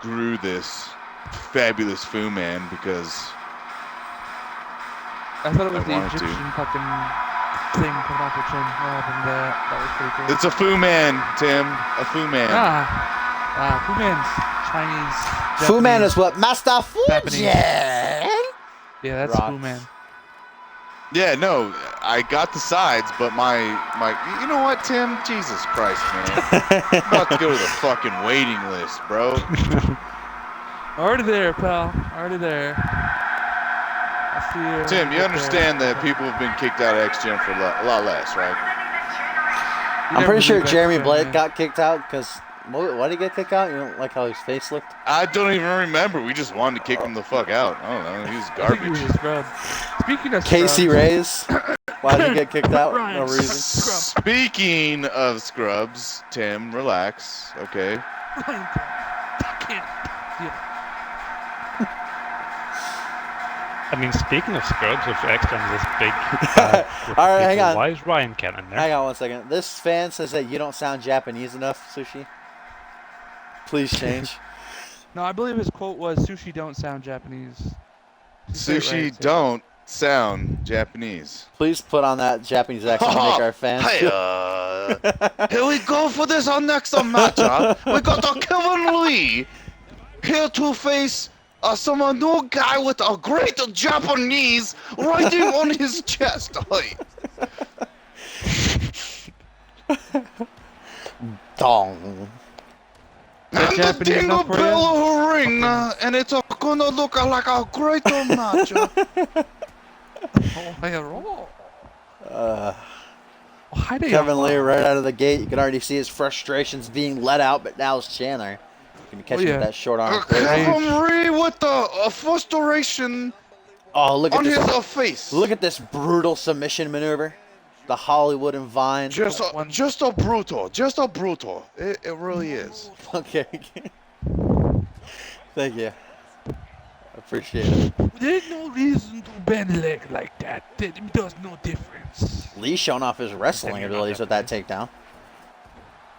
grew this fabulous Fu Man because I thought it was I the wanted to. Egyptian fucking thing coming off your chin. What happened there? That was pretty cool. it's a Fu Man, Tim. A Fu Man. Fu Man's Chinese. Fu Man Japanese. is what? Master Japanese. Fujian. Yeah, that's Rocks. Fu Man. Yeah, no, I got the sides, but my you know what, Tim? Jesus Christ, man. I'm about to go to the fucking waiting list, bro. Already there, pal. Already there. I'll see you. Tim, you get understand there. that people have been kicked out of XGen for a lot less, right? You I'm never pretty sure believe Jeremy that, Blake man. got kicked out because why did he get kicked out? You don't like how his face looked? I don't even remember. We just wanted to kick him the fuck out. I don't know. He was I think he was garbage. a scrub. Speaking of Casey scrubs, Reyes. Why did he get kicked out? No Ryan. reason. Scrub. Speaking of scrubs, Tim, relax. Okay. Ryan can't. I mean, speaking of scrubs, if X-Men is this big, All right, hang on. why is Ryan Kent in there? Hang on one second. This fan says that you don't sound Japanese enough, Sushi. Please change. No, I believe his quote was, "Sushi don't sound Japanese." Did you say it Sushi right? don't sound Japanese. Please put on that Japanese accent to make our fans feel. Here we go for this our next match. We got Kevin Lee here to face some new guy with a great Japanese riding on his chest. Hey. Dong. That And the Japanese Dingle enough for you? Bell ring, and it's gonna look like a great match. Oh, hey, roll. Uh, Why do Kevin you Lee right out of the gate. You can already see his frustrations being let out, but now it's Chandler. Can you catch him yeah. with that short arm? Kevin Lee with the frustration Oh, look at on his this! face. Look at this brutal submission maneuver. The Hollywood and Vine. Just a brutal. It really is. Okay. Thank you. I appreciate it. There's no reason to bend leg like that. It does no difference. Lee showing off his wrestling abilities with that takedown.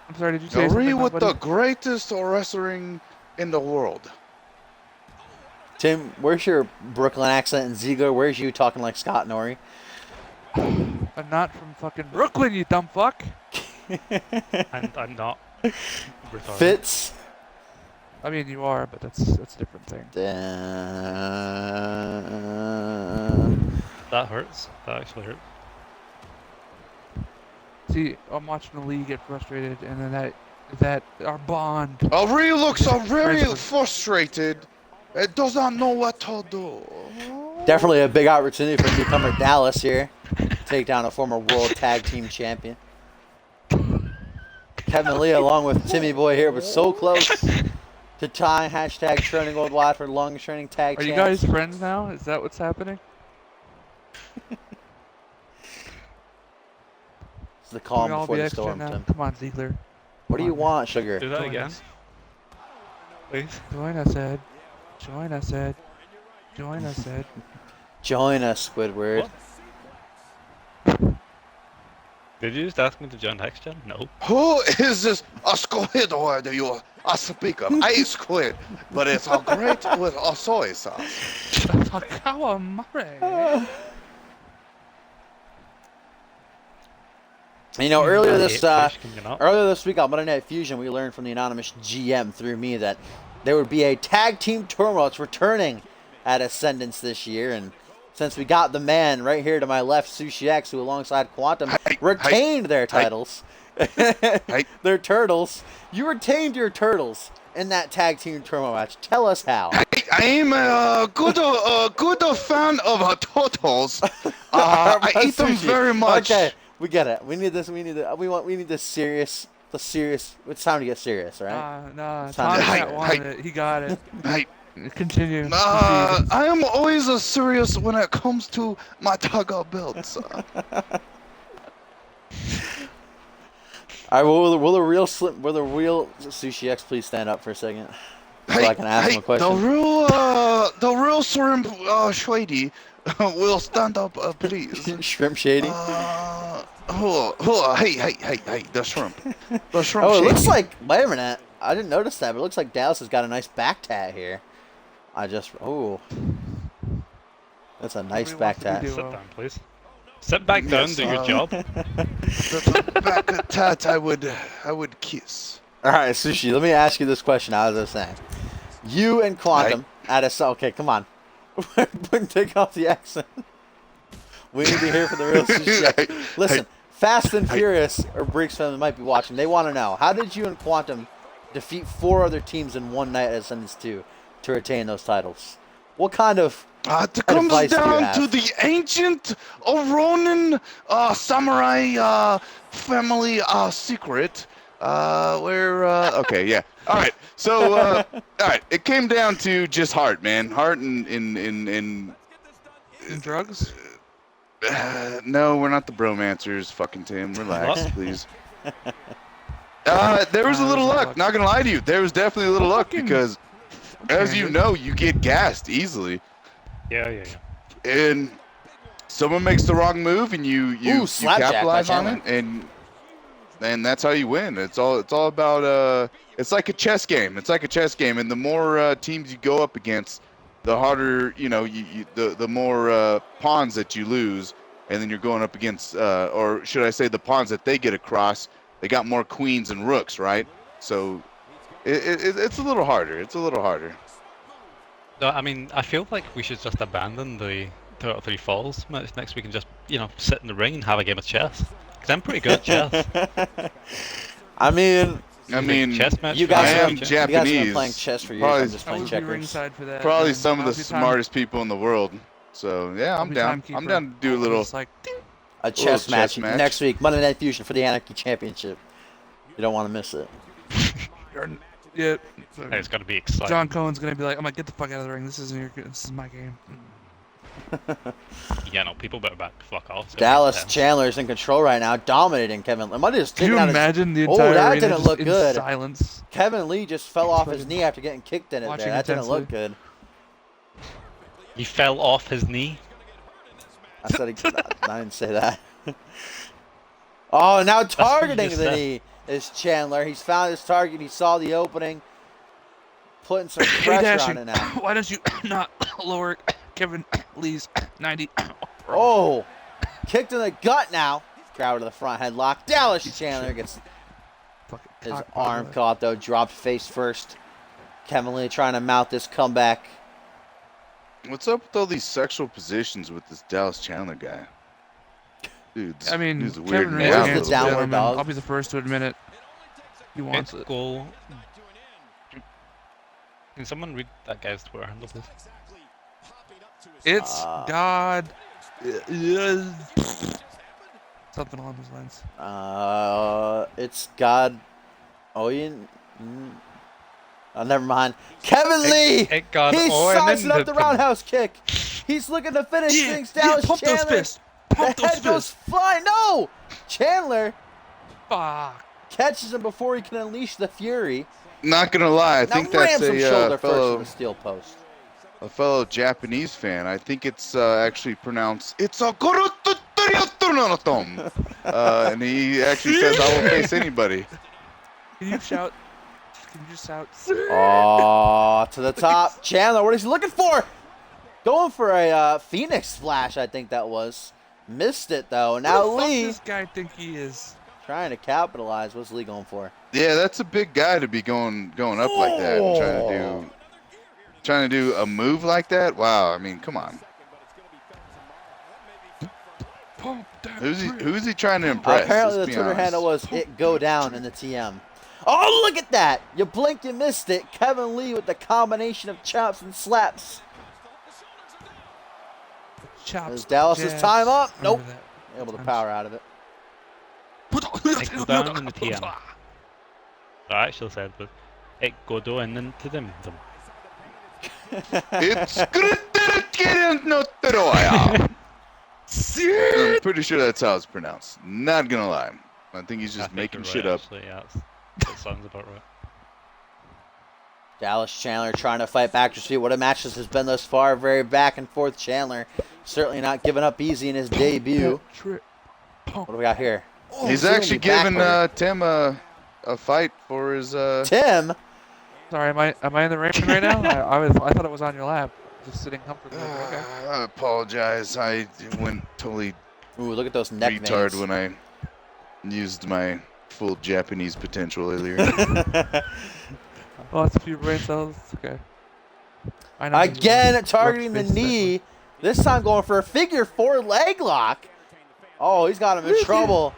I'm sorry, did you say Lee something, with buddy? the greatest wrestling in the world. Tim, where's your Brooklyn accent? And Ziegler, where's you talking like Scott Norrie? I'm not from fucking Brooklyn, you dumb fuck. And I'm not retarded. Fitz. I mean, you are, but that's a different thing. That hurts. That actually hurt. See, I'm watching the league get frustrated, and then that our bond. Lee looks very Priceless. frustrated. It does not know what to do. Definitely a big opportunity for newcomer Dallas here. Take down a former world tag team champion. Kevin Lee along with Timmy Boy here was so close to tying hashtag trending worldwide for longest trending tag Are champs. you guys friends now? Is that what's happening? It's the Can calm we all before be the extra storm, now? Tim. Come on, Ziegler. What do you want, Sugar? Do that Join again, us. please. Join us, Ed. Join us, Ed. Join us, Ed. Join us, Squidward. What? Did you just ask me to join Hex Gen? No. Who is this squid or do you speak of? I eat squid, but it's all great with a soy sauce. Akawa Murray. You know, earlier this Earlier week on Monday Night Fusion, we learned from the anonymous GM through me that there would be a tag team tournament returning at Ascendance this year, and since we got the man right here to my left, Sushi X, who alongside Quantum retained their titles, their turtles. You retained your turtles in that tag team tournament match. Tell us how. I am a good fan of turtles. I eat them Sushi. very much. Okay, we get it. We need this. We need this serious. The serious. It's time to get serious, right? Nah, Sounds Tom good. wanted it. He got it. Hey, Continue. I am always serious when it comes to my tug belts. All right. Will the real Sushi X please stand up for a second so I can ask him a question? The real shrimp Shady will stand up, please. Shrimp Shady. Hey, the shrimp. The shrimp Oh, it Shady. looks like. Wait a minute. I didn't notice that, but it looks like Dallas has got a nice back tat here. That's a nice back tat. do? Sit down, please. Sit back down, do your job. The back tat I would kiss. All right, Sushi. Let me ask you this question. As I was saying, you and Quantum at a. Okay, come on. Take off the accent. We need to hear from the real Sushi X. Listen, Fast and Furious or Breaks family might be watching. They want to know, how did you and Quantum defeat 4 other teams in one night at Ascendance 2 to retain those titles? What kind of It comes advice do you down have? to the ancient Ronin samurai family secret. Okay, yeah. All right. So, all right. It came down to just heart, man. Heart and And drugs? no, we're not the bromancers, fucking Tim. Relax, What? please. There was a little luck. Not gonna lie to you, there was definitely a little luck because, as you know, you get gassed easily, Yeah. and someone makes the wrong move, and you slapjack capitalize by on Chandler. it, and that's how you win. It's all about it's like a chess game. It's like a chess game, and the more teams you go up against, the harder the more pawns that you lose, and then you're going up against, or should I say, the pawns that they get across. They got more queens and rooks, right? So It's a little harder. It's a little harder. No, I mean, I feel like we should just abandon the 2 out of 3 falls match next week and just, sit in the ring and have a game of chess. Because I'm pretty good at chess. I mean, chess match you for guys, I am you guys have been Japanese. playing chess for years. Probably- I'm just I playing would be checkers. ringside for that. Probably and some of I'll the be smartest people in the world. So yeah, I'm down. I'm down to do a little. It's like, ding. A chess match chess match. next week, Monday Night Fusion for the Anarchy Championship. You don't want to miss it. Yeah. Hey, it's got to be exciting. John Cohen's gonna be like, I'm like, get the fuck out of the ring. This is my game. Yeah, no, people better back the fuck off. It's gonna be Dallas intense. Chandler's in control right now, dominating Kevin. Might have just Can taken you out his, imagine the Oh, entire that arena didn't just look in good. silence? Kevin Lee just fell off his knee after getting kicked in it Watching there. That didn't look intensely. good. He fell off his knee. I said I didn't say that. Oh, now what you targeting just the said. knee is Chandler. He's found his target. He saw the opening. Putting some Hey, pressure Dashing, on it now. why don't you not lower Kevin Lee's 90? Oh, kicked in the gut now. Crowd to the front headlock. Dallas Chandler gets Fucking his cock arm blocker. caught though. Dropped face first. Kevin Lee trying to mount this comeback. What's up with all these sexual positions with this Dallas Chandler guy? Dude, this I mean, dude's a weird Kevin man. Lee's Where's a the handsome downward gentleman. dog? I'll be the first to admit it. He wants Let's it. go. Can someone read that guy's Twitter handle, please? It's God. Something along those lines. It's God. Oh, oh, never mind. Kevin Lee. It got He's all sizing up into the roundhouse kick. He's looking to finish things. Dallas pump those Chandler. fists. The Pump those head goes fists. flying. No, Chandler Fuck. catches him before he can unleash the fury. Not gonna lie, I Now think that's rams him shoulder a first fellow with the steel post. Japanese fan. I think it's actually pronounced it's a and he actually says I will face anybody. Can you shout? Can you just shout? Oh, to the top. Chandler, what is he looking for? Going for a Phoenix splash, I think that was. Missed it, though. Now Who the fuck Lee this guy think he is? trying to capitalize. What's Lee going for? Yeah, that's a big guy to be going up like that and trying to do a move like that. Wow, I mean, come on. Pump that Who's he trying to impress? Apparently, the Let's be Twitter honest. handle was "It Go Down" in the TM. Oh, look at that! You blinked, you missed it. Kevin Lee with the combination of chops and slaps. chops. Is Dallas's jabs. time up? Nope. Remember that. Able to power out of it. It go down in the TM. I actually said, but it go down into them. It's I'm pretty sure that's how it's pronounced. Not gonna lie. I think he's just making shit up. Actually, yeah, that sounds about right. Dallas Chandler trying to fight back to see what a match this has been thus far. Very back and forth. Chandler certainly not giving up easy in his debut. What do we got here? Oh, He's Zoomy actually giving backward. Tim a fight for his. Tim. Sorry, am I in the ring right now? I thought it was on your lap, just sitting comfortably. Okay. I apologize. I went totally Ooh, look at those neck retard veins. when I used my full Japanese potential earlier. Well, that's a few brain cells. It's okay. I know Again, targeting the knee. This time going for a figure 4 leg lock. Oh, he's got him in trouble.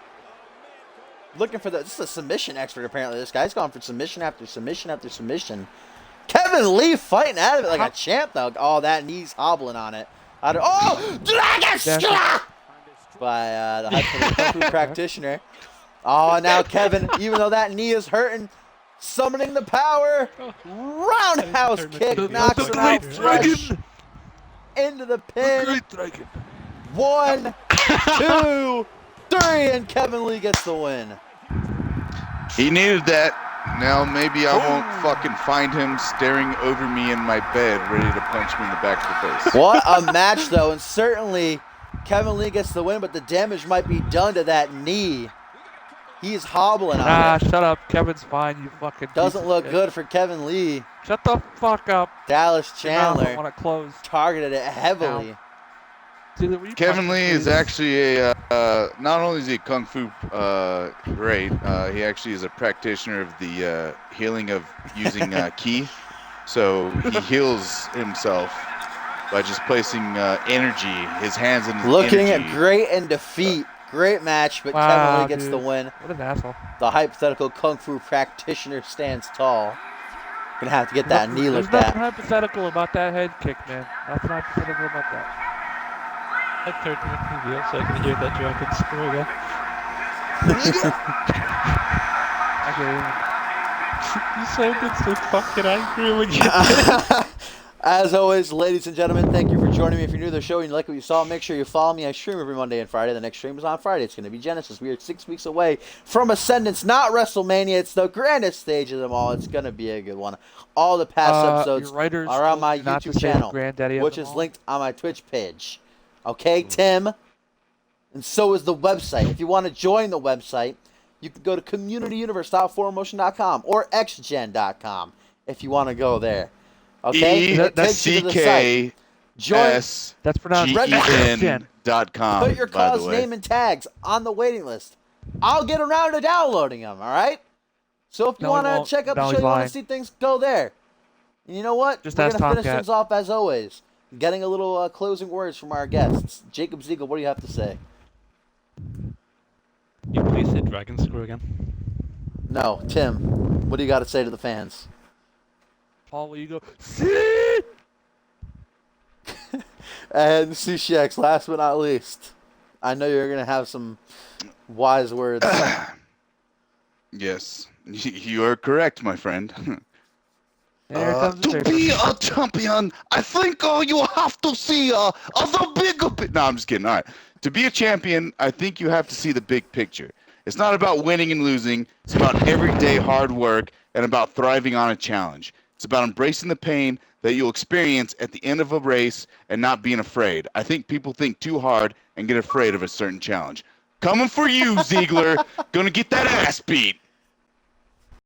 Looking for this is a submission expert, apparently. This guy's gone for submission after submission after submission. Kevin Lee fighting out of it like a champ, though. Oh, that knee's hobbling on it. Oh, Dragon by the high Kung Fu practitioner. Oh, now Kevin, even though that knee is hurting, summoning the power. Roundhouse kick knocks him out fresh into the pin. 1, 2, 3, and Kevin Lee gets the win. He needed that. Now maybe I won't fucking find him staring over me in my bed, ready to punch me in the back of the face. What a match, though, and certainly Kevin Lee gets the win, but the damage might be done to that knee. He's hobbling on it. Shut up. Kevin's fine, you fucking Doesn't piece of look shit. good for Kevin Lee. Shut the fuck up. Dallas Your mouth, I Chandler want it closed. targeted it heavily. Ziggler, will you Kevin punch Lee him, is please? actually a not only is he a kung fu great, he actually is a practitioner of the healing of using ki. So he heals himself by just placing energy, his hands in his Looking energy. great in defeat. Great match, but Kevin Wow, Lee gets the dude. win. What an asshole. The hypothetical kung fu practitioner stands tall. Gonna have to get that knee There's looked nothing at. hypothetical about that head kick, man. Nothing hypothetical about that. I turned to the TV so I can hear that dragon score again. I You sounded so fucking angry when you did. As always, ladies and gentlemen, thank you for joining me. If you're new to the show and you like what you saw, make sure you follow me. I stream every Monday and Friday. The next stream is on Friday. It's going to be Genesis. We are 6 weeks away from Ascendance, not WrestleMania. It's the grandest stage of them all. It's going to be a good one. All the past episodes your writers are on told my you not to YouTube say the channel, granddaddy of which them is all. linked on my Twitch page. Okay, Tim? And so is the website. If you want to join the website, you can go to communityuniverse.4motion.com or xgen.com if you want to go there. Okay? It takes you to the site. Join. That's pronounced ECKSGEN.com. Put your cause name and tags on the waiting list. I'll get around to downloading them, all right? So if you No, he want to won't. check out No, the show, he's you want lying. to see things, go there. And you know what? Just We're ask going to finish Tomcat. things off as always. Getting a little closing words from our guests. Jacob Ziegel, what do you have to say? You please say dragon score again. No, Tim, what do you got to say to the fans? Paul, will you go? See? And Sushi X, last but not least, I know you're going to have some wise words. Yes, you are correct, my friend. Here comes the To paper. be a champion, I think you have to see the bigger picture. No, I'm just kidding. All right. To be a champion, I think you have to see the big picture. It's not about winning and losing. It's about everyday hard work and about thriving on a challenge. It's about embracing the pain that you'll experience at the end of a race and not being afraid. I think people think too hard and get afraid of a certain challenge. Coming for you, Ziegler. Gonna get that ass beat.